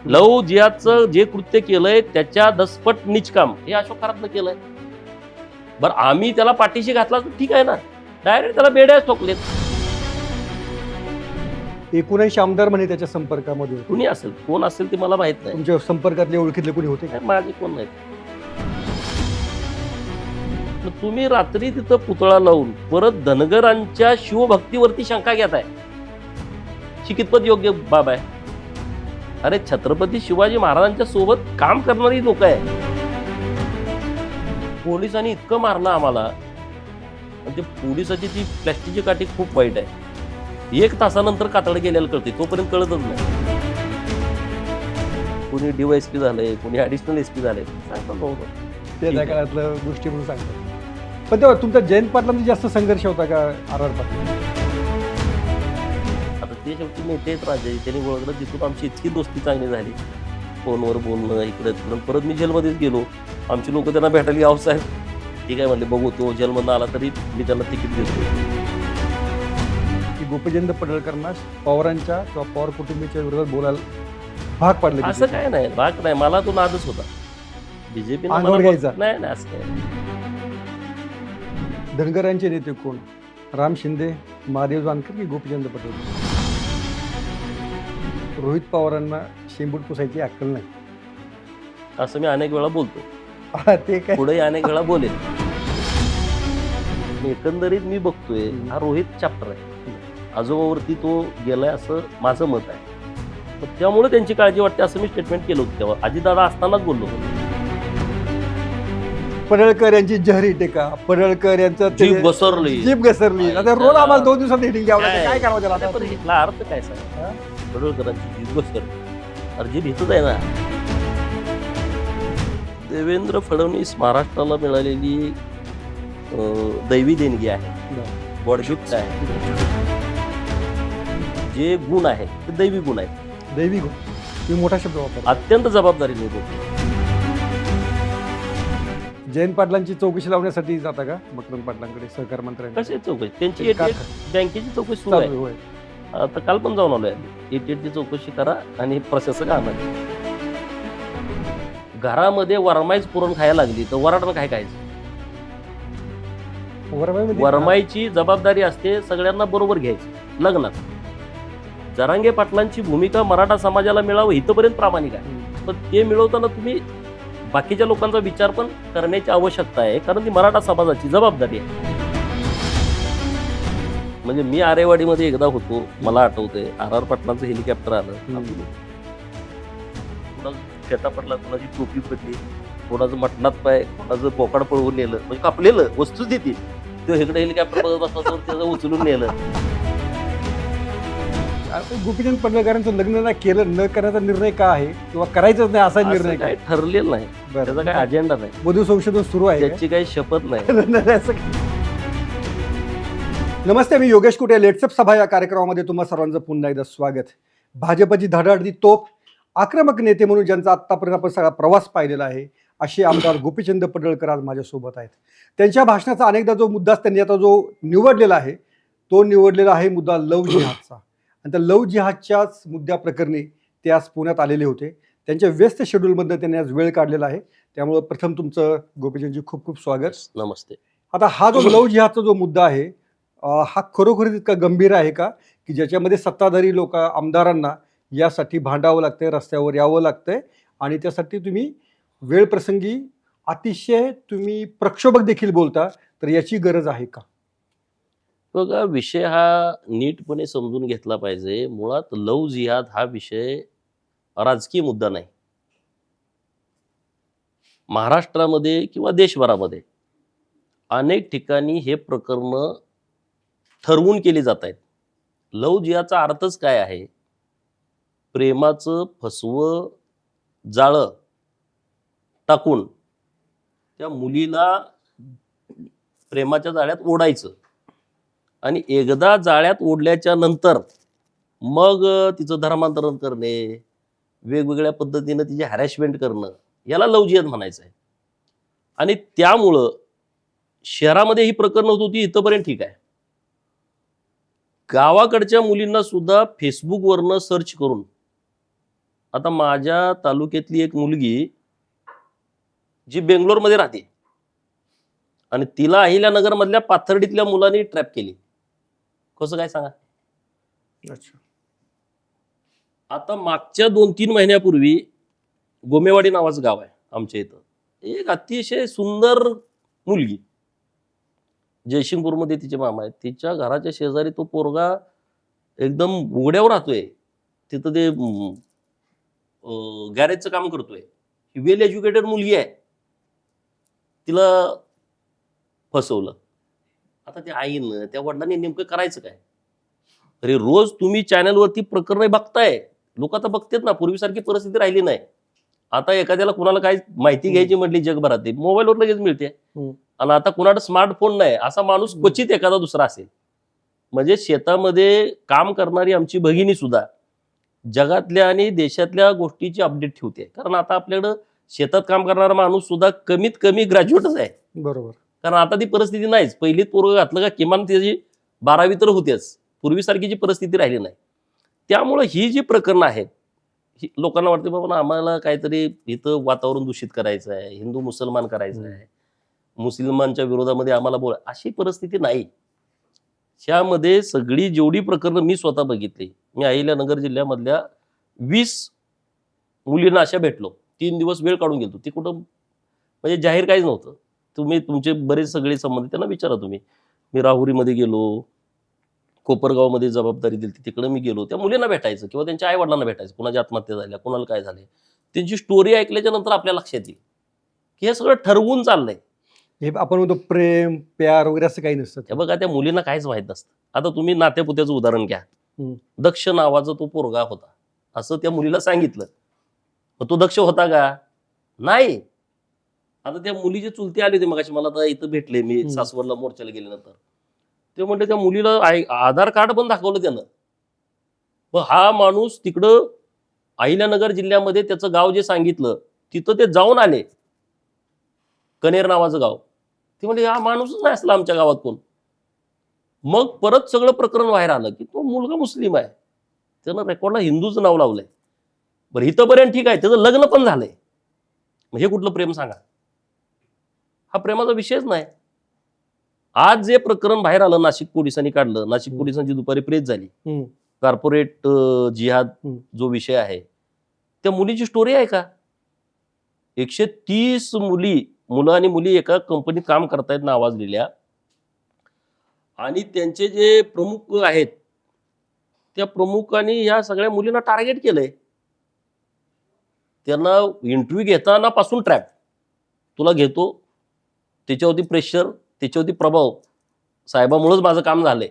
लव जिहादचं जे कृत्य केलंय त्याच्या दसपट नीच काम हे अशोक खरातनं केलंय. बरं आम्ही त्याला पाठीशी घातला तर ठीक आहे ना, डायरेक्ट त्याला बेड्याच ठोकलेत. 19 आमदार म्हणे त्याच्या संपर्कामध्ये होते. कुणी असेल, कोण असेल ते मला माहित नाही. तुमच्या संपर्कातले ओळखीतले कोणी होते का? माझे कोण नाही. मग तुम्ही रात्री तिथं पुतळा लावून परत धनगरांच्या शिवभक्तीवरती शंका घेताय, ही कितपत योग्य बाब आहे? अरे छत्रपती शिवाजी महाराजांच्या सोबत काम करणारी लोक आहे. पोलिसांनी इतकं मारलं आम्हाला, आणि ते पोलिसाची ती प्लॅस्टिकची काठी खूप वाईट आहे. 1 तासानंतर कातड गेलेलं कळते, तोपर्यंत कळतच नाही. कोणी DYSP झालंय, कोणी ऍडिशनल SP झालंय, सांगतात नव्हतं. त्या काळातल्या गोष्टी म्हणून सांगतात. पण तेव्हा तुमचा जयंत पाटलांचा जास्त संघर्ष होता का RR पाटील? आता ते शेवटी नेते आहेत राजे, त्यांनी ओळखलं. तिथून आमची इतकी दोस्ती चांगली झाली, फोनवर बोलणं इकडे तिकडं. परत मी जेलमध्येच गेलो, आमची लोक त्यांना भेटायला यावं साहेब, ठीक आहे म्हणले, बघू तो जेलमधून आला तरी मी त्यांना तिकीट देतो. की गोपीचंद पडळकरांना पवारांच्या किंवा पवार कुटुंबीच्या विरोधात बोलायला भाग पाडले? असं काय नाही, भाग नाही, मला तो नादच होता. बीजेपी अंगावर घ्यायचा? नाही नाही, असं काय. धनगरांचे नेते कोण? राम शिंदे, महादेव जानकर की गोपीचंद पडळकर? रोहित पवारांना शेंबूट पुसायची अक्कल नाही, असं मी अनेक वेळा बोलतो, ते काय पुढे अनेक वेळा बोलेल. एकंदरीत मी बघतोय हा रोहित चॅप्टर आहे, आजोबावरती तो गेलाय असं माझं मत आहे. मग त्यामुळे त्यांची काळजी वाटते असं मी स्टेटमेंट केलं होतं तेव्हा, अजितदादा असतानाच बोललो होतो. पडळकर यांची जहरी टेका, पडळकर यांचं जीभ घसरली. जीभ घसरली. आता रोज आम्हाला 2 दिवसात हिटिंग घ्यावं लागतं, काय करावं त्याला आता? इथला अर्थ काय सांग, पडळकरांची जीभ घसरली, अरे जीभ इथंच आहे ना. देवेंद्र फडणवीस महाराष्ट्राला मिळालेली दैवी देणगी आहे, गॉडगिफ्ट आहे. जे गुण आहेत ते दैवी गुण आहेत. दैवी गुण मी मोठा शब्द वापरला. अत्यंत जबाबदारीने बोलतो. जयंत पाटलांची चौकशी लावण्यासाठी जाता का मकरंद पाटलांकडे, सहकार मंत्र्यांकडे? कशी चौकशी त्यांची? बँकेची चौकशी सुरू आहे. होय. आता काल पण जाऊन आलोय. 88ची चौकशी करा आणि प्रशासक आणा. घरामध्ये वरमाईच पुरण खायला लागली तर वराडनं काय खायचं? वरमाईची जबाबदारी असते सगळ्यांना बरोबर घ्यायची लग्नात. जरांगे पाटलांची भूमिका मराठा समाजाला मिळावं इथपर्यंत प्रामाणिक आहे, पण ते मिळवताना तुम्ही बाकीच्या लोकांचा विचार पण करण्याची आवश्यकता आहे, कारण ती मराठा समाजाची जबाबदारी आहे. म्हणजे मी आरेवाडीमध्ये एकदा होतो, मला आठवतंय, RR पाटलांचं हेलिकॉप्टर आलं, फेटा पडला, कोणाची टोपी पडली, कोणाचं मटणात पाय, कोणाचं बोकाड पळवून नेलं, म्हणजे कापलेलं वस्तूच देते. तो इकडे हेलिकॉप्टर बघत असला तर त्याचं उचलून नेलं. गोपीचंद पडळकरांचं लग्न नाही केलं, न करण्याचा निर्णय का आहे किंवा करायचंच नाही असा निर्णय काय ठरलेलं नाही, त्याचा काही अजेंडा नाही, वधू संशोधन सुरू आहे, त्याची काही शपथ नाही. नमस्ते, मी योगेश कुटे. लेट्सअप सभा या कार्यक्रमामध्ये तुम्हा सर्वांचं पुन्हा एकदा स्वागत. भाजपची धडाडती तोप, आक्रमक नेते म्हणून ज्यांचा आत्तापर्यंत आपण सगळा प्रवास पाहिलेला आहे, असे आमदार गोपीचंद पडळकर आज माझ्यासोबत आहेत. त्यांच्या भाषणाचा अनेकदा जो मुद्दा त्यांनी आता जो निवडलेला आहे, तो निवडलेला आहे मुद्दा लव जिहादचा. आणि त्या लव जिहादच्याच मुद्द्याप्रकरणी ते आज पुण्यात आलेले होते. त्यांच्या व्यस्त शेड्यूलमधनं त्यांनी आज वेळ काढलेला आहे, त्यामुळं प्रथम तुमचं गोपीचंदजी खूप खूप स्वागत. नमस्ते. आता हा जो लव जिहादचा जो मुद्दा आहे, हा खरोखरच इतका गंभीर आहे का, की ज्याच्यामध्ये सत्ताधारी लोक आमदारांना यासाठी भांडावं लागतंय, रस्त्यावर यावं लागतंय, आणि त्यासाठी तुम्ही वेळप्रसंगी अतिशय तुम्ही प्रक्षोभक देखील बोलता, तर याची गरज आहे का? बघा, विषय हा नीटपणे समजून घेतला पाहिजे. मुळात लव जिहाद हा विषय राजकीय मुद्दा नाही. महाराष्ट्रामध्ये किंवा देशभरामध्ये अनेक ठिकाणी हे प्रकरण ठरवून केली जात आहेत. लव जिहादचा अर्थच काय आहे? प्रेमाचं फसवं जाळं टाकून त्या मुलीला प्रेमाच्या जाळ्यात ओढायचं, आणि एकदा जाळ्यात ओढल्याच्या नंतर मग तिचं धर्मांतरण करणे, वेगवेगळ्या पद्धतीनं तिची हॅरॅसमेंट करणं, याला लव जिहाद म्हणायचं आहे. आणि त्यामुळं शहरामध्ये ही प्रकरणं होत होती इथंपर्यंत ठीक आहे. गावाकडच्या मुलींना सुद्धा फेसबुकवरनं सर्च करून आता माझ्या तालुक्यातली एक मुलगी जी बेंगलोरमध्ये राहते आणि तिला अहिल्यानगर मधल्या पाथर्डीतल्या मुलांनी ट्रॅप केली. कसं काय सांगा. अच्छा. आता मागच्या 2-3 महिन्यापूर्वी गोमेवाडी नावाचं गाव आहे आमच्या इथं, एक अतिशय सुंदर मुलगी, जयसिंगपूरमध्ये तिचे मामा आहेत, तिच्या घराच्या शेजारी तो पोरगा एकदम उघड्यावर राहतोय. तिथं ते गॅरेजचं काम करतोय. वेल एज्युकेटेड मुलगी आहे. तिला फसवलं. आता त्या आईनं त्या वडिलांनी नेमकं करायचं काय. अरे रोज तुम्ही चॅनलवरती प्रकरण बघताय, लोक आता बघतात ना, पूर्वीसारखी परिस्थिती राहिली नाही. आता एखाद्याला कुणाला काय माहिती घ्यायची म्हटली जगभरात मोबाईलवर लगेच मिळते. आणि आता कुणाला स्मार्टफोन नाही असा माणूस क्वचित एखादा दुसरा असेल. म्हणजे शेतामध्ये काम करणारी आमची भगिनी सुद्धा जगातल्या आणि देशातल्या गोष्टीची अपडेट ठेवते. कारण आता आपल्याकडं शेतात काम करणारा माणूस सुद्धा कमीत कमी ग्रॅज्युएटच आहे. बरोबर. कारण आता ती परिस्थिती नाहीच. पहिलीत पोरग घातलं का किमान त्याची 12वी तर होतेच. पूर्वीसारखी जी परिस्थिती राहिली नाही. त्यामुळं ही जी प्रकरणं आहेत, लोकांना वाटते बाबा ना आम्हाला काहीतरी इथं वातावरण दूषित करायचं आहे, हिंदू मुसलमान करायचं आहे, मुस्लिमांच्या विरोधामध्ये आम्हाला बोला, अशी परिस्थिती नाही. ह्यामध्ये सगळी जेवढी प्रकरणं मी स्वतः बघितली, मी अहिल्यानगर जिल्ह्यामधल्या 20 मुलींना अशा भेटलो. 3 दिवस वेळ काढून गेलो. ती कुठं म्हणजे जाहीर काहीच नव्हतं. तुम्ही तुमचे बरेच सगळे संबंधित त्यांना विचारा तुम्ही. मी राहुरीमध्ये गेलो, कोपरगावमध्ये जबाबदारी दिली, तिकडे मी गेलो. त्या मुलींना भेटायचं किंवा त्यांच्या आई वडिलांना भेटायचं. कुणाची आत्महत्या झाल्या, कुणाला काय झाले, त्यांची स्टोरी ऐकल्याच्या नंतर आपल्या लक्षात येईल की हे सगळं ठरवून चाललंय. हे आपण म्हणतो प्रेम प्यार वगैरे असं काही नसतं. हे बघा त्या मुलींना काहीच माहित नसतं. आता तुम्ही नात्यापुत्याचं उदाहरण घ्या. दक्ष नावाचा तो पोरगा होता असं त्या मुलीला सांगितलं. मग तो दक्ष होता का? नाही. आता त्या मुलीचे चुलते आले होते मगाशी मला, आता इथं भेटले मी सासवडला मोर्चाला गेल्यानंतर. ते म्हणते त्या मुलीला आधार कार्ड पण दाखवलं त्यानं. मग हा माणूस तिकडं अहिल्यानगर जिल्ह्यामध्ये त्याचं गाव जे सांगितलं तिथं ते जाऊन आले, कनेर नावाचं गाव. ते म्हणजे हा माणूसच नाही असला आमच्या गावात कोण. मग परत सगळं प्रकरण बाहेर आलं की तो मुलगा मुस्लिम आहे, त्यानं रेकॉर्डला हिंदूचं नाव लावलंय. बरं इथंपर्यंत ठीक आहे, त्याचं लग्न पण झालंय. म्हणजे कुठलं प्रेम सांगा. हा प्रेमाचा विषयच नाही. आज जे प्रकरण बाहेर आलं नाशिक पोलिसांनी काढलं, नाशिक पोलिसांची दुपारी प्रेस झाली, कॉर्पोरेट जिहाद जो विषय आहे, त्या मुलीची स्टोरी आहे का? 130 मुलं आणि मुली एका कंपनीत काम करतायत नावाजलेल्या, आणि त्यांचे जे प्रमुख आहेत त्या प्रमुखांनी ह्या सगळ्या मुलींना टार्गेट केलंय. त्यांना इंटरव्ह्यू घेताना पासून ट्रॅप, तुला घेतो, त्याच्यावरती प्रेशर, त्याच्यावरती प्रभाव, साहेबामुळेच माझं काम झालंय.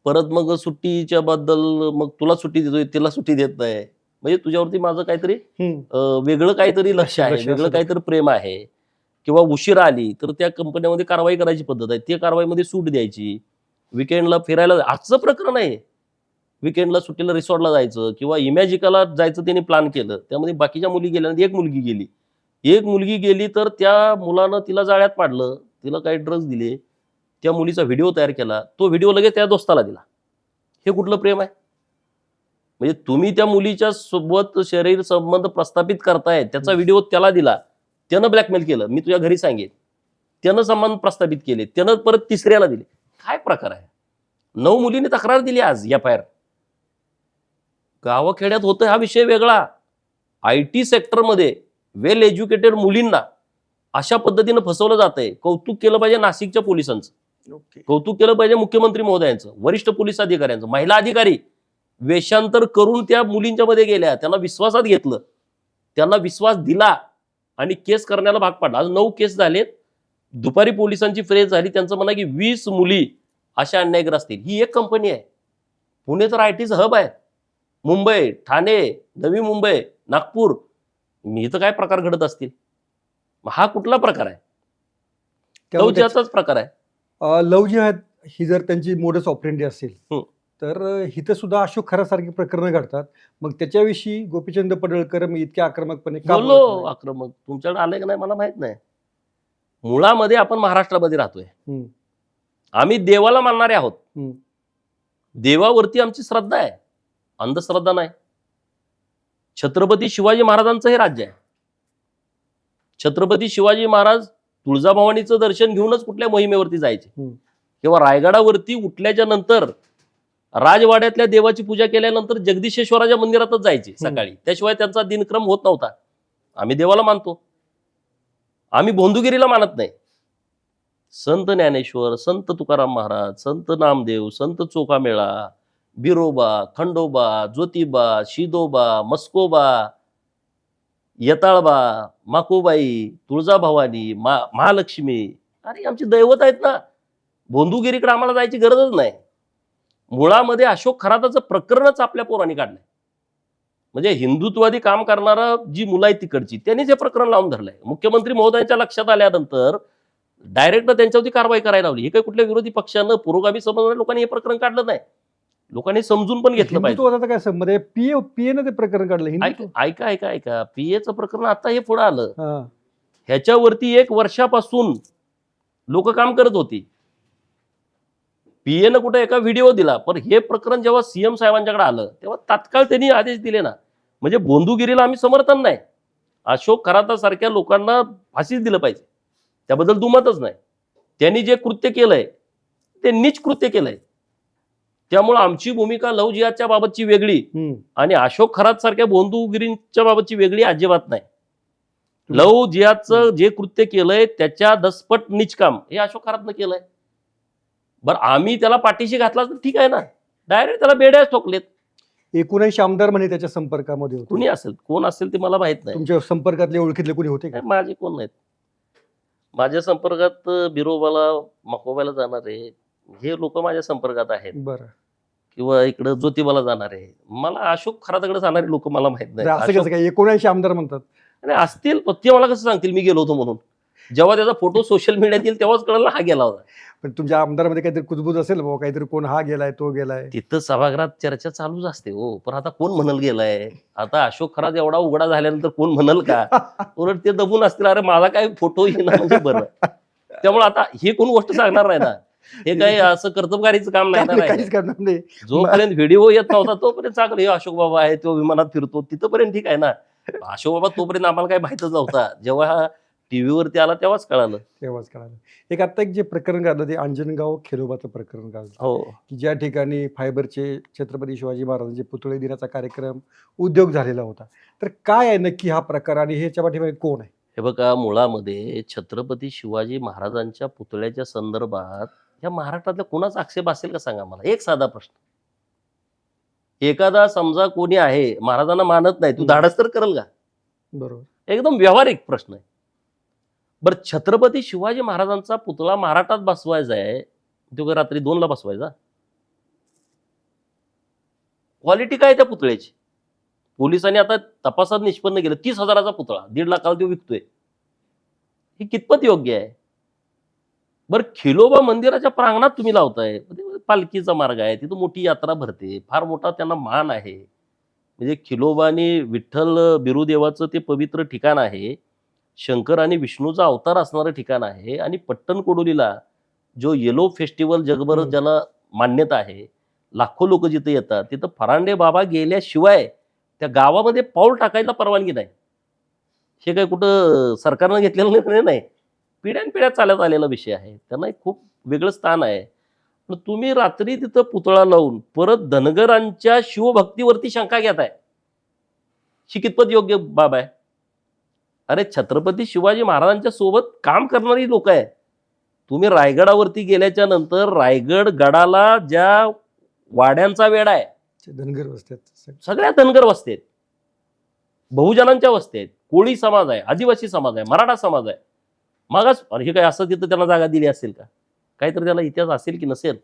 परत मग सुट्टीच्या बद्दल, मग तुला सुट्टी देतोय, तिला सुट्टी देत नाही. म्हणजे तुझ्यावरती माझं काहीतरी वेगळं काहीतरी लक्ष आहे, वेगळं काहीतरी प्रेम आहे. किंवा उशिरा आली तर त्या कंपन्यामध्ये कारवाई करायची पद्धत आहे, त्या कारवाईमध्ये सूट द्यायची. विकेंडला फिरायला आजचं प्रकरण आहे, विकेंडला सुट्टीला रिसॉर्टला जायचं किंवा इमॅजिकाला जायचं त्यांनी प्लॅन केलं. त्यामध्ये बाकीच्या मुली गेल्यानंतर एक मुलगी गेली तर त्या मुलानं तिला जाळ्यात पाडलं, तिला काही ड्रग्ज दिले, त्या मुलीचा व्हिडिओ तयार केला, तो व्हिडिओ लगेच त्या दोस्ताला दिला. हे कुठलं प्रेम आहे? म्हणजे तुम्ही त्या मुलीच्या सोबत शरीर संबंध प्रस्थापित करताय, त्याचा व्हिडिओ त्याला दिला, त्यानं ब्लॅकमेल केलं, मी तुझ्या घरी सांगेन, त्यानं संबंध प्रस्थापित केले, त्यानं परत तिसऱ्याला दिले. काय प्रकार आहे? 9 मुलींनी तक्रार दिली आज FIR. गावाखेड्यात होतं हा विषय वेगळा. IT सेक्टरमध्ये वेल एज्युकेटेड मुलींना अशा पद्धतीनं फसवलं जातंय. कौतुक केलं पाहिजे नाशिकच्या पोलिसांचं, कौतुक केलं पाहिजे मुख्यमंत्री महोदयांचं, वरिष्ठ पोलीस अधिकाऱ्यांचं. महिला अधिकारी वेषांतर करून त्या मुलींच्या मध्ये गेल्या, त्यांना विश्वासात घेतलं, त्यांना विश्वास दिला आणि केस करण्याला भाग पाडला. आज 9 केस झालेत. दुपारी पोलिसांची फ्रेज झाली, त्यांचं म्हणणं की 20 मुली अशा अन्यायग्रस्त असतील. ही एक कंपनी आहे. पुणे तर ITचं हब आहे. मुंबई, ठाणे, नवी मुंबई, नागपूर, इथं काय प्रकार घडत असतील? हा कुठला प्रकार आहे? लव्ह जिहादचाच प्रकार आहे. लव्ह जिहाद ही जर त्यांची मोडस ऑपरेंडी असेल तर हिथं सुद्धा अशोक खरासारखी प्रकरणं घडतात. मग त्याच्याविषयी गोपीचंद पडळकर मी इतक्या आक्रमकपणे का बोललो? बोलत नाही? आक्रमक तुमच्याकडे आलंय का नाही मला माहित नाही. मुळामध्ये आपण महाराष्ट्रामध्ये राहतोय, आम्ही देवाला मानणारे आहोत. देवावरती आमची श्रद्धा आहे, अंधश्रद्धा नाही. छत्रपती शिवाजी महाराजांचं हे राज्य आहे. छत्रपती शिवाजी महाराज तुळजाभवानीचं दर्शन घेऊनच कुठल्या मोहिमेवरती जायचे किंवा रायगडावरती उठल्याच्या नंतर राजवाड्यातल्या देवाची पूजा केल्यानंतर जगदीशेश्वराच्या मंदिरातच जायचे सकाळी. त्याशिवाय त्यांचा दिनक्रम होत नव्हता. आम्ही देवाला मानतो, आम्ही भोंदूगिरीला मानत नाही. संत ज्ञानेश्वर, संत तुकाराम महाराज, संत नामदेव, संत चोखामेळा, बिरोबा, खंडोबा, ज्योतिबा, शिदोबा, मस्कोबा, यताळबा, माकोबाई, तुळजाभवानी, महालक्ष्मी, अरे आमची दैवत आहेत ना. भोंदूगिरीकडे आम्हाला जायची गरजच नाही. मुळामध्ये अशोक खराताचं प्रकरणच आपल्या पोरांनी काढलंय. म्हणजे हिंदुत्ववादी काम करणारा जी मुलं आहेत तिकडची त्यांनीच हे प्रकरण लावून धरलंय. मुख्यमंत्री महोदयांच्या लक्षात आल्यानंतर डायरेक्ट त्यांच्यावरती कारवाई करायला लावली. हे काही कुठल्या विरोधी पक्षानं पुरोगामी समजणाऱ्या लोकांनी हे प्रकरण काढलं नाही. लोकांनी समजून पण घेतलं पाहिजे. हिंदुत्वाचा काय संबंध आहे? पीएनं ते प्रकरण काढलं. हिंदुत्व ऐका ऐका ऐका पीएचं प्रकरण आता हे पुढे आलं. हा. ह्याच्यावरती 1 वर्षापासून लोक काम करत होती. पीएनं कुठे एका व्हिडिओ दिला, पण हे प्रकरण जेव्हा सीएम साहेबांच्याकडे आलं तेव्हा तात्काळ त्यांनी आदेश दिले ना. म्हणजे भोंदूगिरीला आम्ही समर्थन नाही. अशोक खरातासारख्या लोकांना फाशीच दिलं पाहिजे, त्याबद्दल दुमतच नाही. त्यांनी जे कृत्य केलंय ते नीच कृत्य केलंय. त्यामुळे आमची भूमिका लव्ह जिहादच्या बाबतची वेगळी आणि अशोक खरात सारख्या भोंदूगिरीच्या बाबतची वेगळी अजिबात नाही. लव्ह जिहादचं जे कृत्य केलंय त्याच्या 10 पट नीच काम हे अशोक खरातनं केलंय. बरं आम्ही त्याला पाठीशी घातला तर ठीक आहे ना, डायरेक्ट त्याला बेड्याच ठोकलेत. 19 आमदार म्हणे त्याच्या संपर्कामध्ये होते. कुणी असेल, कोण असेल ते मला माहित नाही. तुमच्या संपर्कातले ओळखीतले कोणी होते का? माझे कोण नाहीत. माझ्या संपर्कात बिरोबाला, मकोबाला जाणारे हे लोक माझ्या संपर्कात आहेत. बरं. किंवा इकडे ज्योतिबाला जाणारे. मला अशोक खराताकडे जाणारे लोक मला माहित नाही. असं कसं काय 19 आमदार म्हणतात? आणि असतील, ते मला कसं सांगतील मी गेलो होतो म्हणून? जेव्हा त्याचा फोटो सोशल मीडियात येईल तेव्हाच कळलं हा गेला होता. पण तुमच्या आमदारामध्ये काहीतरी कुजबूज असेल बाबा, काहीतरी कोण हा गेलाय तो गेलाय. तिथं सभागृहात चर्चा चालूच असते हो. पण आता कोण म्हणल गेलाय? आता अशोक खरात एवढा उघडा झाल्यानंतर कोण म्हणल का? उलट ते दबून असतील, अरे माझा काय फोटो येणार म्हणजे बरं. त्यामुळे आता हे कोण गोष्ट सांगणार नाही ना. हे काही असं कर्तबगारीचं काम नाही. जोपर्यंत व्हिडिओ येत नव्हता तोपर्यंत चांगलं, हे अशोक बाबा आहे तो विमानात फिरतो तिथपर्यंत ठीक आहे ना. अशोक बाबा तोपर्यंत आम्हाला काही माहितच नव्हता. जेव्हा टीव्हीवरती आला तेव्हाच कळालं. एक आता एक जे प्रकरण काढलं ते अंजनगाव खेलोबाचं प्रकरण काढलं. हो. की ज्या ठिकाणी फायबरचे छत्रपती शिवाजी महाराजांचे पुतळे दिनाचा कार्यक्रम उद्योग झालेला होता. तर काय आहे नक्की हा प्रकार आणि ह्याच्या पाठीमागे कोण आहे? हे बघा, मुळामध्ये छत्रपती शिवाजी महाराजांच्या पुतळ्याच्या संदर्भात या महाराष्ट्रातल्या कोणाचा आक्षेप असेल का सांगा मला? एक साधा प्रश्न. एखादा समजा कोणी आहे महाराजांना मानत नाही, तू धाडस तर करल का? बरोबर. एकदम व्यावहारिक प्रश्न आहे. बरं, छत्रपती शिवाजी महाराजांचा पुतळा महाराष्ट्रात बसवायचा आहे, तो रात्री 2ला बसवायचा? क्वालिटी काय त्या पुतळ्याची? पोलिसांनी आता तपासात निष्पन्न केलं 30,000चा पुतळा 1.5 लाखाला तो विकतोय. हे कितपत योग्य आहे? बरं, खिलोबा मंदिराच्या प्रांगणात तुम्ही लावताय, पालखीचा मार्ग आहे, तिथं मोठी यात्रा भरते, फार मोठा त्यांना मान आहे. म्हणजे खिलोबा आणि विठ्ठल बिरुदेवाचं ते पवित्र ठिकाण आहे. शंकर आणि विष्णूचा अवतार असणारं ठिकाण आहे. आणि पट्टणकोडोलीला जो येलो फेस्टिवल जगभर ज्याला मान्यता आहे, लाखो लोक जिथे येतात, तिथं फरांडे बाबा गेल्याशिवाय त्या गावामध्ये पाऊल टाकायला परवानगी नाही. हे काय कुठं सरकारनं घेतलेला निर्णय नाही, पिढ्यानपिढ्या चालत आलेला विषय आहे. त्यांना एक खूप वेगळं स्थान आहे. पण तुम्ही रात्री तिथं पुतळा लावून परत धनगरांच्या शिवभक्तीवरती शंका घेताय, ही कितपत योग्य बाब आहे? अरे, छत्रपती शिवाजी महाराजांच्या सोबत काम करणारी लोक आहे. तुम्ही रायगडावरती गेल्याच्या नंतर रायगड गडाला ज्या वाड्यांचा वेढा आहे, धनगर वस्त्यात सगळ्या धनगर वस्ती आहेत, बहुजनांच्या वस्ती आहेत, कोळी समाज आहे, आदिवासी समाज आहे, मराठा समाज आहे. मागास हे काय असं तिथं त्यांना जागा दिली असेल का? काहीतरी त्याला इतिहास असेल की नसेल?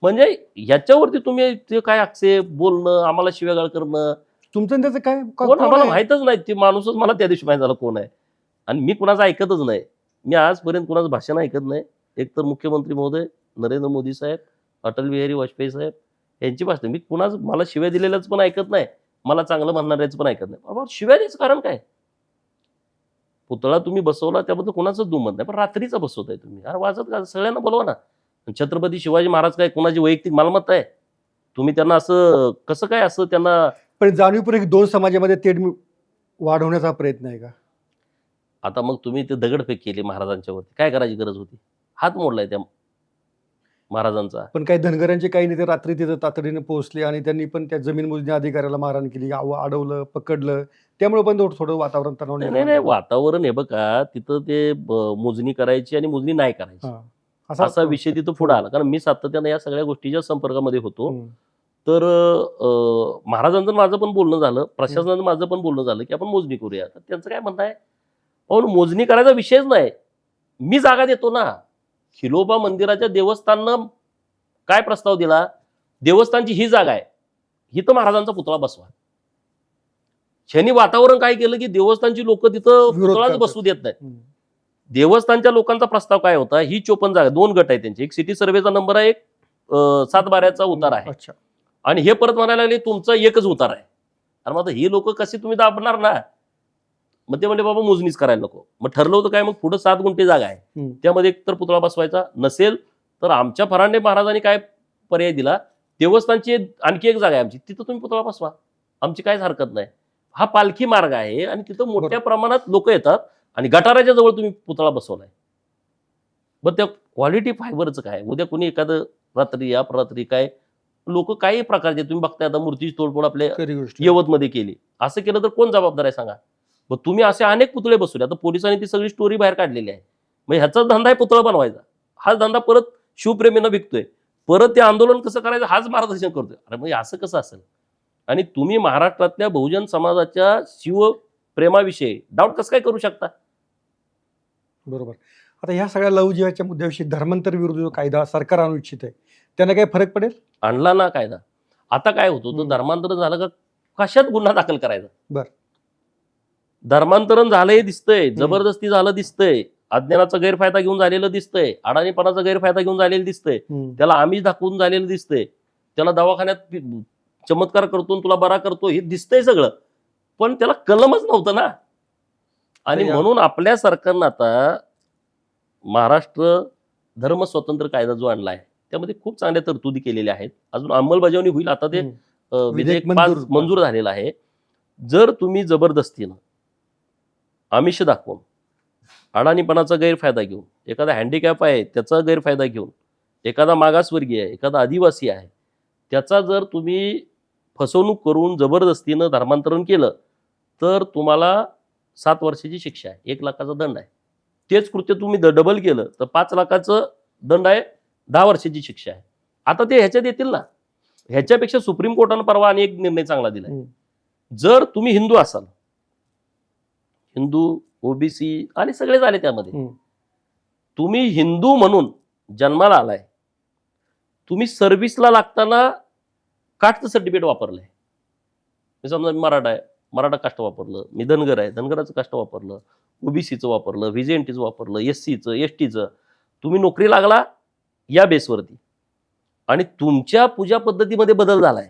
म्हणजे ह्याच्यावरती तुम्ही ते काय आक्षेप बोलणं, आम्हाला शिव्यागाळ करणं, तुमचं त्याचं काय कोण आम्हाला माहितच नाही. ते माणूसच मला त्या दिवशी माहित झाला कोण आहे. आणि मी कुणाचं ऐकतच नाही. मी आजपर्यंत कुणाचं भाषण ऐकत नाही. एक तर मुख्यमंत्री महोदय नरेंद्र मोदी साहेब, अटल बिहारी वाजपेयी साहेब यांची भाषण. मी कुणाच मला शिव्या दिलेल्याच पण ऐकत नाही, मला चांगलं म्हणणाऱ्याच पण ऐकत नाही. बाबा, शिव्या द्यायचं कारण काय? पुतळा तुम्ही बसवला त्याबद्दल कुणाचंच दुमत नाही, पण रात्रीचा बसवताय तुम्ही. अरे वाजत का? सगळ्यांना बोलवा ना. छत्रपती शिवाजी महाराज काय कुणाची वैयक्तिक मालमत्ता आहे? तुम्ही त्यांना असं कसं काय असं त्यांना पण जाणीवपूर्वक दोन समाजामध्ये तेढ वाढवण्याचा प्रयत्न आहे का? आता मग तुम्ही ते दगडफेक केली महाराजांच्यावरती, काय करायची गरज होती? हात मोडलाय त्या महाराजांचा. पण काही धनगरांचे काही नेते रात्री तिथं तातडीने पोहोचले आणि त्यांनी पण त्या जमीन मोजणी अधिकाऱ्याला मारहाण केली, अडवलं, पकडलं. त्यामुळे पण थोडं वातावरण तणाव नाही निर्माण नाही झालं. वातावरण हे बघा, तिथं ते मोजणी करायची आणि मोजणी नाही करायची, हां. असा विषय तिथं पुढे आला. कारण मी सातत्यानं या सगळ्या गोष्टीच्या संपर्कामध्ये होतो. हं. तर महाराजांचं माझं पण बोलणं झालं, प्रशासनाचं माझं पण बोलणं झालं की आपण मोजणी करूया. तर त्यांचं काय म्हणणं आहे, पण मोजणी करायचा विषयच नाही, मी जागा देतो ना. खिलोबा मंदिराच्या देवस्थाननं काय प्रस्ताव दिला, देवस्थानची ही जागा आहे, इथं महाराजांचा पुतळा बसवा. ह्यांनी वातावरण काय केलं की देवस्थानची लोक तिथं विरोध पुतळाच करतात. बसवू देत नाहीत. हं. देवस्थानच्या लोकांचा प्रस्ताव काय होता, ही 54 जागा, 2 गट आहेत त्यांचे, एक सिटी सर्वेचा नंबर आहे, एक 7/12चा उतार आहे. अच्छा. आणि हे परत म्हणायला लागले तुमचा एकच उतार आहे. आणि मग ही लोक कशी तुम्ही दाबणार ना. मग ते म्हणले बाबा मोजणीच करायला नको. मग ठरलं होतं काय, मग पुढे 7 गुंठे जागा आहे, हं. त्यामध्ये एक तर पुतळा बसवायचा नसेल तर आमच्या फरांडे महाराजांनी काय पर्याय दिला, देवस्थानची आणखी एक जागा आहे आमची, तिथं तुम्ही पुतळा बसवा, आमची काहीच हरकत नाही. हा पालखी मार्ग आहे आणि तिथं मोठ्या प्रमाणात लोक येतात आणि गटाराच्या जवळ तुम्ही पुतळा बसवलाय. मग त्या क्वालिटी फायबरचं काय, उद्या कोणी एखादं रात्री अपरात्री काय लोक काही प्रकारचे तुम्ही बघताय, आता मूर्तीची तोडफोड आपल्या खरी गोष्ट आहे. यवतमध्ये केली, असं केलं तर कोण जबाबदार आहे सांगा. मग तुम्ही असे अनेक पुतळे बसवले, आता पोलिसांनी ती सगळी स्टोरी बाहेर काढलेली आहे. मग ह्याचाच धंदा आहे पुतळा बनवायचा, हाच धंदा परत शिवप्रेमींना विकतोय, परत ते आंदोलन कसं करायचं हाच मार्गदर्शन करतोय. अरे मग असं कसं असेल. आणि तुम्ही महाराष्ट्रातल्या बहुजन समाजाच्या शिवप्रेमाविषयी डाऊट कसं काय करू शकता. बरोबर. आता ह्या सगळ्या लवजीवाच्या मुद्द्याविषयी धर्मांतर विरुद्ध जो कायदा सरकार आणू इच्छित आहे, त्याने काही फरक पडेल? आणला ना कायदा. आता काय होतं, तर धर्मांतरण झालं का कशात गुन्हा दाखल करायचा. बरं. धर्मांतरण झालंय दिसतंय, जबरदस्ती झालं दिसतंय, अज्ञानाचा गैरफायदा घेऊन झालेलं दिसतंय, अडाणीपणाचा गैरफायदा घेऊन झालेलं दिसतंय, त्याला आमिष दाखवून झालेलं दिसतंय, त्याला दवाखान्यात चमत्कार करतो तुला बरा करतो हे दिसतंय सगळं, पण त्याला कलमच नव्हतं ना. आणि म्हणून आपल्या सरकारनं आता महाराष्ट्र धर्म स्वतंत्र कायदा जो आणलाय त्यामध्ये खूप चांगल्या तरतुदी केलेल्या आहेत. अजून अंमलबजावणी होईल. आता ते विधेयक मंजूर झालेलं आहे. जर तुम्ही जबरदस्तीनं आमिष दाखवून, अडाणीपणाचा गैरफायदा घेऊन, एखादा हँडिकॅप आहे त्याचा गैरफायदा घेऊन, एखादा मागासवर्गीय आहे, एखादा आदिवासी आहे, त्याचा जर तुम्ही फसवणूक करून जबरदस्तीनं धर्मांतरण केलं तर तुम्हाला 7 वर्षाची शिक्षा आहे, 1 लाखाचा दंड आहे. तेच कृत्य तुम्ही डबल केलं तर 5 लाखाचं दंड आहे, 10 वर्षाची शिक्षा आहे. आता ते ह्याच्यात येतील ना. ह्याच्यापेक्षा सुप्रीम कोर्टानं परवा आणि एक निर्णय चांगला दिलाय. जर तुम्ही हिंदू असाल, हिंदू ओबीसी आणि सगळे झाले त्यामध्ये, तुम्ही हिंदू म्हणून जन्माला आलाय, तुम्ही सर्व्हिसला लागताना कास्टचं सर्टिफिकेट वापरलंय, समजा मी मराठा आहे, मराठा कास्ट वापरलं, मी धनगर आहे, धनगराचं कास्ट वापरलं, ओबीसीचं वापरलं, व्हीजेएनटीचं वापरलं, एससीचं, एसटीचं, तुम्ही नोकरी लागला या बेसवरती आणि तुमच्या पूजा पद्धतीमध्ये बदल झालाय,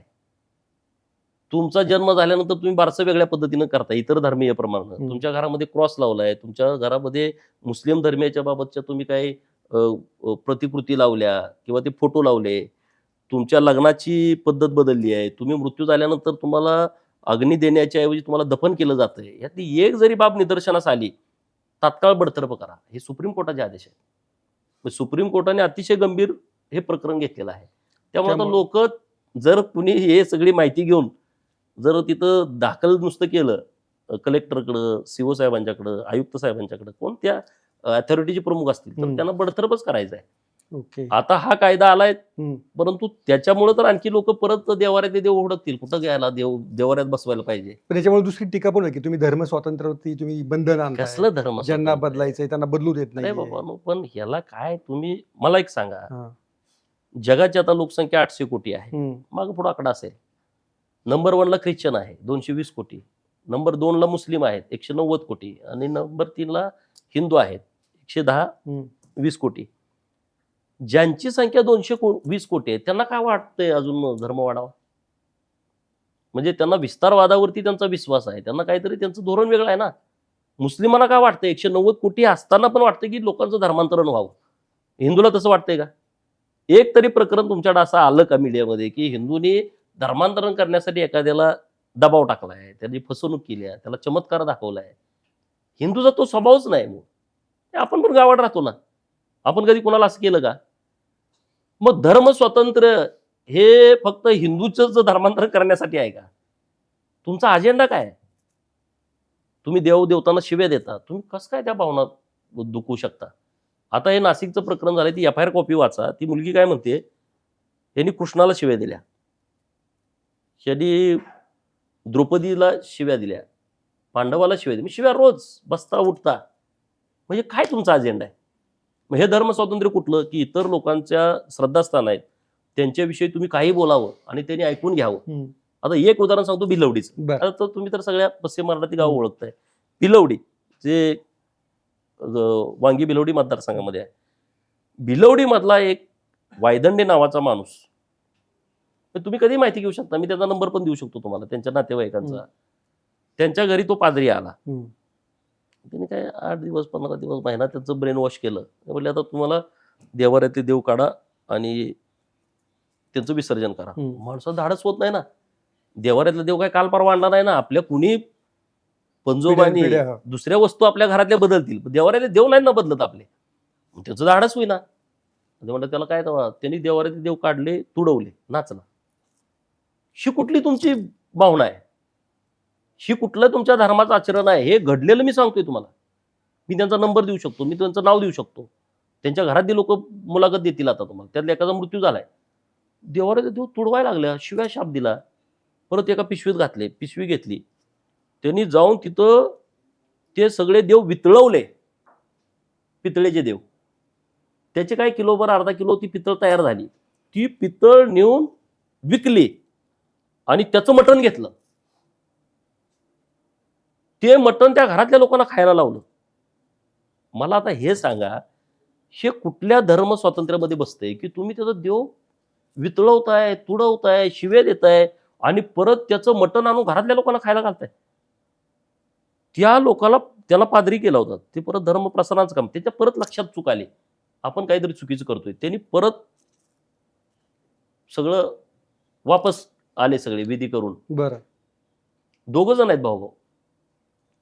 तुमचा जन्म झाल्यानंतर तुम्ही बारसं वेगळ्या पद्धतीनं करता इतर धर्मीय प्रमाणे, तुमच्या घरामध्ये क्रॉस लावलाय, तुमच्या घरामध्ये मुस्लिम धर्मियाच्या बाबतच्या तुम्ही काही प्रतिकृती लावल्या किंवा ते फोटो लावले, तुमच्या लग्नाची पद्धत बदलली आहे, तुम्ही मृत्यू झाल्यानंतर तुम्हाला अग्नी देण्याच्या ऐवजी तुम्हाला दफन केलं जातंय, यातली एक जरी बाब निदर्शनास आली तात्काळ बडतर्फ करा, हे सुप्रीम कोर्टाचे आदेश आहेत. सुप्रीम कोर्टाने अतिशय गंभीर हे प्रकरण घेतलेलं आहे. त्यामुळे आता लोक जर कुणी हे सगळी माहिती घेऊन जर तिथं दाखल नुसतं केलं कलेक्टरकडं, सीओ साहेबांच्याकडं, आयुक्त साहेबांच्याकडं, कोण त्या अथॉरिटीचे प्रमुख असतील तर त्यांना बडतर्फच करायचं आहे. आता हा कायदा आलाय, परंतु त्याच्यामुळे तर आणखी लोक परत देवाऱ्यात देव ओढकतील, कुठं घ्यायला देवाऱ्यात बसवायला पाहिजे. पण त्याच्यामुळे दुसरी टीका पण आहे की तुम्ही धर्म स्वातंत्र्यावरती तुम्ही बंधन आणताय, कसलं धर्म, ज्यांना बदलायचंय त्यांना बदलू देत नाही. बाबा पण ह्याला काय, तुम्ही मला एक सांगा, जगाची आता लोकसंख्या 800 कोटी आहे, माग पुढे आकडा असेल. नंबर 1ला ख्रिश्चन आहे 220 कोटी, नंबर 2ला मुस्लिम आहेत 190 कोटी आणि नंबर 3ला हिंदू आहेत 120 कोटी. ज्यांची संख्या 220 कोटी आहे त्यांना काय वाटतंय अजून धर्म वाढावा? म्हणजे त्यांना विस्तारवादावरती त्यांचा विश्वास आहे, त्यांना काहीतरी त्यांचं धोरण वेगळं आहे ना. मुस्लिमांना काय वाटतंय, 190 कोटी असताना पण वाटतं की लोकांचं धर्मांतरण व्हावं. हिंदूला तसं वाटतंय का? एक तरी प्रकरण तुमच्याकडे असं आलं का मीडियामध्ये की हिंदूंनी धर्मांतरण करण्यासाठी एखाद्याला दबाव टाकलाय, त्यांनी फसवणूक केली आहे, त्याला चमत्कार दाखवलाय. हिंदूचा तो स्वभावच नाही मग. आपण पण गावात राहतो ना. आपण कधी कोणाला असं केलं का? मग धर्म स्वातंत्र्य हे फक्त हिंदूच धर्मांतरण करण्यासाठी आहे का? तुमचा अजेंडा काय आहे? तुम्ही देवदेवतांना शिव्या देता. तुम्ही कसं काय त्या भावना दुखवू शकता? आता हे नाशिकचं प्रकरण झालंय, ती FIR कॉपी वाचा. ती मुलगी काय म्हणते, यांनी कृष्णाला शिव्या दिल्या. यांनी द्रौपदीला शिव्या दिल्या. पांडवाला शिव्या दिल्या. शिव्या रोज बसता उठता. म्हणजे काय तुमचा अजेंडा आहे? मग हे धर्म स्वातंत्र्य कुठलं? की इतर लोकांच्या श्रद्धास्थान आहेत, त्यांच्याविषयी तुम्ही काही बोलावं आणि त्यांनी ऐकून घ्यावं. आता एक उदाहरण सांगतो भिलवडीचं. बरं. आता तर तुम्ही तर सगळ्या पश्चिम महाराष्ट्रातील गाव ओळखताय. भिलवडी जे वांगी भिलवडी मतदारसंघामध्ये आहे. भिलवडी मधला एक वायदंडे नावाचा माणूस, तर तुम्ही कधी माहिती घेऊ शकता. मी त्याचा नंबर पण देऊ शकतो तुम्हाला, त्यांच्या नातेवाईकांचा. त्यांच्या घरी तो पादरी आला. त्यांनी काय 8 दिवस 15 दिवस महिना त्याचं ब्रेन वॉश केलं. म्हणजे आता तुम्हाला देवाऱ्यातले देव काढा आणि त्यांचं विसर्जन करा. माणसाचं धाडस होत नाही ना. देवाऱ्यातला देव काय काल परवा आणला नाही ना. आपल्या कुणी पंजोबानी पिढ्या. दुसऱ्या वस्तू आपल्या घरातल्या बदलतील, देवाऱ्यातले देव नाही ना बदलत आपले. त्याचं धाडस होईना. म्हणलं त्याला काय तेव्हा त्यांनी देवाऱ्यातले देव काढले, तुडवले, नाचला. ही कुठली तुमची भावना आहे? ही कुठलं तुमच्या धर्माचं आचरण आहे? हे घडलेलं मी सांगतोय तुम्हाला. मी त्यांचा नंबर देऊ शकतो, मी त्यांचं नाव देऊ शकतो. त्यांच्या घरातली लोक मुलाखत देतील आता तुम्हाला. त्यातल्या एकाचा मृत्यू झालाय. देवाऱ्याचे देव तुडवायला लागल्या, शिव्या शाप दिला. परत एका पिशवीत घातले, पिशवी घेतली. त्यांनी जाऊन तिथं ते सगळे देव वितळवले, पितळेचे देव. त्याचे काय किलोभर अर्धा किलो ती पितळ तयार झाली. ती पितळ नेऊन विकली आणि त्याचं मटण घेतलं. ते मटण त्या घरातल्या लोकांना खायला लावलं. मला आता हे सांगा, हे कुठल्या धर्म स्वातंत्र्यामध्ये बसतंय की तुम्ही त्याचा देव वितळवताय, तुडवताय, शिव्या देताय आणि परत त्याचं मटण आणून घरातल्या लोकांना खायला घालताय. त्या लोकाला त्याला पादरी केला होता. ते परत धर्म प्रसाराचं काम. त्याच्या परत लक्षात चूक आली, आपण काहीतरी चुकीचं करतोय. त्यांनी परत सगळं वापस आले, सगळे विधी करून. बरं. 2 जण आहेत भाऊ.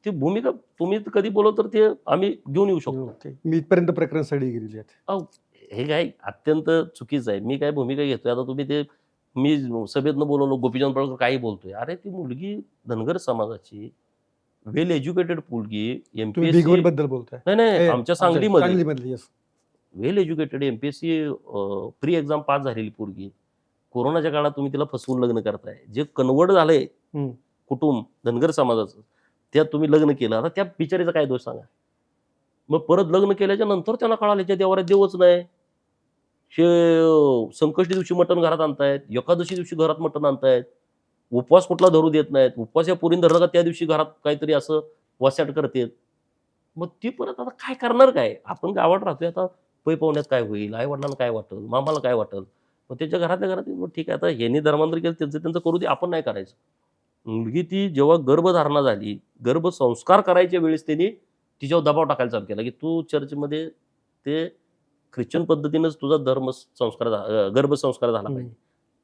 ती भूमिका तुम्ही कधी बोलव तर ते आम्ही घेऊन येऊ शकतो. ओके. मी इथपर्यंत प्रकरण स्टडी केलेली आहेत. हे काय अत्यंत चुकीचं आहे. मी काय भूमिका घेतोय आता, तुम्ही ते मी सभेतनं बोलवलो, गोपीचंद पडळकर काही बोलतोय. अरे ती मुलगी धनगर समाजाची वेल एज्युकेटेड मुलगी, तुम्ही MPSC भिगवणबद्दल बोलताय. नाही आमच्या सांगलीमध्ये सांगलीमधली, yes. Well educated MPSC pre exam pass झालेली पोरगी. कोरोनाच्या काळात तुम्ही तिला फसवून लग्न करताय. जे कन्वर्ट झालंय कुटुंब धनगर समाजाचं, त्यात तुम्ही लग्न केलं. आता त्या बिचारीचा काय दोष सांगा? मग परत लग्न केल्याच्या नंतर त्यांना कळालं त्या देवाऱ्यात देवच नाही. हे संकष्टी दिवशी मटण घरात आणतायत, एकादशी दिवशी घरात मटण आणतायत, उपवास कुठला धरू देत नाहीत. उपवास या पोरीन धरला का त्या दिवशी घरात काहीतरी असं वसाट करतात. मग ती परत आता काय करणार काय? आपण गावात राहतोय, आता पै पाहुण्यात काय होईल, आई वडिलांना काय वाटेल, मामाला काय वाटेल. मग त्याच्या घरातल्या घरात मग ठीक आहे, आता ह्यांनी धर्मांतर केलं त्यांचं करू दे, आपण नाही करायचं. मुलगी ती जेव्हा गर्भधारणा झाली, गर्भसंस्कार करायच्या वेळेस त्यांनी तिच्यावर दबाव टाकायला चालू केला की तू चर्चमध्ये ते ख्रिश्चन पद्धतीनंच तुझा गर्भसंस्कार झाला पाहिजे.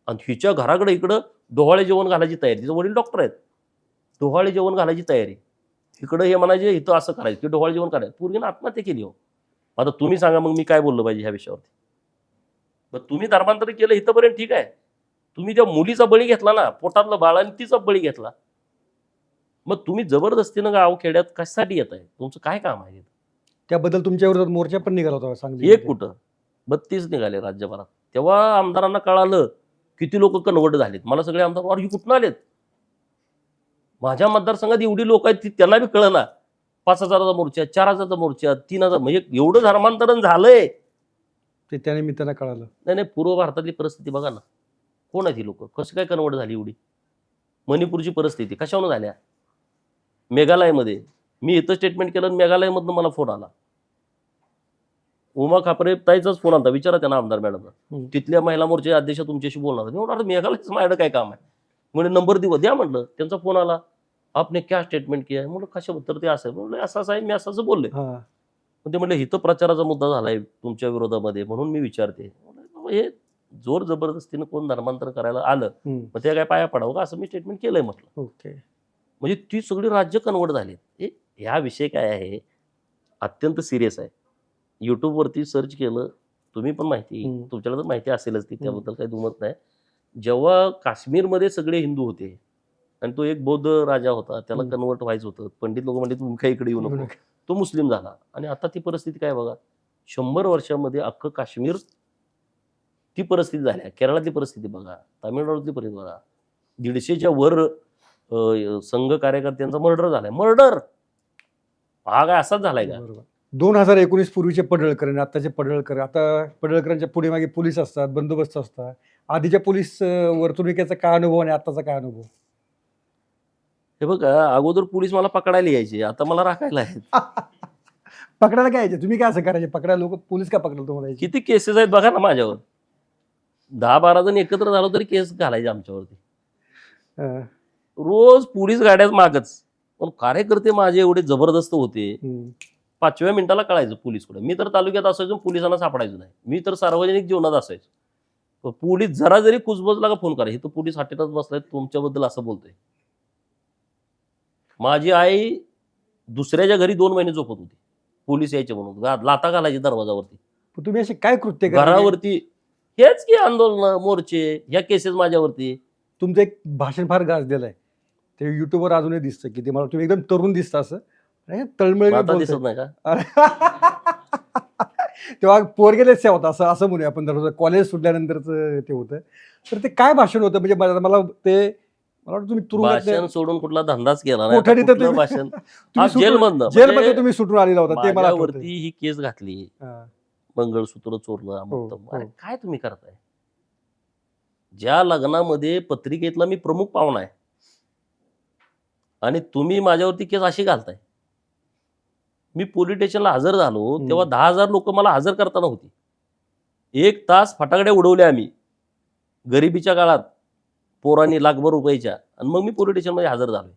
आणि हिच्या घराकडे इकडं डोहाळे जेवण घालायची तयारी. तिचं वडील डॉक्टर आहेत, डोहाळे जेवण घालायची तयारी. इकडं हे म्हणायचे इथं असं करायचं की डोहाळे जेवण करायचं. पूर्वीनं आत्महत्या केली हो. आता तुम्ही सांगा मग मी काय बोललो पाहिजे ह्या विषयावरती? मग तुम्ही धर्मांतर केलं इथंपर्यंत ठीक आहे. तुम्ही त्या मुलीचा बळी घेतला ना, पोटातलं बाळ, आणि तिचा बळी घेतला. मग तुम्ही जबरदस्तीनं गाव खेड्यात कशासाठी येत आहे? तुमचं काय काम आहे? त्याबद्दल तुमच्या विरोधात मोर्चा पण निघाला होता सांगली. एक कुठं 32 निघाले राज्यभरात. तेव्हा आमदारांना कळालं किती लोक कन्वर्ट झालेत. मला सगळे आमदार वार ही कुठून आलेत? माझ्या मतदारसंघात एवढी लोक आहेत त्यांना बी कळना. 5,000चा मोर्चा, 4,000चा मोर्चा, 3,000, म्हणजे एवढं धर्मांतरण झालंय. ते त्या निमित्तानं कळालं. नाही पूर्व भारतातली परिस्थिती बघा ना. कोण आहेत ही लोक? कसं काय कन्वर्ट झाली एवढी? मणिपूरची परिस्थिती कशावरून झाल्या? मेघालयमध्ये मी इथं स्टेटमेंट केलं, मेघालयमधनं मला फोन आला. उमा खापरे ताईचाच फोन आला, विचारा त्यांना आमदार मॅडमला. तिथल्या महिला मोर्चा अध्यक्ष तुमच्याशी बोलणार. मी म्हटलं मेघालयचं माझ्याकडे काय काम आहे? म्हणजे नंबर द्या म्हटलं. त्यांचा फोन आला, आपने क्या स्टेटमेंट किया आहे? म्हणलं कशाबद्दल? ते असं म्हणलं असं आहे, मी असं बोलले. पण ते म्हणले इथं प्रचाराचा मुद्दा झालाय तुमच्या विरोधामध्ये, म्हणून मी विचारते. हे जोर जबरदस्तीनं कोण धर्मांतर करायला आलं मग ते काय पाया पडावं का असं मी स्टेटमेंट केलंय म्हटलं. ओके. म्हणजे ती सगळी राज्य कन्वर्ट झाली. ह्या विषय काय आहे अत्यंत सिरियस आहे. यूट्यूबवरती सर्च केलं तुम्ही पण माहिती तुमच्याला तर माहिती असेलच ती त्याबद्दल काही दुमत नाही. जेव्हा काश्मीरमध्ये सगळे हिंदू होते आणि तो एक बौद्ध राजा होता त्याला कन्वर्ट व्हायचं होतं पंडित लोक म्हणजे तुम्ही काही इकडे येऊ नको तो मुस्लिम झाला आणि आता ती परिस्थिती काय बघा 100 वर्षामध्ये अख्खं काश्मीर ती परिस्थिती झाली. केरळातली परिस्थिती बघा, तामिळनाडूतली परिस्थिती बघा, 150च्या वर संघ कार्यकर्त्यांचा मर्डर झालाय. मर्डर हा काय असाच झालाय का? 2019 पूर्वीचे पडळकर आणि आताचे पडळकर, आता पडळकरांच्या पुढे मागे पोलीस असतात, बंदोबस्त असतात. आधीच्या पोलीस वर्तणुकीचा काय अनुभव आणि आताचा काय अनुभव? हे बघा अगोदर पोलीस मला पकडायला यायचे आता मला राखायला आहेत. पकडायला काय यायचे? तुम्ही काय असं करायचे? पकडायला लोक पोलीस का पकडलं तुम्हाला? किती केसेस आहेत बघा ना माझ्यावर. 10-12 जण एकत्र झालो तरी केस घालायचे आमच्यावरती. रोज पोलीस गाड्याच मागच. पण कार्यकर्ते माझे एवढे जबरदस्त होते 5व्या मिनिटाला कळायचं पोलीस कुठे. मी तर तालुक्यात असायचो पोलिसांना सापडायचो नाही. मी तर सार्वजनिक जीवनात असायचो. पोलीस जरा जरी कुजबजला का फोन करा हे तर पोलीस हॉटेलात बसलाय तुमच्याबद्दल असं बोलतोय. माझी आई दुसऱ्याच्या घरी 2 महिने झोपत होती पोलीस यायचे म्हणून. लाता घालायची दरवाजावरती. तुम्ही असे काय कृत्य घरावरती हेच की आंदोलन मोर्चे ह्या केसेस माझ्यावरती. तुमचं एक भाषण फार गाजलेलं आहे ते युट्यूबवर अजूनही दिसतं की ते मला तुम्ही एकदम तरुण दिसता असं तळमळ दिसत नाही का? तेव्हा पोरगेलेच होता असं असं म्हणूया आपण. कॉलेज सुटल्यानंतरच ते होतं. तर ते काय भाषण होतं? म्हणजे मला ते मला वाटतं तुम्ही भाषण सोडून कुठला धंदाच केला कोठडीत नाही. भाषण जेलमधनं जेलमध्ये तुम्ही सुटून आलेला होता ते मला वरती ही केस घातली. मंगळसूत्र चोरलं अरे काय तुम्ही करताय? ज्या लग्नामध्ये पत्रिकेतला मी प्रमुख पाहुणा आहे आणि तुम्ही माझ्यावरती केस अशी घालताय. मी पोलीस स्टेशनला हजर झालो तेव्हा 10,000 लोक मला हजर करताना होती. 1 तास फटाकड्या उडवल्या आम्ही गरिबीच्या काळात पोरांनी लाखभर रुपयाच्या आणि मग मी पोलीस स्टेशनमध्ये हजर झालोय.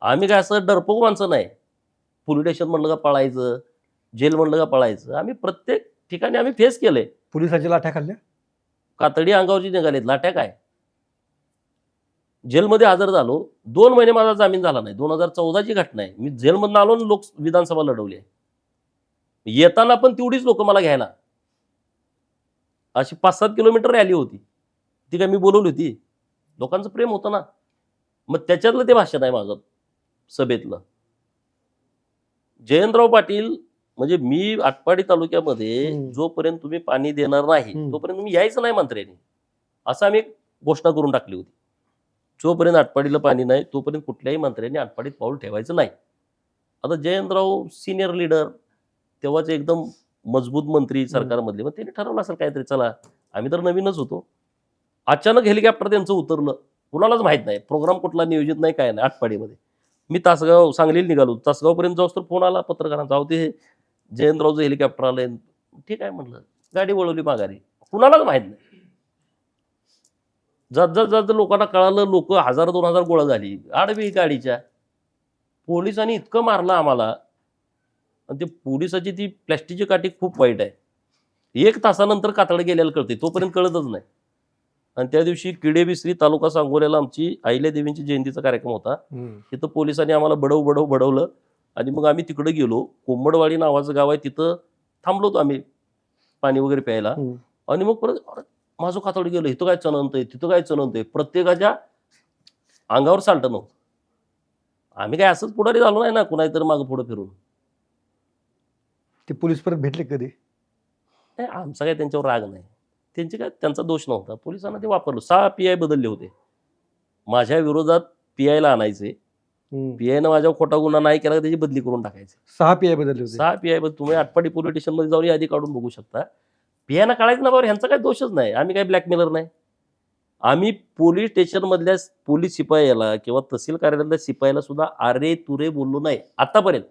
आम्ही काय असं डरपोक माणसं नाही. पोलीस स्टेशन म्हणलं का पळायचं, जेल म्हणलं का पळायचं. आम्ही प्रत्येक ठिकाणी आम्ही फेस केलंय. पोलिसांच्या लाठ्या खाल्ल्या, कातडी अंगावरची निघालीत, लाट्या काय. जेलमध्ये हजर झालो 2 महिने माझा जामीन झाला नाही. 2014ची घटना आहे. मी जेलमधून आलो लोक विधानसभा लढवली आहे. येताना पण तेवढीच लोक मला घ्यायला अशी 5-7 किलोमीटर रॅली होती. ती काय मी बोलवली होती? लोकांचं प्रेम होतं ना. मग त्याच्यातलं ते भाषण आहे माझं सभेतलं. जयंतराव पाटील म्हणजे मी आटपाडी तालुक्यामध्ये जोपर्यंत तुम्ही पाणी देणार नाही तोपर्यंत तुम्ही यायचं नाही मंत्र्यांनी असं आम्ही एक घोषणा करून टाकली होती. जोपर्यंत आटपाडीला पाणी नाही तोपर्यंत कुठल्याही मंत्र्यांनी आटपाडीत पाऊल ठेवायचं नाही. आता जयंतराव सिनियर लीडर तेव्हाचे एकदम मजबूत मंत्री सरकारमधले मग त्यांनी ठरवलं असेल काहीतरी चला आम्ही तर नवीनच होतो. अचानक हेलिकॉप्टर त्यांचं उतरलं. कुणालाच माहित नाही प्रोग्राम कुठला नियोजित नाही काय नाही. आटपाडीमध्ये मी तासगाव सांगलीला निघालो. तासगावपर्यंत जाऊस तर फोन आला पत्रकारांचा अहो ते जयंतरावचं हेलिकॉप्टर आलंय. ठीक आहे म्हटलं गाडी वळवली माघारी. कुणालाच माहित नाही. जात जात जात लोकांना कळालं. लोक 1000-2000 गोळा झाली आडवी गाडीच्या. पोलिसांनी इतकं मारलं आम्हाला आणि ते पोलिसाची ती प्लॅस्टिकची काठी खूप वाईट आहे. 1 तासानंतर कातड गेल्याला कळते तोपर्यंत कळतच नाही. आणि त्या दिवशी किडेबिस्त्री तालुका सांगोल्याला आमची अहिल्यादेवींची जयंतीचा कार्यक्रम होता. तिथं पोलिसांनी आम्हाला बडवलं आणि मग आम्ही तिकडे गेलो. कोंबडवाडी नावाचं गाव आहे तिथं थांबलो होतो आम्ही पाणी वगैरे प्यायला. आणि मग परत माझं कातड गेलं. इथं काय चणवतंय तिथं काय चणवतंय. प्रत्येकाच्या अंगावर साल्टं नव्हतं. आम्ही काय असंच पुढारी झालो नाही ना कुणाही मागं पुढं फिरून. ते पोलीस परत भेटले कधी? नाही आमचा काय त्यांच्यावर राग नाही. त्यांचा दोष नव्हता. पोलिसांना ते वापरलं. 6 PI बदलले होते. माझ्या विरोधात PIला आणायचे. PIनं माझ्यावर खोटा गुन्हा नाही केला त्याची बदली करून टाकायचे. 6 PI बदलले होते. 6 PI तुम्ही आटपाडी पोलीस स्टेशनमध्ये जाऊन यादी काढून बघू शकता. PIना काढायचं ना बाबा ह्यांचा काही दोषच नाही. आम्ही काही ब्लॅकमेलर नाही. आम्ही पोलीस स्टेशनमधल्या पोलीस शिपायाला किंवा तहसील कार्यालयातल्या शिपायाला सुद्धा अरे तुरे बोललो नाही आतापर्यंत.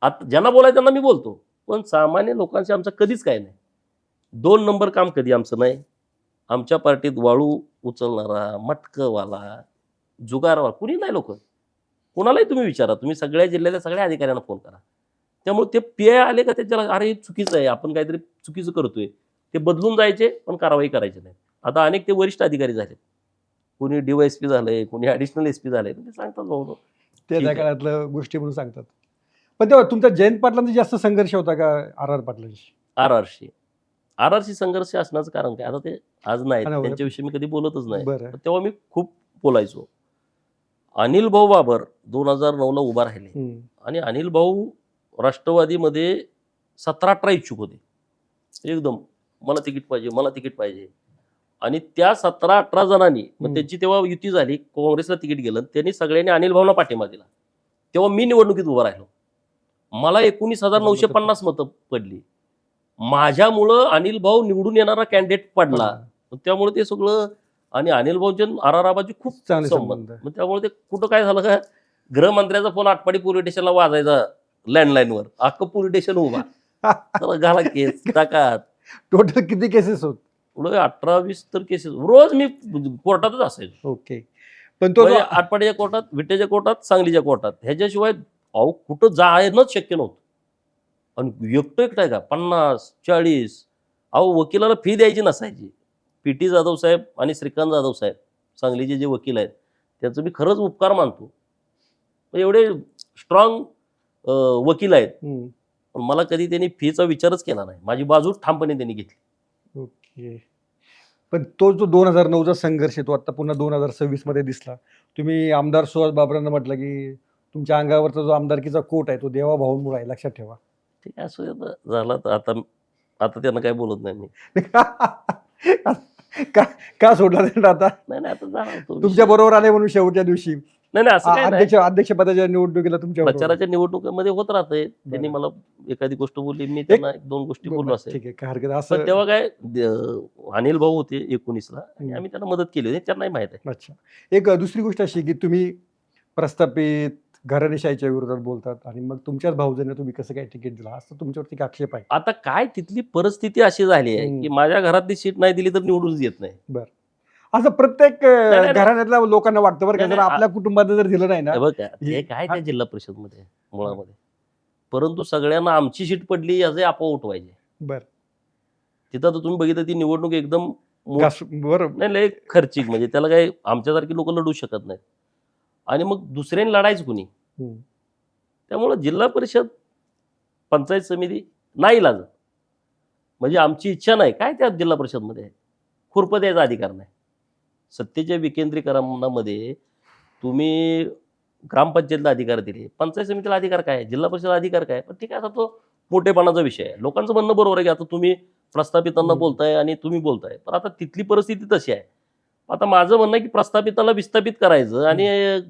आता ज्यांना बोलायचं त्यांना मी बोलतो. पण सामान्य लोकांशी आमचं कधीच काय नाही. 2 नंबर काम कधी आमचं नाही. आमच्या पार्टीत वाळू उचलणारा मटकवाला जुगारवाला कुणी नाही. लोक कोणालाही तुम्ही विचारा. तुम्ही सगळ्या जिल्ह्यातल्या सगळ्या अधिकाऱ्यांना फोन करा. त्यामुळे ते PI आले का त्याच्याला अरे चुकीचं आहे आपण काहीतरी चुकीचं करतोय ते बदलून जायचे पण कारवाई करायची नाही. आता अनेक ते वरिष्ठ अधिकारी झाले, कोणी DYSP झालंय, कोणी ॲडिशनल SP झालंय, ते सांगतात भाऊ ते ठीक त्या आहे. काळातलं गोष्टी म्हणून सांगतात. पण तेव्हा तुमचा जयंत पाटलांचा जास्त संघर्ष होता का RR पाटलांशी? RRशी संघर्ष असण्याचं कारण काय, आता ते आज नाहीत, हा ना, त्यांच्याविषयी मी कधी बोलतच नाही. बरं. पण तेव्हा मी खूप बोलायचो. अनिल भाऊ बाबर 2009ला उभा राहिले हम्म. आणि अनिल भाऊ राष्ट्रवादीमध्ये 17-18 इच्छुक होते. एकदम मला तिकीट पाहिजे, मला तिकीट पाहिजे. आणि त्या 17-18 जणांनी, मग त्यांची तेव्हा युती झाली, काँग्रेसला तिकीट गेलं, त्यांनी सगळ्यांनी अनिल भाऊला पाठिंबा दिला. तेव्हा मी निवडणुकीत उभा राहिलो. मला 19,950 मतं पडली. माझ्यामुळं अनिल भाऊ निवडून येणारा कॅन्डिडेट पडला. त्यामुळे ते सगळं, आणि अनिल भाऊचे आबाची खूप चांगले संबंध. संबंध. मग त्यामुळे ते कुठं काय झालं का, गृहमंत्र्याचा फोन आटपाडी पोलीस स्टेशनला वाजायचा लँडलाईनवर, अख्खं पोलीस स्टेशन उभा, त्याला घाला केस टाकात. टोटल किती केसेस होत? पुढे 18-20 तर केसेस रोज मी कोर्टातच असायचो. ओके. पण तो म्हणजे आटपाडीच्या कोर्टात, विटेच्या कोर्टात, सांगलीच्या कोर्टात, ह्याच्याशिवाय अहो कुठं जाणंच शक्य नव्हतं. आणि एकटं आहे का 50-40, अहो वकिलाला फी द्यायची नसायची. PT जाधव साहेब आणि श्रीकांत जाधव साहेब सांगलीचे जे वकील आहेत, त्यांचं मी खरंच उपकार मानतो. एवढे स्ट्रॉंग वकील आहेत, पण मला कधी त्यांनी फीचा विचारच केला नाही. माझी बाजू ठामपणे त्यांनी घेतली. ओके. पण तो जो 2009चा संघर्ष तो आता पुन्हा 2026 मध्ये दिसला. तुम्ही आमदार सुहास बाबरांना म्हटलं की तुमच्या अंगावरचा जो आमदारकीचा कोट आहे तो देवा भाऊंमुळे आहे, लक्षात ठेवा. ठीक आहे, असं झालं तर आता त्यांना काय बोलत नाही मी. का सोडला त्यांना आता? नाही आता जाणार तो तुमच्या बरोबर आले म्हणून शेवटच्या दिवशी नाही असं काय नाही. अध्यक्षपदाच्या निवडणुकीला तुमच्या प्रचाराच्या निवडणुकीमध्ये होत राहतंय. त्यांनी मला एखादी गोष्ट बोलली, मी त्यांना 1-2 गोष्टी बोललो असेल. ठीक आहे, काय हरकत पण असं. तेव्हा काय अनिल भाऊ होते 19ला आणि आम्ही त्यांना मदत केली होती, त्यांनाही माहित आहे. अच्छा. एक दुसरी गोष्ट अशी की तुम्ही प्रस्थापित घराणेशाहीच्या विरोधात बोलतात आणि मग तुमच्याच भाऊजांना तुम्ही कसं काय तिकीट दिला असं तुमच्यावरती एक आक्षेप आहे. आता काय तिथली परिस्थिती अशी झाली आहे की माझ्या घरातली सीट नाही दिली तर निवडूनच येत नाही. बरं. असं प्रत्येक नाही. घराण्यातल्या लोकांना वाटतं बरं का, नाही, जर आपल्या कुटुंबात जर दिलं नाही ना. हे बघा ते काय त्या जिल्हा परिषदमध्ये मुळामध्ये, परंतु सगळ्यांना आमची सीट पडली याचे अपोवा उठवायचे. बरं. तिथं तर तुम्ही बघितलं ती निवडणूक एकदम बरं. नाही लय खर्चिक, म्हणजे त्याला काही आमच्यासारखी लोक लढू शकत नाहीत. आणि मग दुसऱ्यांनी लढायचं कुणी? त्यामुळं जिल्हा परिषद, पंचायत समिती नाईलाज, म्हणजे आमची इच्छा नाही काय त्या जिल्हा परिषदमध्ये खुरप द्यायचा अधिकार नाही. सत्तेच्या विकेंद्रीकरणामध्ये तुम्ही ग्रामपंचायतीला अधिकार दिले, पंचायत समितीला अधिकार काय, जिल्हा परिषद अधिकार काय? पण ठीक आहे, आता तो मोठेपणाचा विषय आहे. लोकांचं म्हणणं बरोबर आहे की आता तुम्ही प्रस्थापितांना बोलताय आणि तुम्ही बोलताय, पण आता तिथली परिस्थिती तशी आहे. आता माझं म्हणणं आहे की प्रस्थापिताला विस्थापित करायचं आणि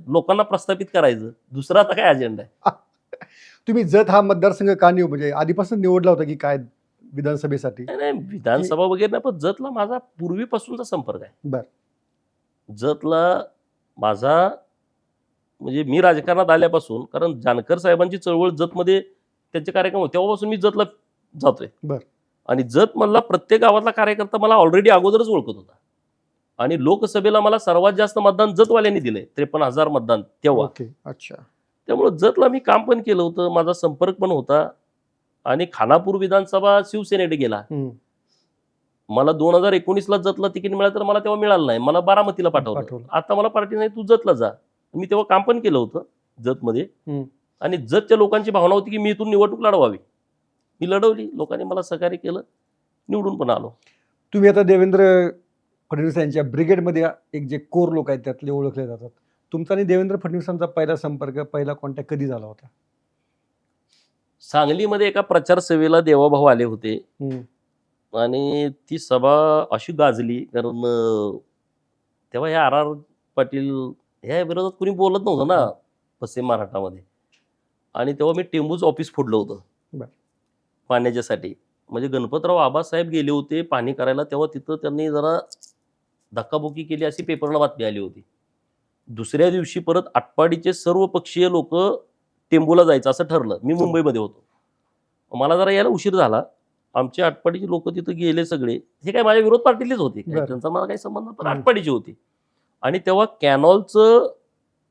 लोकांना प्रस्थापित करायचं, दुसरा आता काय अजेंडा आहे? तुम्ही जत हा मतदारसंघ का म्हणजे आधीपासून निवडला होता की काय विधानसभेसाठी? नाही विधानसभा वगैरे नाही, पण जतला माझा पूर्वीपासूनचा संपर्क आहे. बरं. जतला माझा म्हणजे मी राजकारणात आल्यापासून, कारण जानकर साहेबांची चळवळ जतमध्ये त्यांचे कार्यक्रम होते तेव्हापासून मी जतला जातोय. बरं. आणि जत मधला प्रत्येक गावातला कार्यकर्ता मला ऑलरेडी अगोदरच ओळखत होता. आणि लोकसभेला मला सर्वात जास्त मतदान जतवाल्यांनी दिलंय, 53,000 मतदान तेव्हा. अच्छा. त्यामुळे जतला मी काम पण केलं होतं, माझा संपर्क पण होता. आणि खानापूर विधानसभा शिवसेनेकडे गेला. मला 2019ला जतला तिकीट मिळालं तर मला तेव्हा मिळालं नाही, मला बारामतीला पाठवलं. आता मला पार्टी नाही, तू जतला जा. मी तेव्हा काम पण केलं होतं जतमध्ये. आणि जतच्या लोकांची भावना होती की मी इथून निवडणूक लढवावी. मी लढवली, लोकांनी मला सहकार्य केलं, निवडून पण आलो. तुम्ही आता देवेंद्र फडणवीस यांच्या ब्रिगेडमध्ये एक जे कोर लोक आहेत त्यातले ओळखले जातात. तुमचा आणि देवेंद्र फडणवीसांचा पहिला संपर्क, पहिला कॉन्टॅक्ट कधी झाला होता? सांगलीमध्ये एका प्रचार सभेला देवाभाऊ आले होते आणि ती सभा अशी गाजली, कारण तेव्हा ह्या RR पाटील ह्या विरोधात कुणी बोलत नव्हतं ना पश्चिम महाराष्ट्रामध्ये. आणि तेव्हा मी टेंबूच ऑफिस फोडलं होतं पाण्याच्यासाठी. म्हणजे गणपतराव आबासाहेब गेले होते पाणी करायला, तेव्हा तिथं त्यांनी जरा धक्काबुक्की केली अशी पेपरला बातमी आली होती. दुसऱ्या दिवशी परत आटपाडीचे सर्व पक्षीय लोक टेंबूला जायचं असं ठरलं. मी मुंबईमध्ये होतो, मला जरा यायला उशीर झाला. आमचे आटपाडीचे लोक तिथं गेले सगळे, हे काय माझ्या विरोध पार्टीतलेच होते, त्यांचा मला काही संबंध, पण आटपाडीची होती. आणि तेव्हा कॅनॉलचं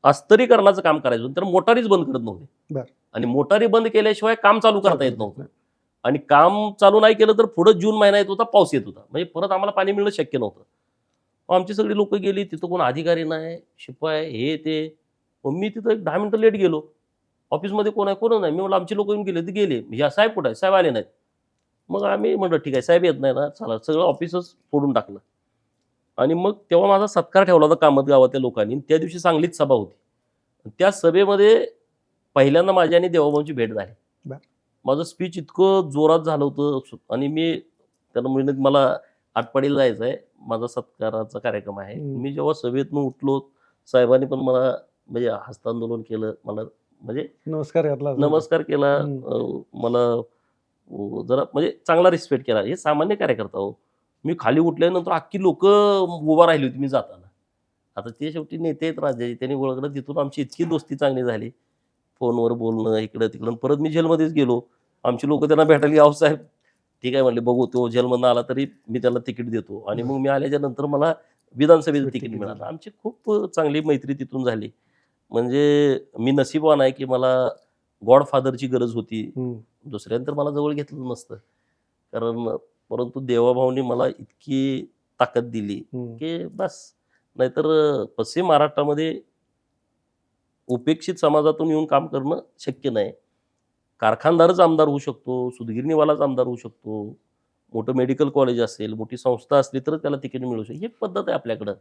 अस्तरीकरणाचं काम करायचं, तर मोटारीच बंद करत नव्हते. आणि मोटारी बंद केल्याशिवाय काम चालू करता येत नव्हतं. आणि काम चालू नाही केलं तर पुढं जून महिना येत होता, पाऊस येत होता, म्हणजे परत आम्हाला पाणी मिळणं शक्य नव्हतं. मग आमची सगळी लोक गेली, तिथं कोण अधिकारी नाही, शिपाई हे ते. मग मी तिथं एक 10 मिनिटं लेट गेलो. ऑफिसमध्ये कोण आहे, कोण नाही. मी म्हटलं आमची लोक येऊन गेले, ते गेले. या साहेब कुठे आहे, साहेब आले नाहीत. मग आम्ही म्हटलं ठीक आहे, साहेब येत नाही ना, चला सगळं ऑफिसच फोडून टाकलं. आणि मग तेव्हा माझा सत्कार ठेवला होता कामत गावातल्या लोकांनी. त्या दिवशी सांगलीत सभा होती. त्या सभेमध्ये पहिल्यांदा माझी आणि देवाभाऊंची भेट झाली. बरं. माझं स्पीच इतकं जोरात झालं होतं आणि मी त्यांना म्हणत मला आटपाडीला जायचं आहे, माझा सत्काराचा कार्यक्रम आहे. मी जेव्हा सभेतनं उठलो, साहेबांनी पण मला म्हणजे हस्तांदोलन केलं, मला म्हणजे नमस्कार केला. मला जरा म्हणजे चांगला रिस्पेक्ट केला. हे सामान्य कार्यकर्ता हो. मी खाली उठल्यानंतर अख्खी लोक उभा राहिली होती मी जाताना. आता ते शेवटी नेते आहेत राज्याचे, त्यांनी ओळखलं. तिथून आमची इतकी दोस्ती चांगली झाली, फोनवर बोलणं इकडं तिकडं. परत मी जेलमध्येच गेलो. आमची लोक त्यांना भेटायला की, अहो साहेब ठीक आहे म्हणले, बघू तो जेलमधनं आला तरी मी त्याला तिकीट देतो. आणि मग मी आल्याच्या नंतर मला विधानसभेचं तिकीट मिळालं. आमची खूप चांगली मैत्री तिथून झाली. म्हणजे मी नशीबवान आहे की मला गॉडफादरची गरज होती. दुसऱ्यानं तर मला जवळ घेतलं नसतं. परंतु देवाभाऊनी मला इतकी ताकद दिली की बस. नाहीतर पश्चिम महाराष्ट्रामध्ये उपेक्षित समाजातून येऊन काम करणं शक्य नाही. कारखानदारच आमदार होऊ शकतो, सुतगिरणीवालाच आमदार होऊ शकतो, मोठं मेडिकल कॉलेज असेल, मोठी संस्था असली तरच त्याला तिकीट मिळू शकते. ही पद्धत आहे आपल्याकडं.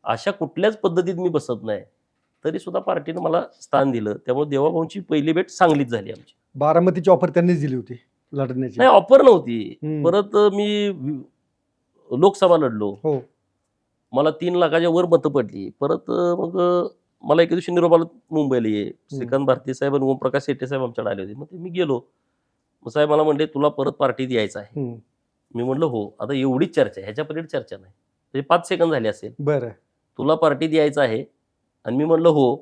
अशा कुठल्याच पद्धतीत मी बसत नाही. तरी सुद्धा पार्टीनं मला स्थान दिलं. त्यामुळे देवाभाऊंची पहिली भेट सांगलीत झाली आमची. बारामतीची ऑफर त्यांनीच दिली होती लढण्याची? नाही, ऑफर नव्हती. परत मी लोकसभा लढलो. मला 3 लाखाच्या वर मतं पडली. परत मग मला एके दिवशी निरोप आला, मुंबईला ये. श्रीकांत भारती साहेब आणि ओमप्रकाश शेट्टे साहेब आमच्याकडे आले होते. मग ते मी गेलो. मग साहेब मला म्हणले तुला परत पार्टीत यायचं आहे. मी म्हणलं हो. आता एवढीच चर्चा आहे, ह्याच्या पलीकडे चर्चा नाही. म्हणजे 5 सेकंद झाले असेल. बरं, तुला पार्टीत यायचं आहे? आणि मी म्हणलं हो.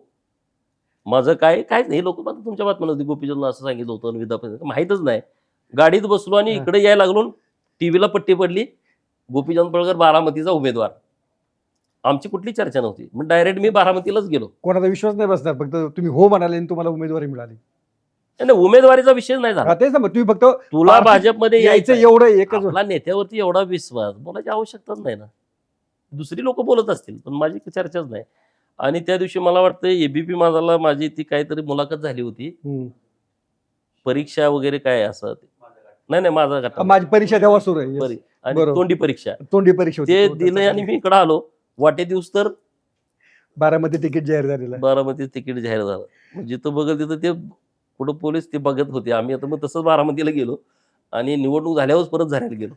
माझं काय नाही, लोक तुमच्या बातम्यांमध्ये गोपीचंद असं सांगितलं होतं, विधान माहीतच नाही. गाडीत बसलो आणि इकडे यायला लागलो, टीव्हीला पट्टी पडली, गोपीचंद पडळकर बारामतीचा उमेदवार. आमची कुठली चर्चा नव्हती. मग डायरेक्ट मी बारामतीलाच गेलो. कोणाचा विश्वास नाही बसणार, फक्त तुम्ही हो म्हणाले आणि तुम्हाला उमेदवारी मिळाली. नाही, उमेदवारीचा विषय नाही झाला. तेच ना, तुम्ही फक्त तुला भाजपमध्ये यायचं एवढं एकच. आपला नेत्यावरती एवढा विश्वास, बोलायची आवश्यकताच नाही ना. दुसरी लोक बोलत असतील पण माझी चर्चाच नाही. आणि त्या दिवशी मला वाटतं एबीपी माझाला माझी ती काहीतरी मुलाखत झाली होती, परीक्षा वगैरे काय असं. नाही माझा गटा, माझी परीक्षा तेव्हा सुरू आहे. आणि तोंडी परीक्षा ते दिलं आणि मी इकडे आलो. वाटे दिवस तर बारामती तिकीट जाहीर झालेलं. बारामती तिकीट जाहीर झालं. म्हणजे जिथं बघल तिथं ते पुढं पोलीस ते बघत होते. आम्ही आता मग तसंच बारामतीला गेलो आणि निवडणूक झाल्यावर परत झाल्याला गेलो.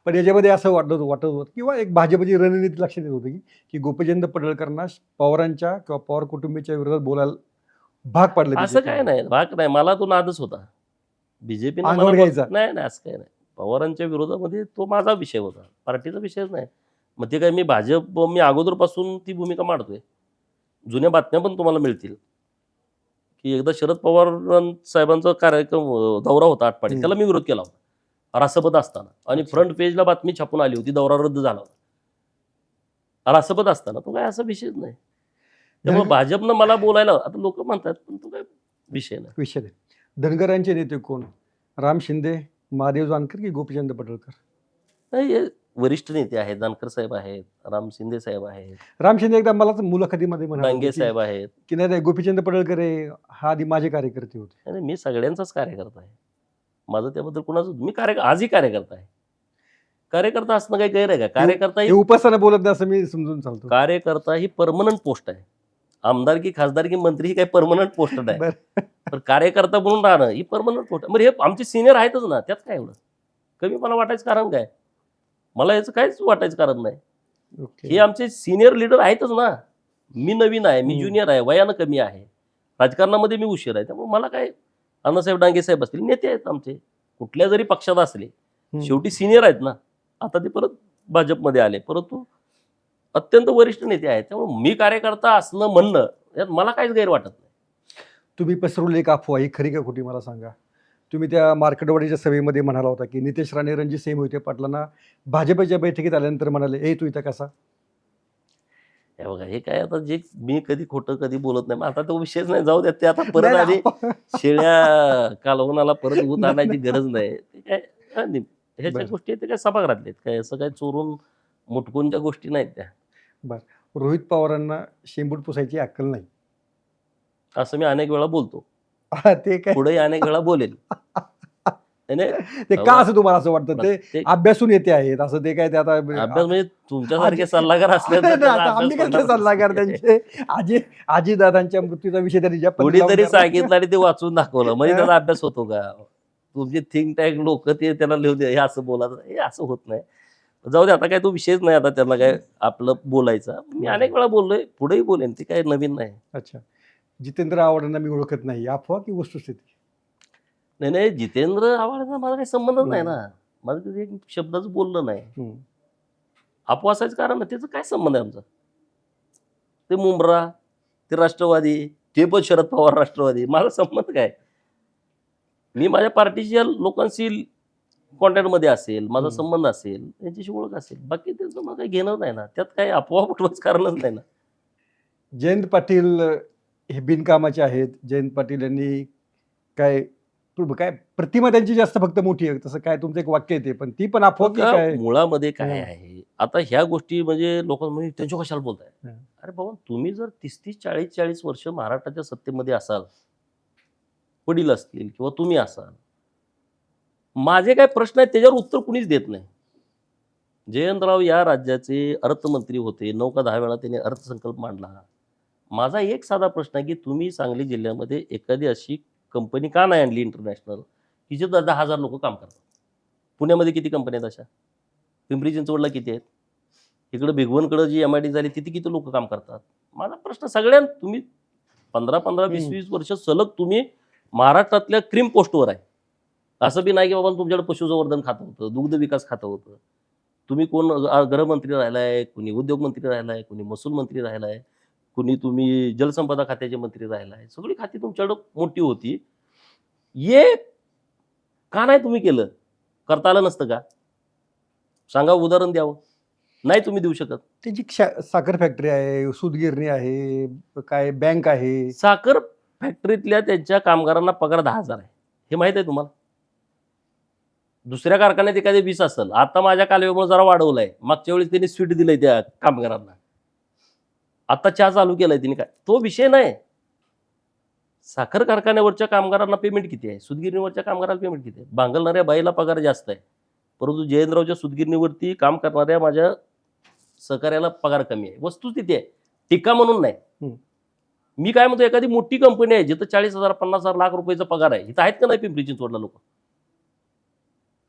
पण याच्यामध्ये असं वाटत होतं किंवा एक भाजपची रणनीती लक्षात येत होती की गोपीचंद पडळकरांना पवारांच्या किंवा पवार कुटुंबाच्या विरोधात बोलायला भाग पडलं. असं काय नाही, भाग नाही. मला तो नादच होता. बीजेपी नाही, असं काय नाही. पवारांच्या विरोधामध्ये तो माझा विषय होता, पार्टीचा विषयच नाही. मग ते काय मी मी अगोदरपासून ती भूमिका मांडतोय. जुन्या बातम्या पण तुम्हाला मिळतील की एकदा शरद पवार साहेबांचा कार्यक्रम दौरा होता आटपाडी, त्याला मी विरोध केला होता रासपत असताना. आणि फ्रंट पेजला बातमी छापून आली होती, दौरा रद्द झाला होता रासपत असताना. तो काय असा विषयच नाही. त्यामुळे भाजपनं मला बोलायला, आता लोक म्हणतात पण तो काय विषय नाही. धनगरांचे नेते कोण? राम शिंदे, महादेव जानकर की गोपीचंद पडळकर? नाही, वरिष्ठ नेते आहेत. जानकर साहेब आहेत, राम शिंदे साहेब आहेत. राम शिंदे एकदा मला मुलाखतीमध्ये डांगे साहेब आहेत की नाही गोपीचंद पडळकर हा आधी माझे कार्यकर्ते होते. मी सगळ्यांचाच कार्यकर्ता आहे. माझं त्याबद्दल कुणाचं, मी आजही कार्यकर्ता आहे. कार्यकर्ता असणं काही गैर आहे का? कार्यकर्ता ही उपासना बोलत नाही असं मी समजून चालतो. कार्यकर्ता ही परमनंट पोस्ट आहे. आमदारकी, खासदारकी, मंत्री ही काही परमनंट पोस्ट नाही. पण कार्यकर्ता म्हणून राहणं ही परमनंट पोस्ट आहे. हे आमचे सिनियर आहेतच ना, त्यात काय एवढं कमी मला वाटायचं कारण काय? मला याचं काहीच वाटायचं कारण नाही. हे आमचे सिनियर लीडर आहेतच ना. मी नवीन आहे, मी ज्युनियर आहे, वयानं कमी आहे, राजकारणामध्ये मी उशीर आहे. त्यामुळे मला काय, अण्णासाहेब डांगे साहेब असतील, नेते आहेत आमचे, कुठल्या जरी पक्षात असले, शेवटी सिनियर आहेत ना. आता ते परत भाजपमध्ये आले, परंतु अत्यंत वरिष्ठ नेते आहेत. त्यामुळे मी कार्यकर्ता असणं म्हणणं यात मला काहीच गैर वाटत नाही. तुम्ही पसरवली एक अफवा, ही खरी का खोटी मला सांगा. तुम्ही त्या मार्केटवाडीच्या सभेमध्ये म्हणाला होता की नितेश राणे, रणजितसिंह मोहिते पाटलांना भाजपच्या बैठकीत आल्यानंतर म्हणाले, तू इथं कसा? हे बघा, हे काय आता जे मी कधी खोटं कधी बोलत नाही. आता तो विषयच नाही, जाऊ द्या. ते आता परत आधी शेळ्या कालवणाला परत ऊत आणायची गरज नाही. काय ह्याच्या बरं. गोष्टी आहेत, ते काय सभागृहातले आहेत काय, असं काय चोरून मुटकूनच्या गोष्टी नाहीत त्या. रोहित पवारांना शेंबूड पुसायची अक्कल नाही. असं मी अनेक वेळा बोलतो, ते काय पुढेही अनेक वेळा बोलेल. नाही, ते का असं तुम्हाला असं वाटतं? ते प्रत्येक अभ्यासू नेते आहेत असं ते काय ते आता अभ्यास म्हणजे तुमच्यासारखे आजी- सल्लागार असले तर त्याचा आता आम्ही अभ्यास कसले होणारच सल्लागार नाही. त्यांचे आजीदादांच्या मृत्यूचा विषय त्यांनी ज्या पद्धतीने कोणीतरी लावून धरला. सांगितलं आणि ते वाचून दाखवलं म्हणजे त्याचा अभ्यास होतो का? तुमचे थिंक टँक लोक ते त्याला लिहून दे, हे असं बोला, हे असं होत नाही. जाऊ दे, आता काय तो विषयच नाही आता त्यांना काय आपलं बोलायचा. मी अनेक वेळा बोललोय, पुढेही बोलेन, ते काय नवीन नाही. अच्छा. जितेंद्र आव्हाडांना मी ओळखत नाही, अफवा की वस्तुस्थिती? नाही नाही, जितेंद्र आव्हाडांचा माझा काही संबंधच नाही ना. माझं कधी एक शब्दाचं बोललं नाही. हम्म. अपवासाचं कारण नाही, त्याचा काय संबंध आहे आमचा? ते मुंब्रा, ते राष्ट्रवादी, ते पण शरद पवार राष्ट्रवादी, माझा संबंध काय? मी माझ्या पार्टीच्या लोकांशी कॉन्टॅक्टमध्ये असेल, माझा संबंध असेल, त्यांच्याशी ओळख असेल, बाकी त्याचं मला काही घेणं नाही ना. त्यात काही अफवा पटवायचं कारणच नाही ना. जयंत पाटील हे बिनकामाचे आहेत. जयंत पाटील यांनी काय काय प्रतिमा त्यांची जास्त फक्त मोठी आहे, तसं काय तुमचं एक वाक्य येते, पण ती पण अफवा की बघा, काय? मुळामध्ये काय हं. आहे, आता ह्या गोष्टी म्हणजे लोकांना म्हणजे त्यांच्या कशाला बोलताय? हं. अरे बाबा, तुम्ही जर 30-30, 40-40 वर्ष महाराष्ट्राच्या सत्तेमध्ये असाल, वडील असतील किंवा तुम्ही असाल, माझे काय प्रश्न आहेत त्याच्यावर उत्तर कुणीच देत नाही. जयंतराव या राज्याचे अर्थमंत्री होते, 9 का 10 वेळा त्यांनी अर्थसंकल्प मांडला. माझा एक साधा प्रश्न आहे की तुम्ही सांगली जिल्ह्यामध्ये एखादी अशी कंपनी का नाही आणली इंटरनॅशनल, की जे 10,000 लोक काम करतात? पुण्यामध्ये किती कंपन्या आहेत अशा? पिंपरी चिंचवडला किती आहेत? इकडं भिगवणकडं जी MID झाली तिथे किती लोक काम करतात? माझा प्रश्न सगळ्यात, तुम्ही 15-15, 20-20 वर्ष सलग तुम्ही महाराष्ट्रातल्या क्रीम पोस्टवर आहे. असं बी नाही की बाबा तुमच्याकडे पशुसंवर्धन खातं होतं, दुग्ध विकास खातं होतं. तुम्ही कोण गृहमंत्री राहिलाय, कुणी उद्योग मंत्री राहिलाय, कुणी महसूल मंत्री राहिलाय, कुणी तुम्ही जलसंपदा खात्याचे मंत्री राहिलाय. सगळी खाती तुमच्याकडं मोठी होती. ये का नाही तुम्ही केलं? करता आलं नसतं का? सांगा, उदाहरण द्यावं. नाही तुम्ही देऊ शकत. त्यांची साखर फॅक्टरी आहे, सूतगिरणी आहे, काय बँक आहे. साखर फॅक्टरीतल्या त्यांच्या कामगारांना पगार 10,000 आहे. हे माहित आहे तुम्हाला? दुसऱ्या कारखान्यात एखादे 20 असेल. आता माझ्या कालव्यामुळे जरा वाढवलंय. मागच्या वेळेस त्यांनी स्वीट दिलंय त्या कामगारांना. आता चहा चालू केलाय तिने. काय तो विषय नाही. साखर कारखान्यावरच्या कामगारांना पेमेंट किती आहे? सूतगिरणीवरच्या कामगाराला पेमेंट किती आहे? बांगलणाऱ्या बाईला पगार जास्त आहे, परंतु जयंतरावच्या सूतगिरणीवरती काम करणाऱ्या माझ्या सहकार्याला पगार कमी आहे. वस्तुस्थिती आहे, टीका म्हणून नाही. मी काय म्हणतो, एखादी मोठी कंपनी आहे जिथं 40,000, 50,000, लाख रुपयाचा पगार आहे, इथं आहेत का नाही पिंपरी चिंचवडला लोक?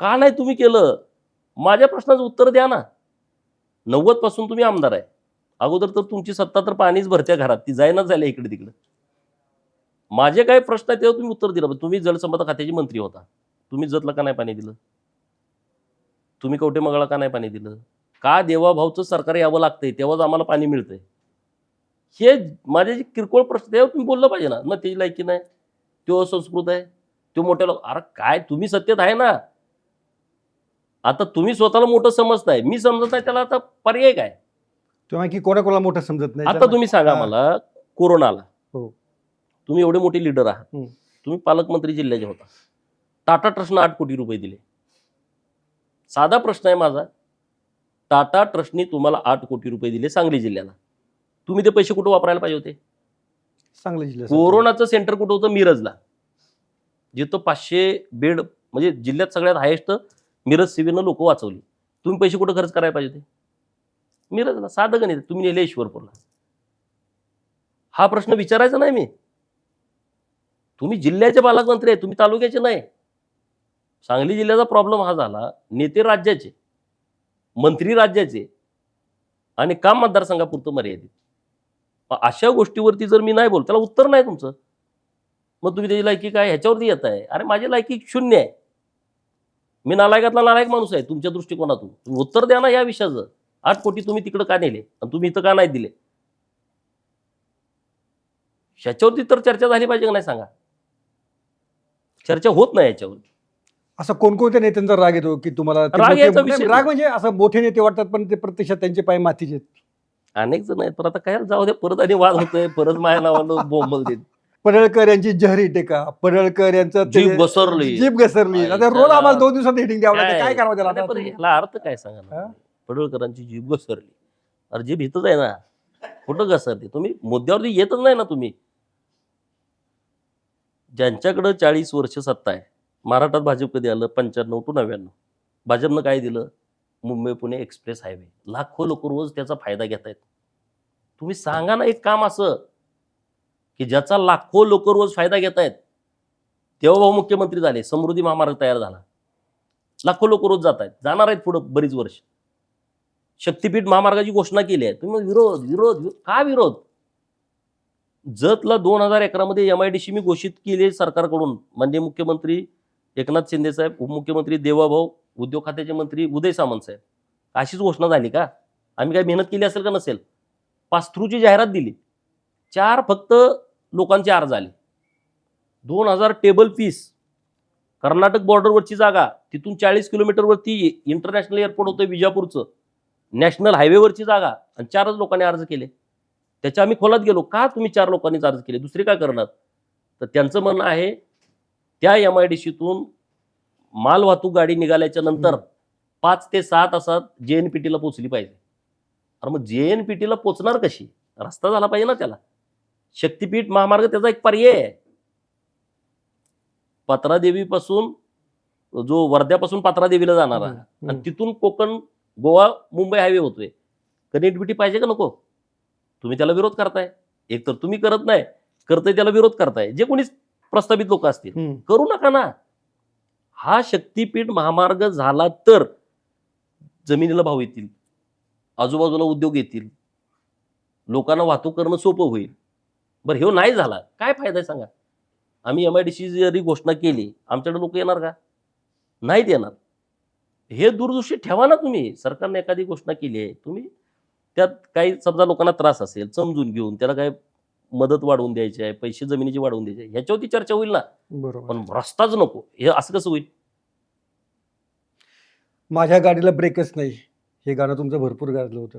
का नाही तुम्ही केलं? माझ्या प्रश्नाचं उत्तर द्या ना. 90 पासून तुम्ही आमदार आहे. अगोदर तर तुमची सत्ता तर पाणीच भरत्या घरात, ती जायनाच झाली इकडे तिकडे. माझे काय प्रश्न आहेत त्यावर तुम्ही उत्तर दिलं. तुम्ही जलसंपदा खात्याचे मंत्री होता, तुम्ही जतला का नाही पाणी दिलं? तुम्ही कवठेमंगळला का नाही पाणी दिलं? का देवाभाऊचं सरकार यावं लागतंय तेव्हाच आम्हाला पाणी मिळतंय? हे माझे जे किरकोळ प्रश्न, त्यावर तुम्ही बोललं पाहिजे ना. मग त्याची लायकी नाही, तो असंस्कृत आहे, तो मोठ्या लोक. अरे काय, तुम्ही सत्तेत आहे ना. आता तुम्ही स्वतःला मोठं समजताय, मी समजत नाही, त्याला आता पर्याय काय? तेव्हा की कोणाकोणाला मोठं समजत नाही. आता तुम्ही सांगा मला, कोरोनाला हो. तुम्ही एवढे मोठे लीडर आहात, हं. तुम्ही पालकमंत्री जिल्ह्याचे होता, टाटा ट्रस्टनं 8 कोटी रुपये दिले. साधा प्रश्न आहे माझा, टाटा ट्रस्टनी तुम्हाला 8 कोटी रुपये दिले सांगली जिल्ह्याला, तुम्ही ते पैसे कुठं वापरायला पाहिजे होते? सांगली जिल्ह्यात कोरोनाचं सेंटर कुठं होतं? मिरजला, जिथं 500 बेड, म्हणजे जिल्ह्यात सगळ्यात हायेस्ट मिरज सिव्हिलनं लोक वाचवली. तुम्ही पैसे कुठं खर्च करायला पाहिजे होते? मिरजला. साधं गणित. तुम्ही नेले ईश्वरपूरला. हा प्रश्न विचारायचा नाही मी. तुम्ही जिल्ह्याचे पालकमंत्री आहे, तुम्ही तालुक्याचे नाही. सांगली जिल्ह्याचा प्रॉब्लेम हा झाला, नेते राज्याचे, मंत्री राज्याचे, आणि काम मतदारसंघापुरतं मर्यादित. अशा गोष्टीवरती जर मी नाही बोल, त्याला उत्तर नाही तुमचं, मग तुम्ही त्याची लायकी काय ह्याच्यावरती येत आहे? अरे माझी लायकी 0 आहे. मी नालायकातला नालायक माणूस आहे तुमच्या दृष्टिकोनातून. तुम्ही उत्तर द्या ना या विषयाचं. 8 कोटी तुम्ही तिकडं का नेले आणि तुम्ही इथं का नाही दिले? ह्याच्यावरती तर चर्चा झाली पाहिजे का नाही सांगा? चर्चा होत नाही याच्यावर. असं कोणकोणत्या नेत्यांचा राग येतो की तुम्हाला ते राग मोठे- यायचा विषय राग म्हणजे असं मोठे नेते वाटतात पण ते प्रत्यक्षात त्यांचे पाय मातीचे आहेत. अनेक जण आहेत, पण आता काय जाऊ दे, परत आणि वाद होतोय, परत माझ्या नावानं बोंबल देत. पडळकर यांची जहरी टीका, पडळकर यांचं ते- जीभ घसरली. जीभ घसरली. आता रोज आईच्या आम्हाला 2 दिवसात हिटिंग द्यावं लागतं. काय काय करावं त्याला नाही, आता? पण याला अर्थ काय सांगा ना? हा? पडळकरांची जीभ घसरली. अरे जीभ इथंच आहे ना, कुठं घसरते? तुम्ही मुद्द्यावरती येतच नाही ना तुम्ही. ज्यांच्याकडे 40 वर्ष सत्ता आहे, महाराष्ट्रात भाजप कधी आलं? 95 to 99. भाजपनं काय दिलं? Mumbai Pune express highway. लाखो लोक रोज त्याचा फायदा घेत आहेत. तुम्ही सांगा ना एक काम असं की ज्याचा लाखो लोक रोज फायदा घेत आहेत. तेव्हा मुख्यमंत्री झाले, समृद्धी महामार्ग तयार झाला, लाखो लोक रोज जात आहेत, जाणार आहेत पुढं बरीच वर्ष. शक्तीपीठ महामार्गाची घोषणा केली आहे, तुम्ही विरोध विरोध का विरोध? जतला 2000 एकरामध्ये MIDC मी घोषित केली सरकारकडून. माननीय मुख्यमंत्री एकनाथ शिंदे साहेब, उपमुख्यमंत्री देवाभाऊ, उद्योग खात्याचे मंत्री उदय सामंत साहेब. अशीच घोषणा झाली का? आम्ही काय मेहनत केली असेल का? नसेल. पास-थ्रूची जाहिरात दिली, 4 फक्त लोकांचे अर्ज आले. 2000 टेबल पीस, कर्नाटक बॉर्डरवरची जागा, तिथून 40 किलोमीटरवरती इंटरनॅशनल एअरपोर्ट होतं विजापूरचं, नॅशनल हायवेवरची जागा, आणि 4च लोकांनी अर्ज केले. त्याच्या आम्ही खोलात गेलो, का तुम्ही 4 लोकांनीच अर्ज केले, दुसरे काय करणार? तर त्यांचं म्हणणं आहे त्या MIDCतून माल वाहतूक गाडी निघाल्याच्या नंतर 5 ते 6 तासात JNPTला पोहोचली पाहिजे. अरे मग JNPTला पोहोचणार कशी? रस्ता झाला पाहिजे ना त्याला. शक्तीपीठ महामार्ग त्याचा एक पर्याय आहे. पात्रादेवीपासून जो वर्ध्यापासून पात्रादेवीला जाणारा आणि तिथून कोकण गोवा मुंबई हायवे होतोय. कनेक्टिव्हिटी पाहिजे का नको? तुम्ही त्याला विरोध करताय. एक तर तुम्ही करत नाही, करताय त्याला विरोध करताय. जे कोणी प्रस्तावित लोक असतील, करू नका ना. हा शक्तीपीठ महामार्ग झाला तर जमिनीला भाव येतील, आजूबाजूला उद्योग येतील, लोकांना वाहतूक करणं सोपं होईल. बरं हे नाही झाला, काय फायदा आहे सांगा? आम्ही MIDC जरी घोषणा केली, आमच्याकडे लोक येणार का? नाहीत येणार. हे दूरदृष्टी ठेवा ना तुम्ही. सरकारने एखादी घोषणा केली आहे, तुम्ही त्यात काही समजा लोकांना त्रास असेल समजून घेऊन त्याला काय मदत वाढवून द्यायची आहे, पैसे जमिनीची वाढवून द्यायचे आहे, ह्याच्यावरती चर्चा होईल ना. बरोबर. पण रस्ताच नको, हे असं कसं होईल? माझ्या गाडीला ब्रेकच नाही, हे गाणं तुमचं भरपूर गाजलं होतं.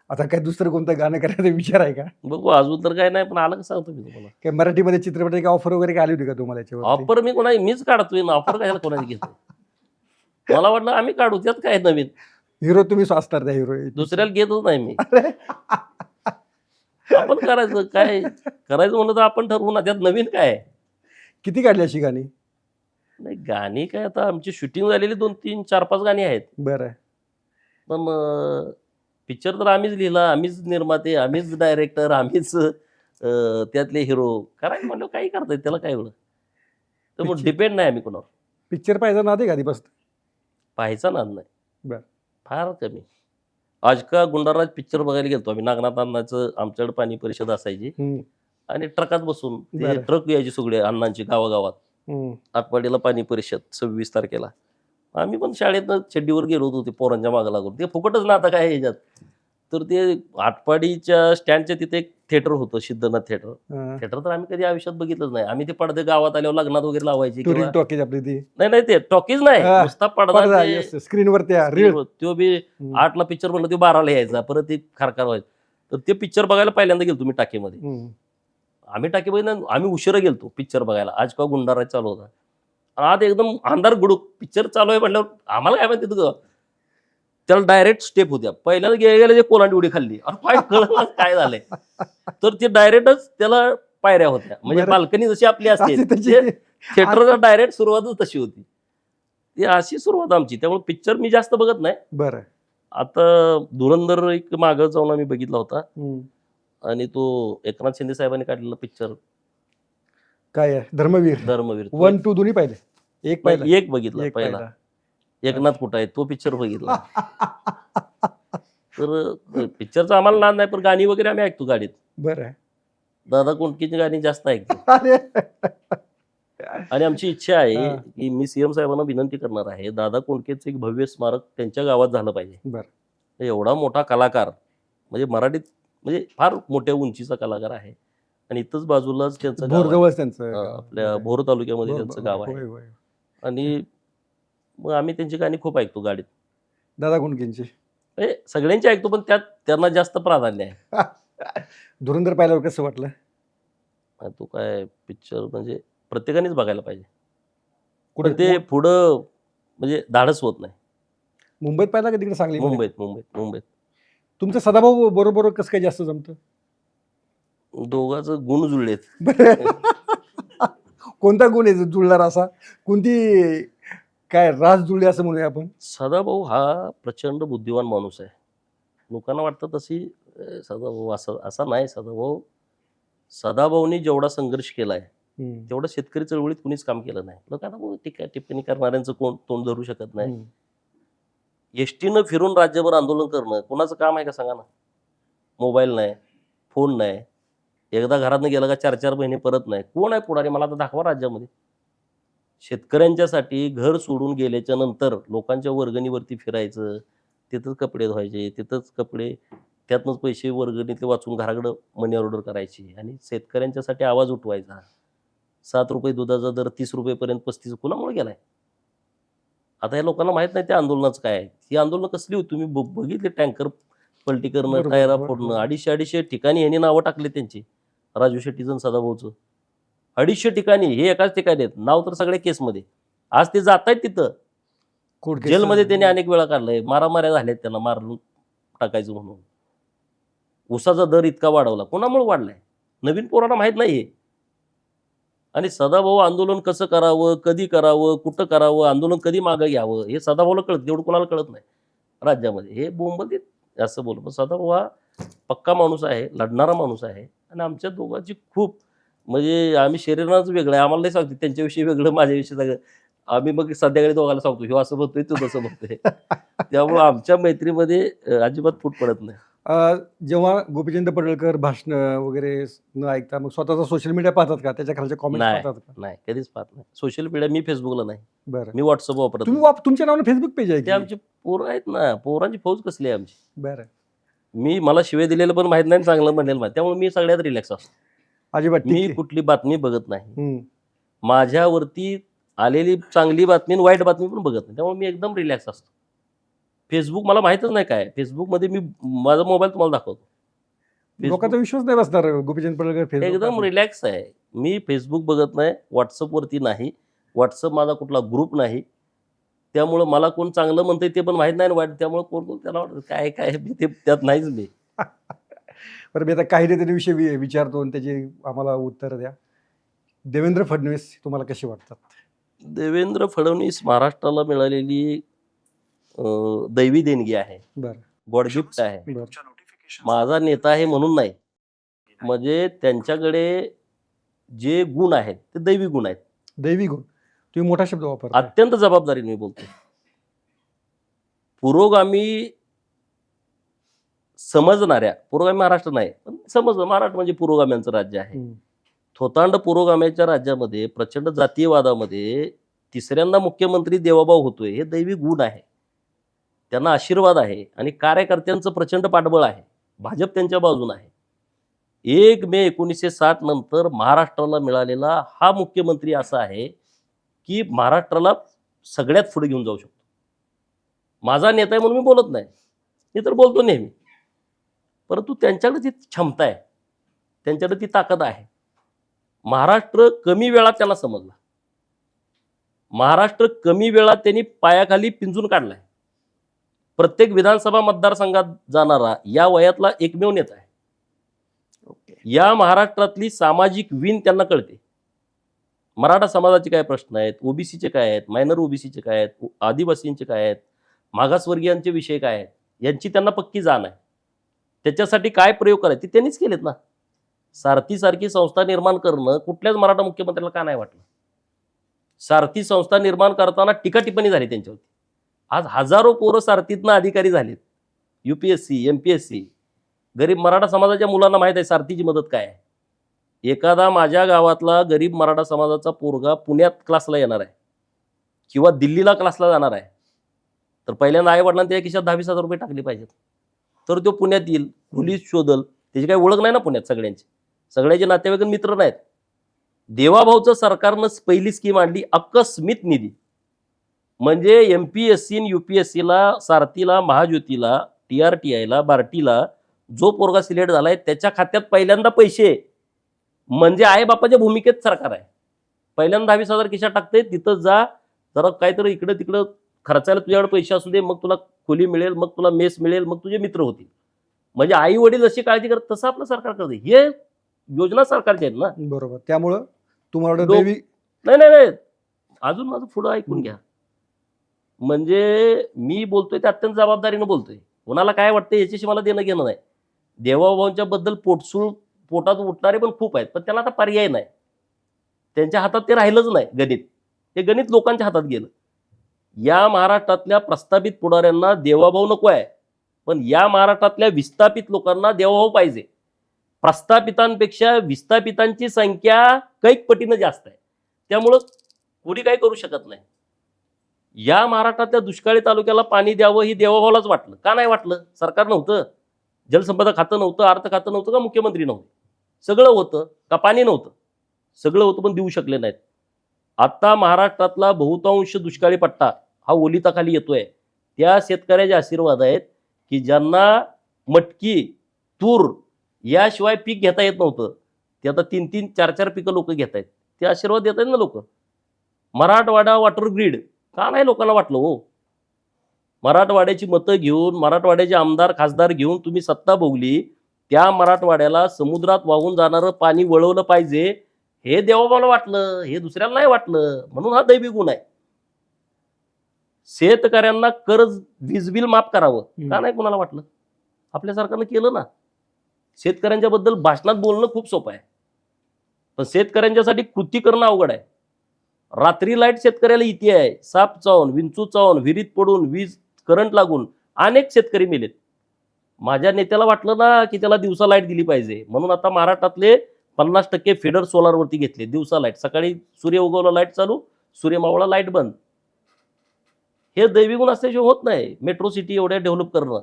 आता काय दुसरं कोणतं गाणं करायचा विचार आहे का? बघू, अजून तर काय नाही, पण आलं कसं सांगतो मी तुम्हाला. काय मराठीमध्ये चित्रपटाची काय ऑफर वगैरे काय आली होती का तुम्हाला याच्यावर? ऑफर मी कोणाची मीच काढतोय ना, ऑफर काय कोणाची घेतो? मला वाटलं आम्ही काढू, त्यात काय नवीन. हिरो तुम्ही असणार त्या हिरो. दुसऱ्याला घेतच नाही मी. आपण करायचं काय करायचं म्हणलं तर आपण ठरवू ना, त्यात नवीन काय आहे? किती काढली अशी गाणी? नाही गाणी काय, आता आमची शूटिंग झालेली 2, 3, 4, 5 गाणी आहेत. बरं. पण पिक्चर तर आम्हीच लिहिला, आम्हीच निर्माते, आम्हीच डायरेक्टर, आम्हीच त्यातले हिरो. करायचं म्हणलं काही करताय, त्याला काय एवढं? तर मग डिपेंड नाही आम्ही कोणावर. पिक्चर पाहिजे ना ते आधीपासून? पाहायचा नाद नाही. बरं. फार कमी. आज का गुंडाराज पिक्चर बघायला गेलतो आम्ही. नागनाथ अण्णाचं आमच्याकडे पाणी परिषद असायची, आणि ट्रकात बसून ते बरं. ट्रक यायचे सगळे अण्णांची गावागावात. हम्म. आटपाडीला पाणी परिषद 26 तारखेला. आम्ही पण शाळेतनं चड्डीवर गेलो होतो, ते पोरांच्या मागं लागून. ते फुकटच ना आता काय ह्याच्यात. तर ते आटपाडीच्या स्टँडच्या तिथे एक थिएटर होतं, सिद्धनाथ थिएटर. हा. थिएटर तर आम्ही कधी आयुष्यात बघितलंच नाही. आम्ही ते पडदे गावात आल्यावर लग्नात वगैरे लावायचे टुरिंग किंवा टॉकीज आपली ती. नाही ते टॉकीज नाही, हा. नुसता पडदा. स्क्रीनवर त्या रील. तो बी 8ला पिक्चर म्हणलं, तो 12ला यायचा, परत ते खारखार व्हायचं. तर ते पिक्चर बघायला पहिल्यांदा गेलो मी टाकीमध्ये. आम्ही टाकीमध्ये आम्ही उशिरा गेलतो पिक्चर बघायला. आज का गुंडाराज चालू होता, आज एकदम अंधार गुडूक पिक्चर चालू आहे म्हटल्यावर आम्हाला काय माहिती तुझं. त्याला डायरेक्ट स्टेप होत्या. पहिल्यांदा गेल्या जे कोलांडी उडी खाल्ली, अरे काय कळलं काय झालंय. तर ते डायरेक्टच त्याला पायऱ्या होत्या, म्हणजे बाल्कनी जशी आपली असते थिएटरला डायरेक्ट सुरुवातच तशी होती. ती अशी सुरुवात आमची. त्यामुळे पिक्चर मी जास्त बघत नाही. बरं. आता धुरंधर एक मागं जाऊन आम्ही बघितला होता, आणि तो एकनाथ शिंदे साहेबांनी काढलेला पिक्चर काय आहे? धर्मवीर. धर्मवीर 1, 2 दोन्ही पाहिले? एक पाहिलं? एक बघितला पहिला. एकनाथ कुठं आहे तो पिक्चर बघितला. तर पिक्चरचा आम्हाला नाद नाही, पण गाणी वगैरे आम्ही ऐकतो गाडीत. बरं. दादा कोंडकेची गाणी जास्त ऐकतो. आणि आमची इच्छा आहे की मी CM साहेबांना विनंती करणार आहे, दादा कोंडकेचं एक भव्य स्मारक त्यांच्या गावात झालं पाहिजे. बरं. एवढा मोठा कलाकार, म्हणजे मराठीत म्हणजे फार मोठ्या उंचीचा कलाकार आहे, आणि इथंच बाजूलाच त्यांचं गाव आहे. त्यांचं आपल्या भोर तालुक्यामध्ये त्यांचं गाव आहे. आणि मग आम्ही त्यांची गाणी खूप ऐकतो गाडीत. दादा कोंडकेंची सगळ्यांची ऐकतो, पण त्यात त्यांना जास्त प्राधान्य आहे. धुरंधर पाहिल्यावर कसं वाटलं? तो काय पिक्चर म्हणजे प्रत्येकानेच बघायला पाहिजे. कुठे पण ते पुढं म्हणजे धाडस होत नाही. मुंबईत पाहिला का तिकडे सांगली? मुंबईत तुमचं सदाभाऊ बरोबर कसं काय जास्त जमतं? दोघांचं गुण जुळलेत. बरं. कोणता गुण आहे जुळणार असा? कोणती काय रास जुळली असं म्हणूया आपण? सदाभाऊ हा प्रचंड बुद्धिवान माणूस आहे. लोकांना वाटतं तशी सदाभाऊ असा नाही. सदाभाऊनी जेवढा संघर्ष केलाय तेवढं शेतकरी चळवळीत कुणीच काम केलं नाही. लोकांना टिप्पणी करणाऱ्यांचं कोण तोंड धरू शकत नाही. एसटीनं फिरून राज्यभर आंदोलन करणं कोणाचं काम आहे का सांगा ना? मोबाईल नाही, फोन नाही, एकदा घरातनं गेलं का 4-4 महिने परत नाही. कोण आहे पुढारी? मला आता दाखवा राज्यामध्ये. शेतकऱ्यांच्यासाठी घर सोडून गेल्याच्या नंतर लोकांच्या वर्गणीवरती फिरायचं, तिथंच कपडे धुवायचे, तिथंच कपडे, त्यातनंच पैसे वर्गणीतले वाचून घराकडं मनी ऑर्डर करायची आणि शेतकऱ्यांच्यासाठी आवाज उठवायचा. 7 रुपये दुधाचा दर 30 रुपयेपर्यंत 35 कुणामुळे गेलाय? आता या लोकांना माहित नाही त्या आंदोलनाचं काय आहे. ही आंदोलनं कसली होती? तुम्ही बघितले टँकर पलटी करणं, बरोबर, टायरा बरोबर. फोडणं. 250 ठिकाणी यांनी नावं टाकले त्यांची. राजू शेट्टीचं, सदाभाऊचं. 250 ठिकाणी, हे एकाच ठिकाणी आहेत. नाव तर सगळ्या केसमध्ये. आज ते जात आहेत तिथं. कोर्ट केस जेलमध्ये त्यांनी अनेक वेळा काढलंय. मारामाऱ्या झाल्यात त्यांना मारून टाकायचं म्हणून. ऊसाचा दर इतका वाढवला. कोणामुळे वाढलाय? नवीन पोरांना माहित नाही हे. आणि सदाभाऊ आंदोलन कसं करावं, कधी करावं, कुठं करावं, आंदोलन कधी मागं घ्यावं, हे सदाभाऊला कळतं. एवढं कोणाला कळत नाही राज्यामध्ये. हे बोंबलतील असं बोल. पण सदाभाऊ हा पक्का माणूस आहे, लढणारा माणूस आहे. आणि आमच्या दोघांची खूप म्हणजे आम्ही शरीराच वेगळं आहे. आम्हाला नाही सांगते त्यांच्याविषयी वेगळं, माझ्याविषयी सगळं. आम्ही मग संध्याकाळी दोघांना सांगतो, ह्यो असं म्हणतोय, तू तसं म्हणतोय. त्यामुळं आमच्या मैत्रीमध्ये अजिबात फूट पडत नाही. जेव्हा गोपीचंद पडळकर भाषण वगैरे न ऐकता मग स्वतःचा सोशल मीडिया पाहतात का? त्याच्या खालच्या कॉमेंट नाही पाहतात का? नाही, कधीच पाहत नाही. सोशल मीडिया मी फेसबुकला नाही, बरं. मी व्हॉट्सअप वापरत तुम्ही नाही. तुमच्या नावाने फेसबुक पेज आहे ते की? आमची पोरं आहेत ना, पोरांची फौज कसली आहे आमची. बरं. मला शिवे दिलेलं पण माहित नाही, चांगलं म्हणेल माहिती. त्यामुळे मी सगळ्यात रिलॅक्स असतो. अजिबात ठीक मी आहे. कुठली बातमी बघत नाही. हम्म. माझ्यावरती आलेली चांगली बातमी आणि वाईट बातमी पण बघत नाही. त्यामुळे मी एकदम रिलॅक्स असतो. फेसबुक मला माहितच नाही काय. फेसबुकमध्ये मी माझा मोबाईल तुम्हाला दाखवतो. लोकांचा विश्वास नाही बसणार गोपीचंद पडळकर फेसबुक एकदम रिलॅक्स आहे. मी फेसबुक बघत नाही, व्हॉट्सअपवरती नाही. व्हॉट्सअप माझा कुठला ग्रुप नाही. त्यामुळं मला कोण चांगलं म्हणतंय ते पण माहित नाही आणि वाईट. त्यामुळे कोण त्याला वाटतं काय काय ते त्यात नाहीच मी. बरं, मी आता काही विषय विचारतो आणि त्याची आम्हाला उत्तर द्या. देवेंद्र फडणवीस तुम्हाला कसे वाटतात? देवेंद्र फडणवीस महाराष्ट्राला मिळालेली दैवी देणगी आहे. बरं. गॉड गिफ्ट आहे. बरं. माझा नेता आहे म्हणून नाही. म्हणजे त्यांच्याकडे जे गुण आहेत ते दैवी गुण आहेत. दैवी गुण तुम्ही मोठा शब्द वापरता. अत्यंत जबाबदारीने मी बोलतो. पुरोगामी समजणाऱ्या, पुरोगामी महाराष्ट्र नाही पण समजलं, महाराष्ट्र म्हणजे पुरोगाम्यांचं राज्य आहे. थोतांड पुरोगाम्याच्या राज्यामध्ये प्रचंड जातीयवादामध्ये तिसऱ्यांदा मुख्यमंत्री देवाभाऊ होतोय. हे दैवी गुण आहे. त्यांना आशीर्वाद आहे आणि कार्यकर्त्यांचं प्रचंड पाठबळ आहे. भाजप त्यांच्या बाजून आहे. 1 मे 1960 नंतर महाराष्ट्राला मिळालेला हा मुख्यमंत्री असा आहे की महाराष्ट्राला सगळ्यात पुढे घेऊन जाऊ शकतो. माझा नेता आहे म्हणून मी बोलत नाही, मी तर बोलतो नेहमी. परंतु त्यांच्याकडे ती क्षमता आहे, त्यांच्याकडे ती ताकद आहे. महाराष्ट्र कमी वेळात त्यांना समजला. महाराष्ट्र कमी वेळात त्यांनी पायाखाली पिंजून काढलाय. प्रत्येक विधानसभा मतदारसंघात जाणारा या वयातला एकमेव नेता आहे. या महाराष्ट्रातली सामाजिक वीण त्यांना कळते. मराठा समाजाचे काय प्रश्न आहेत, ओबीसीचे काय आहेत, मायनर ओबीसीचे काय आहेत, आदिवासींचे काय आहेत, मागासवर्गीयांचे विषय काय आहेत, यांची त्यांना पक्की जाण आहे. त्याच्यासाठी काय प्रयोग करायचे त्यांनीच केलेत ना. सारथीसारखी संस्था निर्माण करणं कुठल्याच मराठा मुख्यमंत्र्याला का नाही वाटलं? सारथी संस्था निर्माण करताना टीका टिप्पणी झाली त्यांच्यावरती. आज हजारो पोरं सारथीतनं अधिकारी झालेत. UPSC, MPSC. गरीब मराठा समाजाच्या मुलांना माहीत आहे सारथीची मदत काय आहे. एखादा माझ्या गावातला गरीब मराठा समाजाचा पोरगा पुण्यात क्लासला येणार आहे किंवा दिल्लीला क्लासला जाणार आहे, तर पहिल्यांदा आई वडिलांनी त्याच्या खिशात 10,000-20,000 रुपये टाकले पाहिजेत, तर तो पुण्यात येईल. पोलीस शोधल. त्याची काही ओळख नाही ना पुण्यात सगळ्यांची. सगळ्याचे नातेवाईक मित्र नाहीत. देवाभाऊचं सरकारनं पहिली स्कीम आणली आकस्मित निधी. म्हणजे MPSC आणि UPSCला, सारथीला, महाज्योतीला, TRTIला, बार्टीला जो पोरगा सिलेक्ट झालाय त्याच्या खात्यात पहिल्यांदा पैसे म्हणजे आई बापाच्या भूमिकेत सरकार आहे. पहिल्यांदा 10,000 खिशात टाकते, तिथं जा, जरा काहीतरी इकडं तिकडं खर्चायला तुझ्याकडे पैसे असू दे, मग तुला खोली मिळेल, मग तुला मेस मिळेल, मग तुझे मित्र होतील. म्हणजे आई वडील जशी काळजी करत तसं आपलं सरकार करते. हे योजना सरकारच्या आहेत ना. बरोबर. त्यामुळं तुम्हाला लोक- दैवी नाही नाही नाही, अजून माझं पुढं ऐकून घ्या. म्हणजे मी बोलतोय ते अत्यंत जबाबदारीनं बोलतोय. कोणाला काय वाटतं याच्याशी मला देणं घेणं नाही. देवाभावांच्या बद्दल पोटात उठणारे पण खूप आहेत, पण त्याला आता पर्याय नाही. त्यांच्या हातात ते राहिलंच नाही गणित. हे गणित लोकांच्या हातात गेलं. या महाराष्ट्रातल्या प्रस्थापित पुढाऱ्यांना देवाभाऊ नको आहे, पण या महाराष्ट्रातल्या विस्थापित लोकांना देवाभाऊ पाहिजे. प्रस्थापितांपेक्षा विस्थापितांची संख्या कैक पटीनं जास्त आहे. त्यामुळं कोणी काही करू शकत नाही. या महाराष्ट्रातल्या दुष्काळी तालुक्याला पाणी द्यावं ही देवाभाऊलाच वाटलं. का नाही वाटलं? सरकार नव्हतं, जलसंपदा खातं नव्हतं, अर्थ खातं नव्हतं, का मुख्यमंत्री नव्हते? सगळं होतं. का पाणी नव्हतं? सगळं होतं, पण देऊ शकले नाहीत. आता महाराष्ट्रातला बहुतांश दुष्काळी पट्टा हा ओलिताखाली येतोय. त्या शेतकऱ्याचे आशीर्वाद आहेत की ज्यांना मटकी, तूर याशिवाय पीक घेता येत नव्हतं, ते आता 3-3, 4-4 पिकं लोक घेत आहेत. ते आशीर्वाद देत आहेत ना लोक. मराठवाडा वॉटर ग्रीड का नाही लोकांना वाटलं हो? मराठवाड्याची मतं घेऊन, मराठवाड्याचे आमदार खासदार घेऊन तुम्ही सत्ता भोगली. त्या मराठवाड्याला समुद्रात वाहून जाणारं पाणी वळवलं पाहिजे, हे देवाभाऊला वाटलं, हे दुसऱ्याला नाही वाटलं. म्हणून हा दैवी गुण आहे. शेतकऱ्यांना कर्ज, वीज बिल माफ करावं का नाही कोणाला वाटलं? आपल्या सरकारनं केलं ना. शेतकऱ्यांच्या बद्दल भाषणात बोलणं खूप सोपं आहे, पण शेतकऱ्यांच्यासाठी कृती करणं अवघड आहे. रात्री लाईट शेतकऱ्याला इथे आहे. साप चावून, विंचू चावून, विहिरीत पडून, वीज करंट लागून अनेक शेतकरी मेलेत. माझ्या नेत्याला वाटलं ना की त्याला दिवसा लाईट दिली पाहिजे, म्हणून आता महाराष्ट्रातले 50% फेडर सोलारवरती घेतले. दिवसा लाईट, सकाळी सूर्य उगवला लाईट चालू, सूर्य मावळा लाईट बंद. हे दैवी गुण असल्याशिवाय होत नाही मेट्रो सिटी एवढ्या डेव्हलप करणं.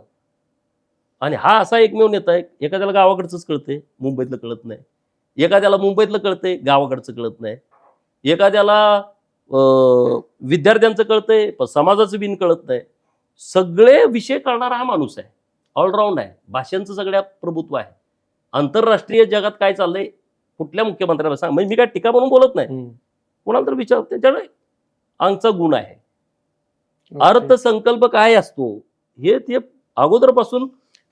आणि हा असा एकमेव नेता आहे, एखाद्याला गावाकडचंच कळतंय, मुंबईतलं कळत नाही. एखाद्याला मुंबईतलं कळतंय, गावाकडचं कळत नाही. एखाद्याला विद्यार्थ्यांचं कळतंय, पण समाजाचं बिन कळत नाही. सगळे विषय कळणारा हा माणूस आहे. ऑलराऊंड आहे. भाषांचं सगळ्यात प्रभुत्व आहे. आंतरराष्ट्रीय जगात काय चाललंय, कुठल्या मुख्यमंत्र्याला सांग. म्हणजे मी काय टीका म्हणून बोलत नाही, कोणाला तर विचार, त्यांच्याकडे अंगचा गुण आहे. अर्थसंकल्प काय असतो हे ते अगोदरपासून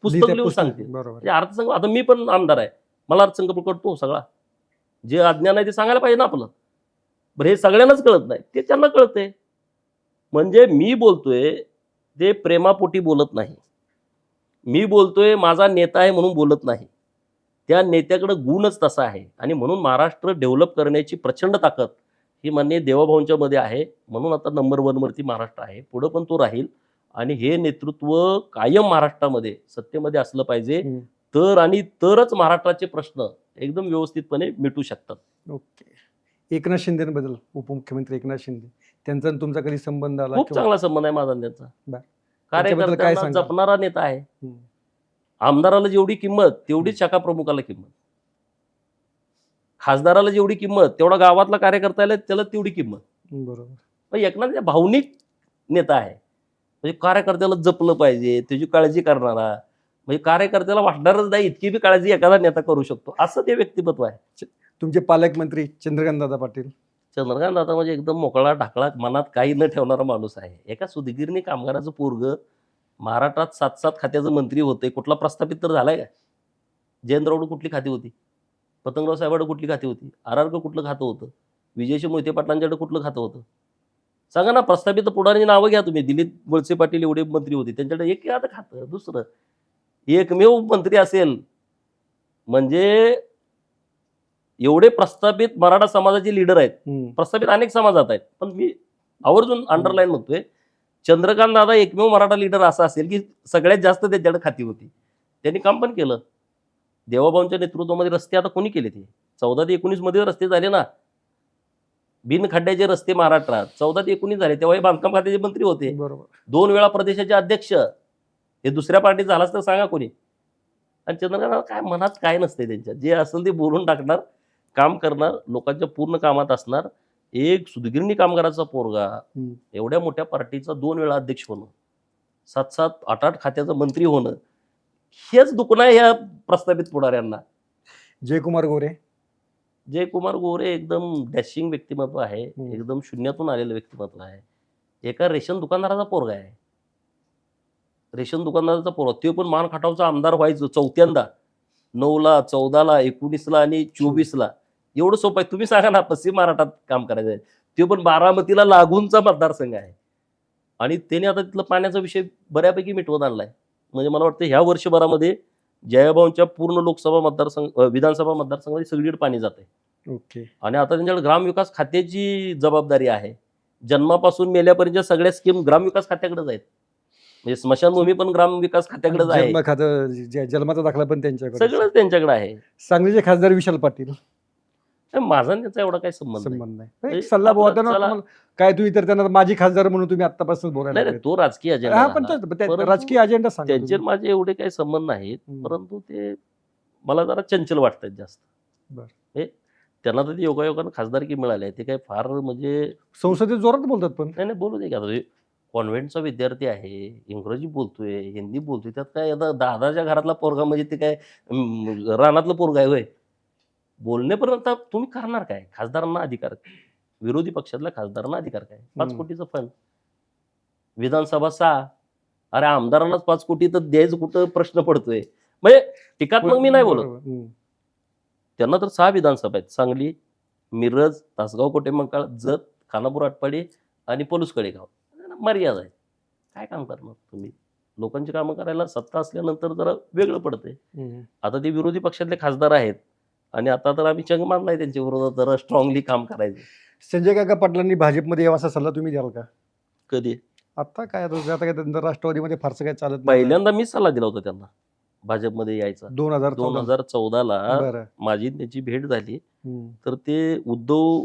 पुस्तक लिहून सांगते. बरोबर. अर्थसंकल्प, आता मी पण आमदार आहे, मला अर्थसंकल्प कळतो सगळा. जे अज्ञान आहे ते सांगायला पाहिजे ना आपलं. बरं, हे सगळ्यांनाच कळत नाही, ते त्यांना कळतंय. म्हणजे मी बोलतोय ते प्रेमापोटी बोलत नाही. मी बोलतोय माझा नेता आहे म्हणून बोलत नाही. त्या नेत्याकडे गुणच तसा आहे. आणि म्हणून महाराष्ट्र डेव्हलप करण्याची प्रचंड ताकद ही माननीय देवाभाऊंच्या मध्ये आहे. म्हणून आता नंबर 1 वरती महाराष्ट्र आहे, पुढं पण तो राहील. आणि हे नेतृत्व कायम महाराष्ट्रामध्ये सत्तेमध्ये असलं पाहिजे, तरच महाराष्ट्राचे प्रश्न एकदम व्यवस्थितपणे मिटू शकतात. ओके. एकनाथ शिंदेबद्दल, उपमुख्यमंत्री एकनाथ शिंदे, त्यांचा आणि तुमचा कधी संबंध आला? खूप चांगला संबंध आहे माझा त्यांचा. त्याच्याबद्दल काय कार्यकर्त्यांना सांगाल? जपणारा नेता आहे. आमदाराला जेवढी किंमत तेवढीच शाखा प्रमुखाला किंमत. खासदाराला जेवढी किंमत तेवढा गावातला कार्यकर्त्याला त्याला तेवढी किंमत. बरोबर. पण एकनाथ भावनिक नेता आहे. म्हणजे कार्यकर्त्याला जपलं पाहिजे, त्याची काळजी करणारा. म्हणजे कार्यकर्त्याला वाटणारच नाही इतकी बी काळजी एखादा नेता करू शकतो, असं ते व्यक्तिमत्व आहे. तुमचे पालकमंत्री चंद्रकांतदादा पाटील. चंद्रकांत दादा म्हणजे एकदम मोकळा ढाकळा, मनात काही न ठेवणारा माणूस आहे. एका सुदगिरणी कामगाराचं पोरग महाराष्ट्रात 7-7 खात्याचं मंत्री होते. कुठला प्रस्थापित तर झालाय का? जयंतरावडू कुठली खाती होती? पतंगराव साहेबांकडे कुठली खाती होती? आरआरकडे कुठलं खातं होतं? विजयशी मोहिते पाटलांच्याकडे कुठलं खातं होतं? सांगा ना. प्रस्थापित पुढाऱ्यांची नावं घ्या तुम्ही. दिलीप वळसे पाटील एवढे मंत्री होते, त्यांच्याकडे एक आता खातं. दुसरं एकमेव मंत्री असेल म्हणजे एवढे प्रस्थापित मराठा समाजाचे लीडर आहेत. प्रस्थापित अनेक समाजात आहेत, पण मी आवर्जून अंडरलाईन म्हणतोय, चंद्रकांत दादा एकमेव मराठा लीडर असा असेल की सगळ्यात जास्त त्यांच्याकडे खाती होती. त्यांनी काम पण केलं. देवाभाऊंच्या नेतृत्वामध्ये रस्ते आता कोणी केले? ते 14 ते 19 मध्ये रस्ते झाले ना. बिन खड्ड्याचे रस्ते महाराष्ट्रात 14 ते 19 झाले. तेव्हा हे बांधकाम खात्याचे मंत्री होते. बरोबर. 2 वेळा प्रदेशाचे अध्यक्ष. हे दुसऱ्या पार्टीत झालाच तर सांगा कोणी. आणि चंद्रकांत काय मनात काय नसते त्यांच्या, जे असेल ते बोलून टाकणार, काम करणार, लोकांच्या पूर्ण कामात असणार. एक सुदगिरणी कामगाराचा पोरगा एवढ्या मोठ्या पार्टीचा 2 वेळा अध्यक्ष होणं, 7-7, 8-8 खात्याचा मंत्री होणं, हेच दुखणं आहे ह्या प्रस्थापित पुढाऱ्यांना. जयकुमार गोरे. जयकुमार गोरे एकदम डॅशिंग व्यक्तिमत्व आहे, एकदम शून्यातून आलेलं व्यक्तिमत्व आहे. एका रेशन दुकानदाराचा पोरगा आहे. रेशन दुकानदाराचा पोरगा, तो पण मान खटावचा आमदार व्हायचं चौथ्यांदा. 9ला, 14ला, 19ला आणि 24ला. एवढं सोपं आहे. तुम्ही सांगा ना, पश्चिम महाराष्ट्रात काम करायचं आहे. तो पण बारामतीला लागूनचा मतदारसंघ आहे. आणि त्याने आता तिथला पाण्याचा विषय बऱ्यापैकी मिटवत आणलाय. म्हणजे मला वाटतं ह्या वर्षभरामध्ये जयाभाऊंच्या पूर्ण लोकसभा मतदारसंघ विधानसभा मतदारसंघामध्ये सगळीकडे पाणी जाते. ओके. आणि आता त्यांच्याकडे ग्रामविकास खात्याची जबाबदारी आहे. जन्मापासून मेल्यापर्यंत सगळ्या स्कीम ग्रामविकास खात्याकडेच आहेत. म्हणजे स्मशानभूमी पण ग्रामविकास खात्याकडेच आहे. जन्म खातं, जन्माचा दाखला पण त्यांच्याकडे. सगळंच त्यांच्याकडे आहे. सांगलीचे खासदार विशाल पाटील. माझा आणि त्याचा एवढा काही संबंध संबंध नाही. म्हणजे एक सल्ला आपलं बोलताना चला- तुम्हाला काय, तुम्ही तर त्यांना माझी खासदार म्हणून तुम्ही आतापासून बोलायला नाही, लागलेत. तो राजकीय हा, अजेंडा पण झाला. त्या परंतु राजकीय अजेंडा सांगा त्यांचे तुम्ही. माझे एवढे काही संबंध नाहीत. परंतु ते मला जरा चंचल वाटतात जास्त. बरं. हे त्यांना तर ते योगायोगानं खासदारकी मिळाली. ते काही फार म्हणजे संसदेत जोरात बोलतात पण. नाही बोलू दे का. कॉन्व्हेंटचा विद्यार्थी आहे, इंग्रजी बोलतोय, हिंदी बोलतोय. त्यात काय आता दादाच्या घरातला पोरगा म्हणजे ते काय रानातलं पोरगा आहे होय. बोलणेपर्यंत तुम्ही करणार काय? खासदारांना अधिकार काय? विरोधी पक्षातल्या खासदारांना अधिकार काय? 5 कोटीचं फंड, विधानसभा 6. अरे आमदारांनाच 5 कोटी तर द्यायचं कुठं प्रश्न पडतोय. म्हणजे टीकात्मक मी नाही बोलत. बरोबर. त्यांना तर 6 विधानसभा आहेत. सांगली, मिरज, तासगाव, कोटेमंकाळ, जत, खानापूर, आटपाडी आणि पलूस कडेगाव. मर्यादा आहे. काय काम करणार तुम्ही? लोकांची कामं करायला सत्ता असल्यानंतर जरा वेगळं पडतंय. आता ते विरोधी पक्षातले खासदार आहेत आणि आता तर आम्ही चंग मारलाय त्यांच्या विरोधात जरा स्ट्रॉंगली काम करायचं. संजय काका पाटलांनी भाजपमध्ये यावा असा सल्ला तुम्ही द्याल का? कधी? आता काय आता काय त्यांचं राष्ट्रवादीमध्ये फारसं काय चालत नाही. पहिल्यांदा मीच सल्ला दिला होता त्यांना भाजपमध्ये यायचा. 2014ला बरं. माझी त्यांची भेट झाली. हम्म. तर ते उद्धव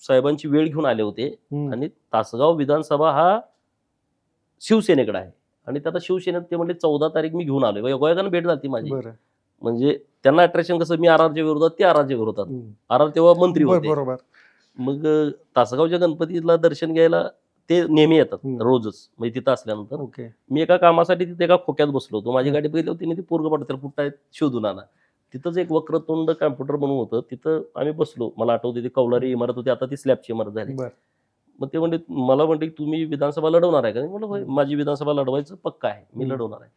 साहेबांची वेळ घेऊन आले होते. हम्म. आणि तासगाव विधानसभा हा शिवसेनेकडे आहे आणि त्यात शिवसेनेत ते म्हणले 14 तारीख मी घेऊन आलोय. गोयागानं भेट झाली माझी. बरं. म्हणजे त्यांना अट्रॅक्शन कसं, मी आरआरच्या विरोधात, ते आरआरच्या विरोधात. आरआर तेव्हा मंत्री होते. बरोबर. मग तासगावच्या गणपतीला दर्शन घ्यायला ते नेहमी येतात रोजच. म्हणजे तिथं असल्यानंतर ओके. मी एका कामासाठी तिथे एका खोक्यात बसलो होतो. माझी गाडी पहिली होती, ती पोरग पडत कुठं आहेत शोधून आणा. तिथंच एक वक्रतुंड कॅम्प्युटर म्हणून होतं. तिथं आम्ही बसलो. मला आठवते ती कौलारी इमारत होती, आता ती स्लॅबची इमारत झाली. मग ते म्हणले, मला म्हणते तुम्ही विधानसभा लढवणार आहे का? म्हणलं होय, माझी विधानसभा लढवायचं पक्का आहे, मी लढवणार आहे.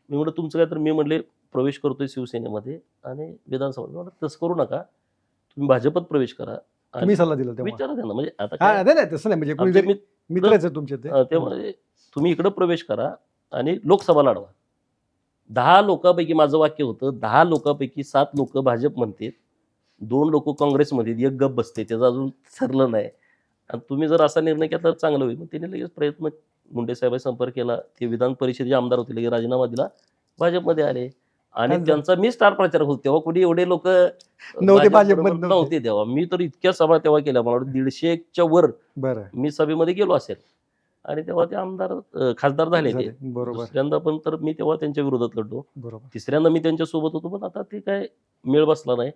मी म्हणलं तुमचं काय? तर मी म्हणले प्रवेश करतोय शिवसेनेमध्ये आणि विधानसभा. म्हणलं तसं करू नका, तुम्ही भाजपत प्रवेश करा. तुम्ही सल्ला दिला तेव्हा? विचारा त्यांना. म्हणजे आता हा, नाही तसं नाही, म्हणजे कोणीतरी मित्रच आहे तुमचे ते. त्यामुळे तुम्ही इकडं प्रवेश करा आणि लोकसभा लढवा. 10 लोकांपैकी माझं वाक्य होतं, 10 लोकांपैकी 7 लोक भाजप म्हणतात, 2 लोक काँग्रेसमध्ये, एक गप बसते, त्याचं अजून ठरलं नाही. आणि तुम्ही जर असा निर्णय केला तर चांगलं होईल. मग त्यांनी लगेच प्रयत्न, मुंडे साहेबांनी संपर्क केला. ते विधान परिषदेचे आमदार होते, लगेच राजीनामा दिला, भाजपमध्ये आले. आणि त्यांचा मी स्टार प्रचारक होतो. तेव्हा कुठे एवढे लोक नव्हते भाजपमध्ये, नव्हते तेव्हा. मी तर इतक्या सभा तेव्हा केल्या, मला वाटतं 150च्या वर मी सभेमध्ये गेलो असेल. आणि तेव्हा ते आमदार खासदार झाले ते. बरोबर. दुसऱ्यांदा पण तर मी तेव्हा त्यांच्या विरोधात लढलो. बरोबर. तिसऱ्यांदा मी त्यांच्या सोबत होतो, पण आता ते काय मेळ बसला नाही.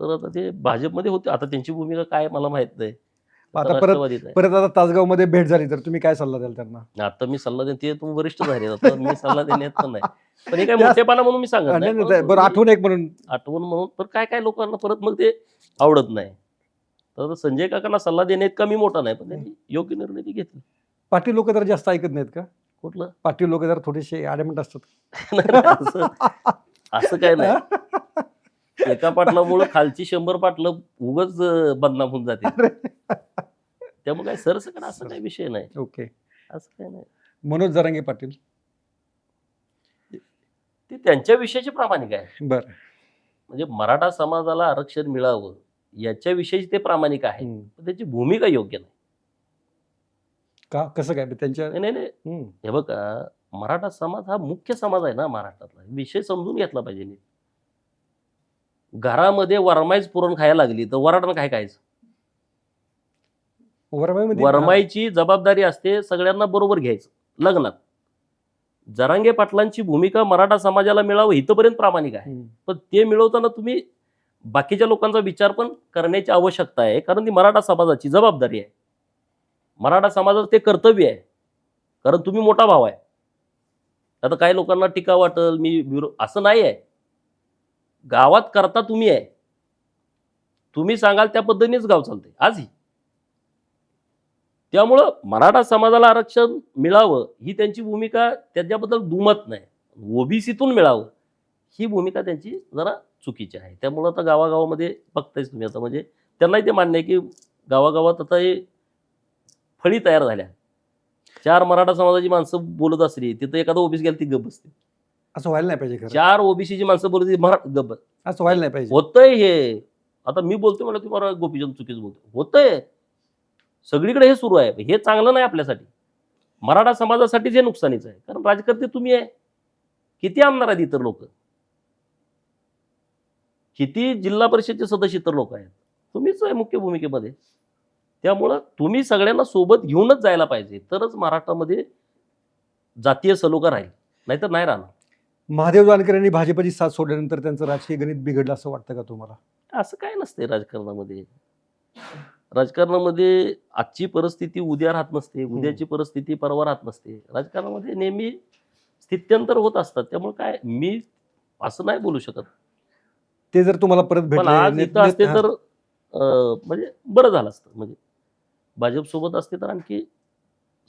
तर आता ते भाजपमध्ये होते. आता त्यांची भूमिका काय मला माहित नाही. आता परत आता तासगावमध्ये भेट झाली तर तुम्ही काय सल्ला द्याल त्यांना? आता मी सल्ला देईन, ते तुम्ही वरिष्ठ झाले, आता मी सल्ला देण्यात पण नाही. पण हे काय मोठेपणा म्हणून मी सांगत नाही. बरं, आठवण एक म्हणून. आठवण म्हणून. पण काय लोकांना परत मग ते आवडत नाही. तर संजय काकांना सल्ला देण्यात कमी मोठा नाही, पण त्यांनी योग्य निर्णय ते घेतले. पाटील लोक तर जास्त ऐकत नाहीत का? कुठलं? पाटील लोक जरा थोडेसे ॲडमेंट असतात. असं काय नाही. एका पाटलामुळे खालची 100 पाटलं उगाच बदनाम होऊन जाते. त्यामुळे काय सरसकट असं काही विषय नाही. ओके. असं काय नाही. मनोज जरांगे पाटील ते त्यांच्या विषयाचे प्रामाणिक आहे. बरं. म्हणजे मराठा समाजाला आरक्षण मिळावं याच्याविषयी ते प्रामाणिक आहे. पण त्याची भूमिका योग्य नाही. का? कसं काय त्यांच्या? नाही, हे बघा, मराठा समाज हा मुख्य समाज आहे ना महाराष्ट्रातला. विषय समजून घेतला पाहिजे. घरामध्ये वरमाईच पुरण खायला लागली तर वराडनं काय खायचं? वरमाईची जबाबदारी असते सगळ्यांना बरोबर घ्यायचं लग्नात. जरांगे पाटलांची भूमिका मराठा समाजाला मिळावं इथपर्यंत प्रामाणिक आहे. पण ते मिळवताना तुम्ही बाकीच्या लोकांचा विचार पण करण्याची आवश्यकता आहे, कारण ती मराठा समाजाची जबाबदारी आहे. मराठा समाजाचं ते कर्तव्य आहे, कारण तुम्ही मोठा भाव आहे. आता काही लोकांना टीका वाटेल, मी असं नाही आहे. गावात करता तुम्ही आहे, तुम्ही सांगाल त्या पद्धतीनेच गाव चालते आजही. त्यामुळं मराठा समाजाला आरक्षण मिळावं ही त्यांची भूमिका त्याच्याबद्दल दुमत नाही. ओबीसीतून मिळावं ही भूमिका त्यांची जरा चुकीची आहे. त्यामुळं आता गावागावामध्ये बघतायच तुम्ही आता म्हणजे त्यांनाही ते मान्य आहे की गावागावात आता हे फळी तयार झाल्या. 4 मराठा समाजाची माणसं बोलत असली तिथं एखादा ओबीसी गेला ती गप्प बसते. असं व्हायला नाही पाहिजे खरं. 4 ओबीसीची माणसं बोलत मराठा गप्प. असं व्हायला नाही पाहिजे. होतंय हे. आता मी बोलतोय मला तुम्हाला गोपीचंद चुकीचं बोलतो. होतंय. सगळीकडे हे सुरू आहे. हे चांगलं नाही आपल्यासाठी. मराठा समाजासाठीच हे नुकसानीचं आहे. कारण राजकर्ते तुम्ही आहे. किती आमदार आहेत इतर लोक? किती जिल्हा परिषदचे सदस्य इतर लोक आहेत? तुम्हीच आहे मुख्य भूमिकेमध्ये. त्यामुळं तुम्ही सगळ्यांना सोबत घेऊनच जायला पाहिजे. तरच महाराष्ट्रामध्ये जातीय सलोखा राहील. नाहीतर नाही राहणार. महादेव जानकर यांनी भाजपची साथ सोडल्यानंतर त्यांचं राजकीय गणित बिघडलं असं वाटतं का तुम्हाला? असं काय नसते राजकारणामध्ये. राजकारणामध्ये आजची परिस्थिती उद्या राहत नसते. उद्याची परिस्थिती परवा राहत नसते. राजकारणामध्ये नेहमी स्थित्यंतर होत असतात. त्यामुळे काय मी असं नाही बोलू शकत. ते जर तुम्हाला परत पण आज भेटले इथं असते तर म्हणजे बरं झालं असतं. म्हणजे भाजपसोबत असते तर आणखी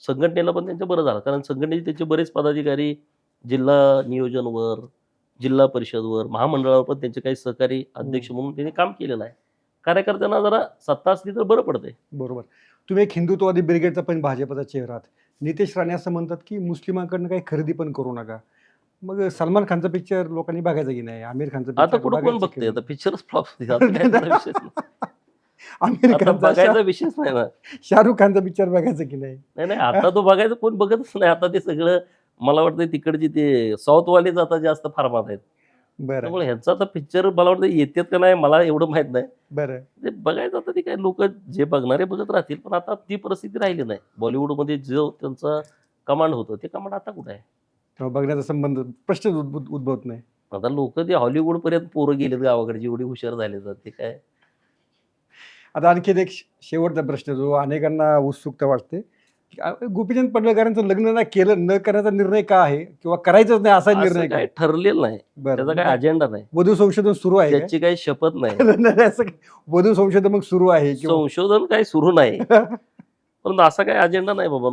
संघटनेला पण त्यांचं बरं झालं. कारण संघटनेचे त्यांचे बरेच पदाधिकारी जिल्हा नियोजनवर, जिल्हा परिषदवर, महामंडळावर पण त्यांचे काही सहकारी अध्यक्ष म्हणून त्यांनी काम केलेलं आहे. कार्यकर्त्यांना जरा सत्ता असली तर बरं पडते. बरोबर. तुम्ही एक हिंदुत्ववादी ब्रिगेडचा पण भाजपचा चेहरा आहात. नितेश राणे असं म्हणतात की मुस्लिमांकडनं काही खरेदी पण करू नका. मग सलमान खानचा पिक्चर लोकांनी बघायचा की नाही? आमिर खानचा आता पिक्चर कुठं कोण बघायचा बघते? की आता नाही? पिक्चरच फ्लॉप. विषयच नाही. आमिर आता खानचा, बघायचा विषयच नाही ना. शाहरुख खानचा पिक्चर बघायचा की नाही? नाही आता तो बघायचं कोण बघतच नाही. आता ते सगळं मला वाटतं तिकडचे ते साऊथवालेच आता जास्त फार्मात आहेत. बरं त्यामुळे ह्यांचा आता पिक्चर मला वाटतं येतात का नाही मला एवढं माहित नाही. बरं. ते बघायचं आता ते काय लोक जे बघणारे बघत राहतील. पण आता ती परिस्थिती राहिली नाही. बॉलिवूडमध्ये जो त्यांचा कमांड होतं ते कमांड आता कुठं आहे? तेव्हा बघण्याचा संबंध प्रश्न उद्भवत नाही. आता लोक ते हॉलिवूडपर्यंत पोरं गेलेत गावाकडे एवढी हुशार झाले तर ते काय. आता आणखीन एक शेवटचा प्रश्न जो अनेकांना उत्सुकता वाटते. गोपीचंद पडळकरांचं लग्न न केलं न करण्याचा निर्णय का आहे किंवा करायचंच नाही असा असं निर्णय काय काय? ठरलेलं नाही. त्याचा काय अजेंडा नाही. वधू संशोधन सुरू आहे का? त्याची काही शपथ नाही. नाही, असं वधू संशोधन मग सुरू आहे किंवा संशोधन काही सुरू नाही. परंतु असा काही अजेंडा नाही बाबा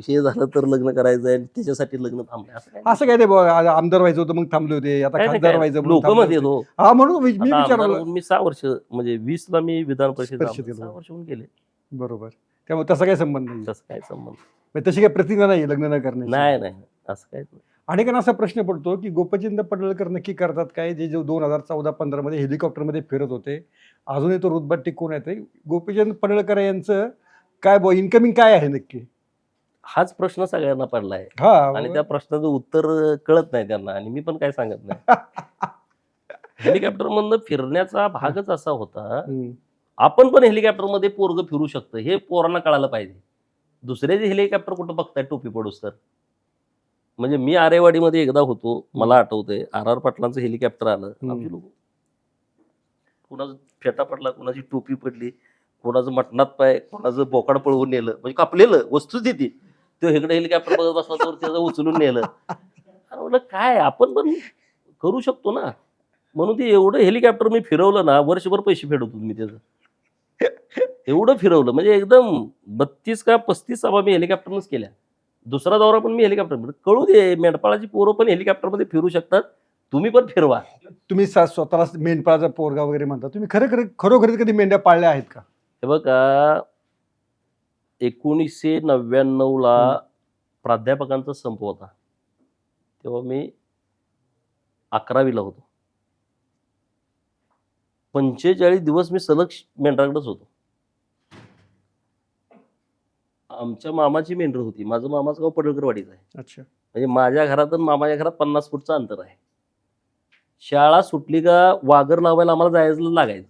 हे झालं तर लग्न करायचं आहे त्याच्यासाठी लग्न थांबलंय असं काय नाही बाबा आमदार व्हायचं होतं मग थांबले होते आता खासदार व्हायचं म्हणून लोक थांबले मध्ये होते. येतो. हा म्हणून मी आता आमदार विचारलं. म्हणून मी 6 वर्ष म्हणजे 20ला मी विधान परिषद परिषदेत 6 वर्ष होऊन गेले. बरोबर. त्यामुळे तसा काही संबंध नाही. तसं काय संबंध म्हणजे तशी काही प्रतिज्ञा नाही लग्न न करण्याची. नाही असं काहीच नाही. अनेकांना असा प्रश्न पडतो की गोपीचंद पडळकर नक्की करतात काय जे 2014-15 मध्ये हेलिकॉप्टरमध्ये फिरत होते अजूनही तो रुतबा टिकून येते. गोपीचंद पडळकर यांचं काय इन्कमिंग काय आहे नक्की? हाच प्रश्न सगळ्यांना पडलाय हा आणि त्या प्रश्नाचं उत्तर कळत नाही त्यांना आणि मी पण काय सांगत नाही. हेलिकॉप्टर मधनं फिरण्याचा भागच असा होता. आपण पण हेलिकॉप्टर मध्ये पोरग फिरू शकतं हे पोरांना कळायला पाहिजे. दुसऱ्याचे हेलिकॉप्टर कुठं बघताय टोपी पडूस तर. म्हणजे मी आरेवाडीमध्ये एकदा होतो मला आठवतंय RR पाटलांचं हेलिकॉप्टर आलं. आमची लोक कुणाचं फेटा पडला कुणाची टोपी पडली कोणाचं मटणात पाय कोणाचं बोकाड पळवून नेलं म्हणजे कापलेलं वस्तू ती तो इकडे हेलिकॉप्टर बघत बसला तर त्याचं उचलून नेलं. अरे म्हटलं काय आपण पण करू शकतो ना. म्हणून ते एवढं हेलिकॉप्टर मी फिरवलं ना वर्षभर पैसे फेडवतो मी त्याचं. एवढं फिरवलं म्हणजे एकदम 32 का 35 सभा मी हेलिकॉप्टरनंच केल्या. दुसरा दौरा पण मी हेलिकॉप्टर कळू दे मेंढपाळाची पोरं पण हेलिकॉप्टरमध्ये फिरू शकतात. तुम्ही पण फिरवा. तुम्ही स्वतःला मेंढपाळाचा पोरगा वगैरे म्हणता तुम्ही खरोखर कधी मेंढ्या पाळल्या आहेत का? हे बघा 1999ला प्राध्यापकांचा संप होता. तेव्हा मी 11वीला होतो. 45 दिवस मी सलग मेंढराकडेच होतो. आमच्या मामाची मेंढर होती. माझं मामाचं गाव पडळकरवाडीचं आहे. अच्छा. म्हणजे माझ्या घरात आणि मामाच्या घरात 50 फूटचं अंतर आहे. शाळा सुटली का वाघर लावायला आम्हाला जायचं लागायचं.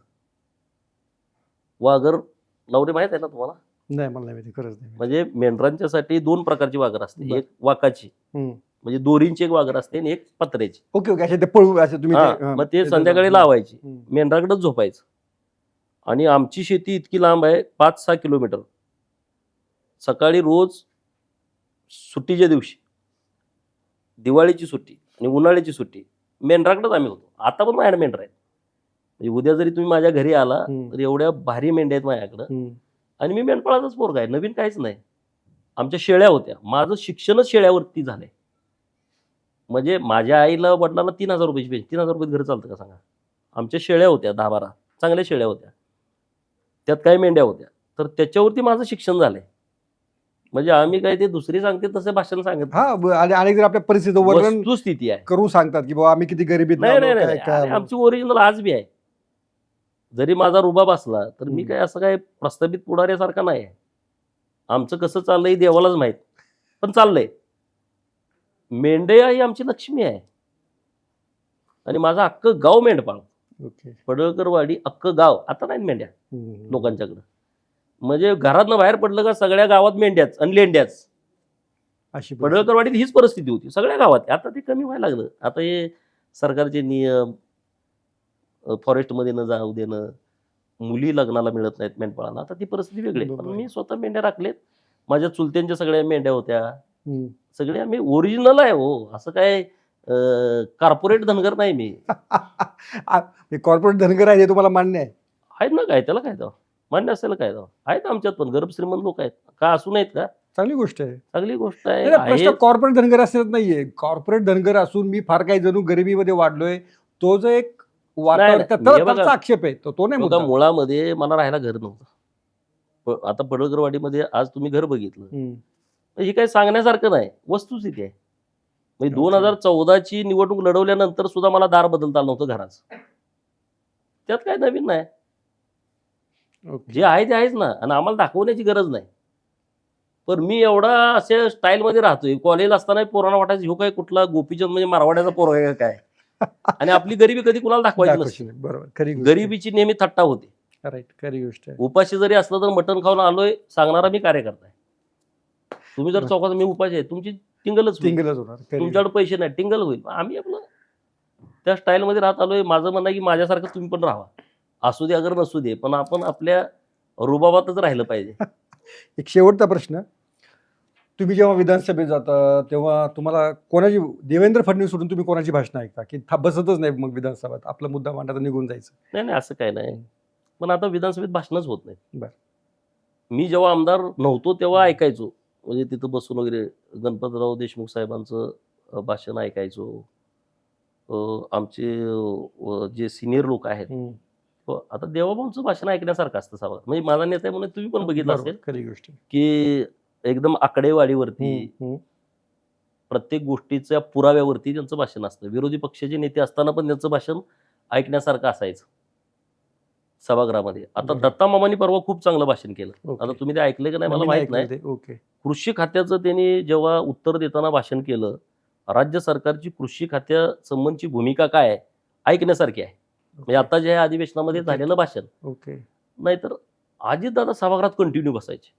वाघर लावणे माहित आहे ना तुम्हाला? नाही मला नाही माहिती खरंच नाही. म्हणजे मेंढरांच्यासाठी 2 प्रकारची वाघर असते. एक वाकाची म्हणजे दोरींची एक वाघर असते आणि एक पत्र्याची. Okay okay. असे ते पळू असे तुम्ही मग ते संध्याकाळी लावायची मेंढराकडेच झोपायचं. आणि आमची शेती इतकी लांब आहे 5-6 किलोमीटर. सकाळी रोज सुट्टीच्या दिवशी दिवाळीची सुट्टी आणि उन्हाळ्याची सुट्टी मेंढराकडेच आम्ही होतो. आता पण माझ्याकडे मेंढर आहेत. म्हणजे उद्या जरी तुम्ही माझ्या घरी आला हम्म. तर एवढ्या भारी मेंढ्या आहेत माझ्याकडं. हम्म. आणि मी मेंढपाळाचाच पोरगा आहे, नवीन काहीच नाही. आमच्या शेळ्या होत्या, माझं शिक्षणच शेळ्यावरती झालंय. म्हणजे माझ्या आईला वडिलांना 3,000 रुपयाची पेन्शन, 3,000 रुपयात घर चालतं का सांगा. आमच्या शेळ्या होत्या 10-12 चांगल्या शेळ्या होत्या, त्यात काही मेंढ्या होत्या, तर त्याच्यावरती माझं शिक्षण झालंय. म्हणजे आम्ही काय ते दुसरी सांगते तसं भाषण सांगत हा आणि अनेक जण आपल्या परिस्थितीचं नाही. वर्णन वस्तुस्थिती आहे. करून सांगतात की बाबा आम्ही किती गरिबीत नाही नाही आलो, नाही काय नाही. अरे काय आमची ओरिजिनल आज बी आहे. जरी माझा रुबाब असला तर मी हम्म. काय असं काय प्रस्थापित पुढाऱ्यासारखा नाही आहे. आमचं कसं चाललंय देवालाच माहित, पण चाललंय. मेंढ्या ही आमची लक्ष्मी आहे. आणि माझं अख्खं गाव मेंढपाळ, ओके. पडळकरवाडी अख्खं गाव. आता नाही मेंढ्या हम्म. लोकांच्याकडं. म्हणजे घरातनं बाहेर पडलं का सगळ्या गावात मेंढ्याच आणि लेंड्याच. अशी परिस्थिती. पडळकरवाडीत हीच परिस्थिती होती सगळ्या गावात. आता ते कमी व्हायला लागलं. आता हे सरकारचे नियम, फॉरेस्टमध्ये न जाऊ देणं, मुली लग्नाला मिळत नाहीत मेंढपाळांना. आता ती परिस्थिती वेगळी आहे. पण बरोबर. मी स्वतः मेंढ्या राखलेत. माझ्या चुलत्यांच्या सगळ्या मेंढ्या होत्या. हम्म. सगळे आम्ही ओरिजिनल आहे हो. असं काय कॉर्पोरेट धनगर नाही मी. कॉर्पोरेट धनगर आहे हे तुम्हाला मान्य आहे? आहेत ना, काय त्याला काय जावं, मान्य असेल काय जावं. आहेत आमच्यात पण गरीब श्रीमंत लोक आहेत, का असू नाहीत का. चांगली गोष्ट आहे. चांगली गोष्ट नाही, आहे. नाही, प्रश्न आहेत. कॉर्पोरेट धनगर असत नाहीये. कॉर्पोरेट धनगर असून मी फार काही जणू गरिबीमध्ये वाढलोय, तो जो एक वातावरण नाही, त्याचा हे बघा. त्याचा आक्षेप आहे, तो नाही बघा, मुद्दा. मुळामध्ये मला राहायला घर नव्हतं. आता पडळकरवाडीमध्ये आज तुम्ही घर बघितलं, हम्म. तर हे काही सांगण्यासारखं नाही, वस्तुस्थिती आहे. म्हणजे Okay. 2014ची निवडणूक लढवल्यानंतर सुद्धा मला दार बदलता आलं नव्हतं घराचं. त्यात काय नवीन नाही. Okay. जे आहे ते आहेच ना, आणि आम्हाला दाखवण्याची गरज नाही. पण मी एवढा अशा स्टाईलमध्ये राहतोय. कॉलेजला असताना पोरांना वाटायचं ह्यो काय कुठला गोपीचंद म्हणजे मारवाड्याचा पोरगा आहे का काय. आणि आपली गरिबी कधी कुणाला दाखवायची नसते. दाखवशील. बरोबर, खरी गोष्ट आहे. गरिबीची नेहमी थट्टा होते. राईट, खरी गोष्ट आहे. उपाशी जरी असलं तर मटण खाऊन आलोय सांगणारा मी कार्यकर्ता आहे. तुम्ही जर बरं. चौकात मी उपाशी आहे, तुमची टिंगलच होईल. टिंगलच होणार. खरी तुमच्याकडे पैसे नाही, टिंगल होईल. आम्ही आपलं त्या स्टाईलमध्ये राहत आलोय. माझं म्हणणं आहे की माझ्यासारखं तुम्ही पण राहा. असू दे अगर नसू दे, पण आपण आपल्या रुबाबातच राहिलं पाहिजे. एक शेवटचा प्रश्न. तुम्ही जेव्हा विधानसभेत जाता तेव्हा तुम्हाला कोणाची, देवेंद्र फडणवीस सोडून तुम्ही कोणाची भाषणं ऐकता की बसतच नाही मग विधानसभेत, आपला मुद्दा मांडायचा निघून जायचं? नाही नाही, असं काय नाही. पण आता विधानसभेत भाषणच होत नाही. बरं. मी जेव्हा आमदार नव्हतो तेव्हा ऐकायचो. म्हणजे तिथं बसून वगैरे गणपतराव देशमुख साहेबांचं भाषण ऐकायचो. आमचे जे सिनियर लोक आहेत, हम्म. आता देवाभाऊंचं भाषण ऐकण्यासारखं असतं सभा. म्हणजे माझा नेता आहे म्हणून तुम्ही पण बघितलं बरोबर, असेल खरी गोष्ट आहे. की एकदम आकडेवारीवरती, हम्म. हम्म. प्रत्येक गोष्टीच्या पुराव्यावरती त्यांचं भाषण असतं. विरोधी पक्षाचे नेते असताना पण त्यांचं भाषण ऐकण्यासारखं असायचं सभागृहामध्ये. आता बरोबर. दत्ता मामांनी परवा खूप चांगलं भाषण केलं. ओके. आता तुम्ही ते ऐकलं की नाही मला मी माहित ऐकलं नाही. ते. ओके. कृषी खात्याचं त्यांनी जेव्हा उत्तर देताना भाषण केलं, राज्य सरकारची कृषी खात्यासंबंधीची भूमिका काय आहे ऐकण्यासारखी आहे. म्हणजे आता जे अधिवेशनामध्ये ओके. झालेलं भाषण. ओके. नाहीतर अजितदादा सभागृहात कंटिन्यू बसायचे,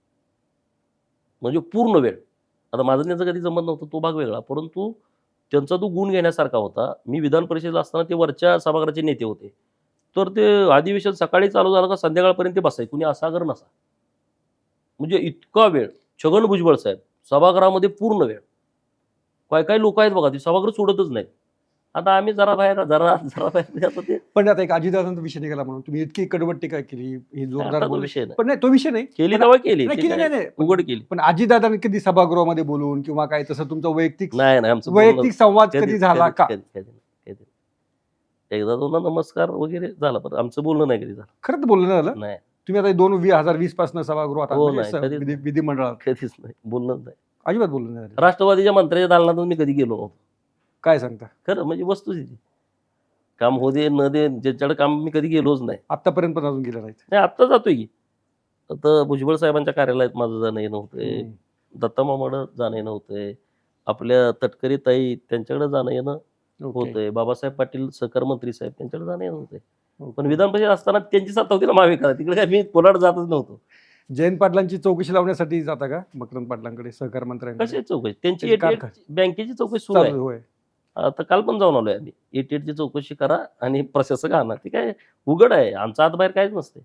म्हणजे पूर्ण वेळ. आता माझं त्यांचं कधी जमत नव्हतं, तो भाग वेगळा. परंतु त्यांचा तो गुण घेण्यासारखा होता. मी विधान परिषदेला असताना ते वरच्या सभागृहाचे नेते होते, तर ते अधिवेशन सकाळी चालू झालं का संध्याकाळपर्यंत ते बसायचे, कुणी असागर नसा. म्हणजे इतका वेळ. छगन भुजबळ साहेब सभागृहामध्ये पूर्ण वेळ. काय काय लोक आहेत बघा, ती सभागृह सोडतच नाहीत. आता आम्ही जरा बाहेर जरा जरा बाहेर आता ते पण आता एक अजितदादांचा विषय निघाला म्हणून तुम्ही इतकी कडवट टीका केली, ही जोरदार आता तो बोलली. विषय नाही. पण नाही, तो विषय नाही. केली पण- तेव्हा केली, नाही, ते केली काय नाही. उघड केली. पण अजितदादांनी कधी सभागृहामध्ये बोलून किंवा काय तसं तुमचा वैयक्तिक नाही नाही, आमचं वैयक्तिक संवाद कधी- कधी झाला कधी- का? कधी- कधी- कधी. एकदा दोनदा नमस्कार वगैरे झाला, पण आमचं बोलणं नाही कधी झालं. खरंच बोलणं झालं? नाही, तुम्ही आता 2020 पासून सभागृहात हो, म्हणजे नाही, कधीच नाही. विधिमंडळात कधीच नाही, बोलणं नाही. अजिबात बोलणं नाही झालं. राष्ट्रवादीच्या मंत्र्याच्या दालनातून मी कधी गेलो नव्हतो. काय सांगता? खरं म्हणजे वस्तुस्थिती. काम हो दे न दे, ज्याच्याकडे काम मी कधी गेलोच नाही. आतापर्यंत पण अजून गेलं नाहीत. नाही, आत्ता जातोय की. आता भुजबळ साहेबांच्या कार्यालयात माझं जाणं येणं होतंय, हम्म. दत्ता मामाकडं जाणं येणं होतंय, आपल्या तटकरी ताई त्यांच्याकडे जाणं येणं ओके. होतंय, बाबासाहेब पाटील सहकार मंत्री साहेब त्यांच्याकडे जाणं येणं होतंय. ओके. पण विधान परिषद असताना त्यांची सत्ता होती ना महाविकास, तिकडे काय मी कोणाकडे जातच नव्हतो. जयंत पाटलांची चौकशी लावण्यासाठी जाता का मकरंद पाटलांकडे, सहकार मंत्र्यांकडे? कशाची चौकशी? त्यांची त्यांची कार- 88 बँकेची चौकशी सुरू आहे. चालू होय. आता काल पण जाऊन आलोय आम्ही. 88ची चौकशी करा आणि प्रशासक आणा. ती काय उघड आहे, आमचा हात बाहेर काहीच नसते.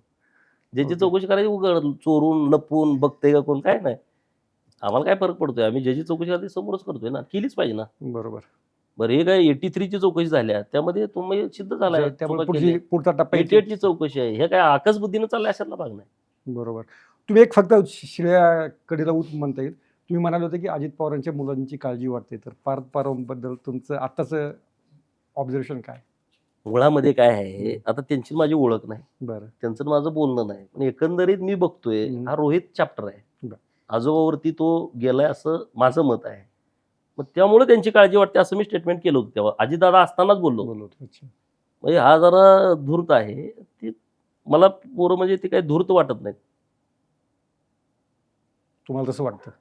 ज्याची ओके. चौकशी करायची उघड, चोरून लपून बघते का कोण, काय नाही. आम्हाला काय फरक पडतोय, आम्ही ज्याची चौकशी करायची समोरच करतोय ना, केलीच पाहिजे ना. बरोबर. बरं हे काय 83ची चौकशी झाल्या त्यामध्ये तुम्ही सिद्ध झालाय त्यामुळे चुका केल्या. पुढचा टप्पा 88ची चौकशी आहे, हे काय आकस बुद्धीनं चाललंय अशातला भाग नाही. बरोबर. तुम्ही एक फक्त शिळ्या कढीला ऊत म्हणता येईल. तुम्ही म्हणाले होते की अजित पवारांच्या मुलांची काळजी वाटते, तर पार्थ पवारांबद्दल तुमचं आत्ताचं ऑब्झर्वेशन काय? मुळामध्ये काय आहे, आता त्यांची माझी ओळख नाही, बरं. त्यांचं आणि माझं बोलणं नाही, पण एकंदरीत मी बघतोय हा रोहित चॅप्टर आहे. बरं. आजोबावरती तो गेलाय असं माझं मत आहे. मग त्यामुळे त्यांची काळजी वाटते असं मी स्टेटमेंट केलं होतं तेव्हा अजितदादा असतानाच बोललो. अच्छा. म्हणजे हा जरा धूर्त आहे, ती मला पोरं म्हणजे ते काही धूर्त वाटत नाहीत. तुम्हाला तसं वाटतं?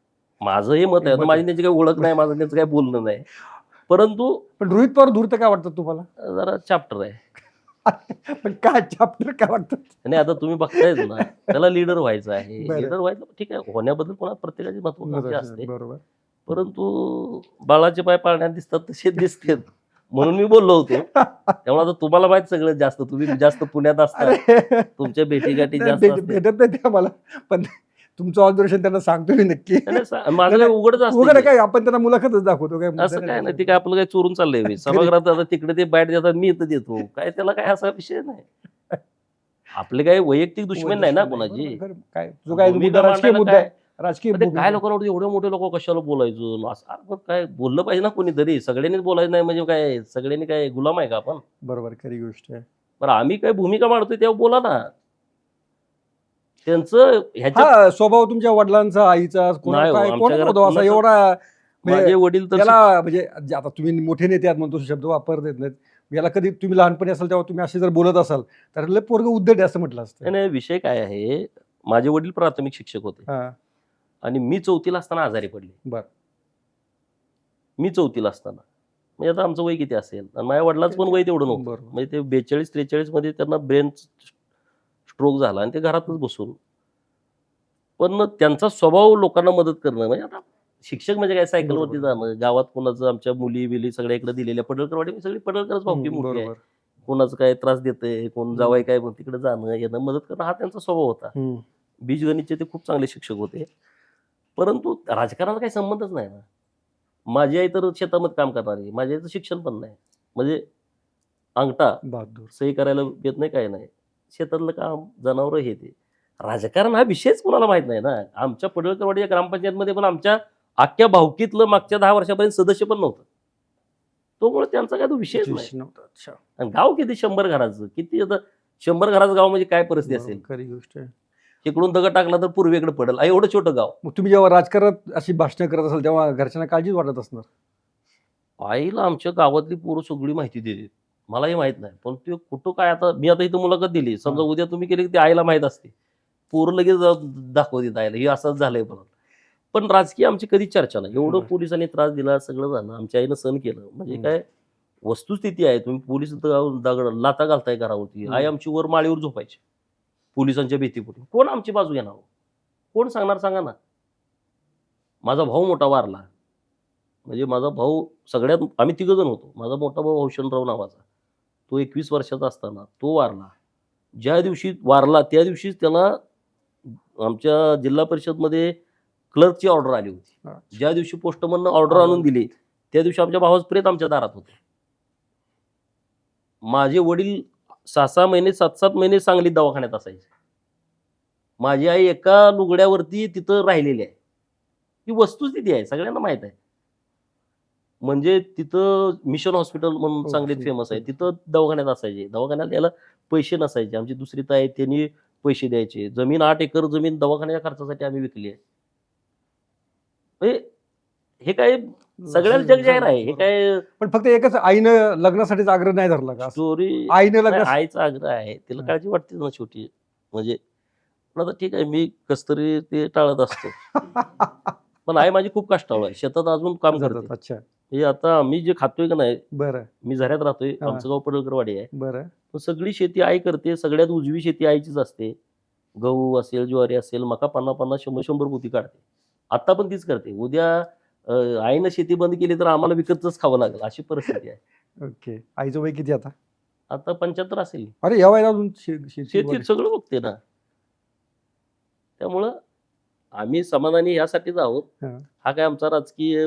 माझं हे मत आहे, माझी त्यांची काही ओळख नाही, माझं त्यांचं काही बोलणं नाही, परंतु पण रोहित पवार धूर्त काय वाटतं तुम्हाला? जरा चॅप्टर आहे. पण काय चॅप्टर काय वाटतं? आणि आता तुम्ही बघतायच ना, त्याला लीडर व्हायचं आहे. बरं. लीडर व्हायचं ठीक आहे, होण्याबद्दल पुन्हा प्रत्येकाची महत्त्वाकांक्षा असते. बरोबर. परंतु बाळाचे पाय पाळण्यात दिसतात तसे दिसतात म्हणून मी बोललो होतो. त्यामुळे आता तुम्हाला माहित सगळं जास्त, तुम्ही जास्त पुण्यात असता, अरे तुमच्या भेटीगाठी जास्त भेटत असतात. भेटत नाही ते आम्हाला, पण तुमचं ऑब्झर्वेशन त्यांना सांगतो मी नक्की. माझं काय उघडच वगैरे असतं. काय आपण त्यांना मुलाखतच दाखवतो काय असं काय नाही, ते काय आपलं काय चोरून चाललंय सभागृहात, आता तिकडे ते बॅट देतात, मी इथं देतो, काय त्याला काय असा विषय नाही. आपले काही वैयक्तिक दुश्मन नाही ना कोणाची. काय जो काय भूमिका मुद्दा राजकीय मांडायला मुद्दा काय? आहे, राजकीय पण ते भूमिका. काय लोकांवर एवढे मोठे लोक कशाला बोलायचं असं? अरे पण काय बोललं पाहिजे ना कोणीतरी, सगळ्यांनीच बोलायचं नाही म्हणजे काय सगळ्यांनी काय गुलाम आहे का आपण? बरोबर, खरी गोष्ट आहे. बरं आम्ही काय भूमिका मांडतोय तेव्हा बोला ना. त्यांचं ह्याच्यात हा स्वभाव तुमच्या वडिलांचा, आईचा, नाही हो, काय आमच्या कोणाचा घरात होता असा कोणाचा- एवढा माझे वडील तर याला म्हणजे आता तुम्ही मोठे नेते आहात म्हणतो शब्द वापरत येत नाहीत, याला कधी तुम्ही लहानपणी असाल तेव्हा तुम्ही असे जर बोलत असाल तर लय पोरगं उद्धट आहे असं म्हटलं असतं. नाही, विषय काय आहे, माझे वडील प्राथमिक शिक्षक होते हा. आणि मी 4थीला असताना आजारी पडले. बर. मी 4थीला असताना, म्हणजे आता आमचं वय किती असेल आणि माझ्या वडिलांचं पण वय तेवढं नव्हतं. बरोबर. म्हणजे ते 42-43 मध्ये त्यांना ब्रेन स्ट्रोक झाला आणि ते घरातच बसून. पण त्यांचा स्वभाव लोकांना मदत करणं, म्हणजे आता शिक्षक म्हणजे काय सायकलवरती बरोबर. जाणं, गावात कोणाचं आमच्या मुली बिली सगळ्या इकडे दिलेल्या पडळकरवाडी सगळी पडळकरच भावकी मोठी आहे, बरोबर. कोणाचं काय त्रास देतंय, कोण जावाय काय तिकडे जाणं येणं मदत करणं हा त्यांचा स्वभाव होता. बीजगणितचे ते खूप चांगले शिक्षक होते. परंतु राजकारणाला काही संबंधच नाही ना. माझी आई तर शेतामध्ये काम करणारी, माझ्या आईचं शिक्षण पण नाही, म्हणजे अंगठा बहादूर. सही करायला येत नाही, काय नाही, शेतातलं काम जनावरं हे ते. राजकारण हा विषयच कोणाला माहित नाही ना. आमच्या पडळकरवाडी या ग्रामपंचायतमध्ये पण आमच्या अख्ख्या भावकीतलं मागच्या 10 वर्षापर्यंत सदस्य पण नव्हतं. त्यामुळे त्यांचा काय तो विषयच नाही. अच्छा. आणि गाव किती 100 घराचं, किती आता 100 घराचं गाव म्हणजे काय परिस्थिती असेल. खरी गोष्ट आहे. इकडून दगड टाकला तर पूर्वेकडे पडेल, एवढं छोटं गाव. मग तुम्ही जेव्हा राजकारणात अशी भाषणं करत असाल तेव्हा घरच्यांना काळजीच वाटत असणार. आईला आमच्या गावातली पोरं सगळी माहिती देते, मलाही माहित नाही, पण ते कुठं काय, आता मी आता इथं मुलाखत दिली, समजा उद्या तुम्ही केली की ते आईला माहित असते, पोरं लगेच दाखवते आईला हे असंच झालंय. पण राजकीय आमची कधी चर्चा नाही. एवढं पोलिसांनी त्रास दिला, सगळं झालं, आमच्या आईनं सहन केलं, म्हणजे काय वस्तुस्थिती आहे. तुम्ही पोलीस दगड लाता घालताय घरावरती, आई आमची वर माळीवर झोपायची पोलिसांच्या भीतीपोटी. कोण आमची बाजू घेणार, कोण सांगणार सांगा ना. माझा भाऊ मोठा वारला, म्हणजे माझा भाऊ सगळ्यात, आम्ही 3 जण होतो, माझा मोठा भाऊ हौशनराव नावाचा, तो 21 वर्षाचा असताना तो वारला. ज्या दिवशी वारला त्या दिवशीच त्याला आमच्या जिल्हा परिषदमध्ये क्लर्कची ऑर्डर आली होती. ज्या दिवशी पोस्टमननं ऑर्डर आणून दिली त्या दिवशी आमच्या भावाचं प्रेत आमच्या दारात होतं. माझे वडील 6-6 महिने 7-7 महिने सांगलीत दवाखान्यात असायचे. माझी आई एका लुगड्यावरती तिथं राहिलेली आहे. ही वस्तुस्थिती आहे, सगळ्यांना माहित आहे. म्हणजे तिथं मिशन हॉस्पिटल म्हणून सांगलीत फेमस आहे, तिथं दवाखान्यात असायचे. दवाखान्यात यायला पैसे नसायचे. आमची दुसरी ताई त्यांनी पैसे द्यायचे. जमीन 8 एकर जमीन दवाखान्याच्या खर्चासाठी आम्ही विकली आहे. हे काय सगळ्याला जग जाहीर आहे. हे काय पण फक्त एकच आईनं लग्नासाठीच आग्रह नाही धरला का? स्टोरी आईनं लग्न आईचा आग्रह आहे, तिला काळजी वाटते ना शेवटी. म्हणजे पण आता ठीक आहे, मी कसतरी ते टाळत असतो. पण आई माझी खूप कष्टाळू आहे, शेतात अजून काम करते. अच्छा. हे आता आम्ही जे खातोय का नाही, बरं. मी झऱ्यात राहतोय, आमचं गाव पडळकरवाडी आहे. बरं. सगळी शेती आई करते, सगळ्यात उजवी शेती आईचीच असते. गहू असेल, ज्वारी असेल, मका 50-50, 100-100 पोती काढते. आता पण तीच करते. उद्या आईनं शेती बंद केली तर आम्हाला विकतच खावं लागेल, अशी परिस्थिती आहे. ओके. आईचं वय किती आता? आता 75 असेल. अरे या वयाला अजून शेतीत सगळं बघते ना. त्यामुळं आम्ही समाधानी यासाठीच आहोत. हा काय आमचा राजकीय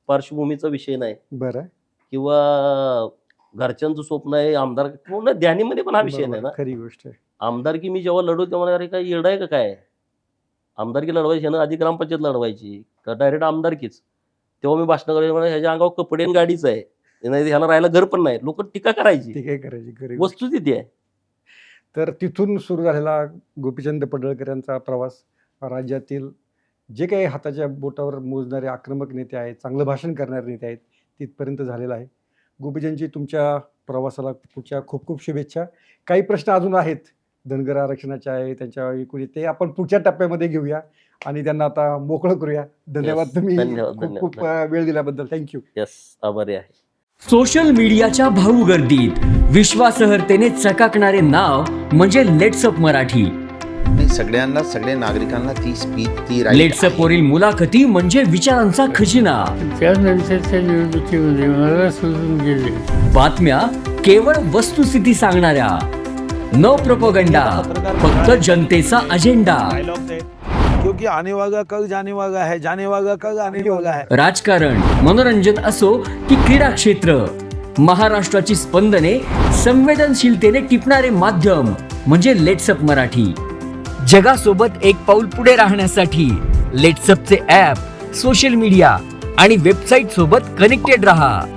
पार्श्वभूमीचा विषय नाही. बरं. किंवा घरच्यांचं स्वप्न आहे आमदार, पूर्ण ध्यानीमध्ये पण हा विषय नाही ना. खरी गोष्ट आहे. आमदारकी मी जेव्हा लढवतो तेव्हा अरे काय येडं आहे का काय, आमदारकी लढवायची ना, आधी ग्रामपंचायत लढवायची का डायरेक्ट आमदारकीच. तेव्हा मी भाषण करायचं म्हणजे ह्याच्या अंगावर कपडे आणि गाडीच आहे, नाही ह्याला राहायला घर पण नाही, लोक टीका करायची. ठीक आहे, करायची खरी गोष्ट. वस्तुस्थिती आहे. तर तिथून सुरू झालेला गोपीचंद पडळकर यांचा प्रवास राज्यातील जे काही हाताच्या बोटावर मोजणारे आक्रमक नेते आहेत, चांगलं भाषण करणारे नेते आहेत, तिथपर्यंत झालेला आहे. गोपीचंदजी, तुमच्या प्रवासाला पुढच्या खूप खूप शुभेच्छा. काही प्रश्न अजून आहेत धनगर आरक्षणाचे आहे, त्यांच्या एकूण ते आपण पुढच्या टप्प्यामध्ये घेऊया आणि त्यांना आता मोकळं करूया. धन्यवाद, Yes, तुम्ही धन्यवाद, खूप खूप धन्यवाद. वेळ दिल्याबद्दल. थँक्यू. यस, आभारी आहे. सोशल मीडियाच्या भाऊ गर्दीत विश्वासार्हतेने चकाकणारे नाव म्हणजे लेट्सअप मराठी. नाही, सगळ्यांना, सगळ्या नागरिकांना ती स्पीच, ती right लेट्सअप आहे. वरील मुलाखती म्हणजे विचारांचा खजिना. त्यानंतरच्या निवडणुकीमध्ये मला सोडून गेले. बातम्या केवळ वस्तुस्थिती सांगणाऱ्या, न प्रोपगंडा, फक्त जनतेचा अजेंडा. क्योंकि आने वाला कल जाने वाला है, जाने वाला कल आने वाला है. राजकारण, मनोरंजन असो की क्रीडा क्षेत्र, महाराष्ट्राची स्पंदने संवेदनशीलतेने टिपणारे माध्यम म्हणजे लेट्सअप मराठी. जगासोबत एक पाऊल पुढे राहण्यासाठी लेट्सअपचे ॲप, सोशल मीडिया आणि वेबसाईट सोबत कनेक्टेड रहा.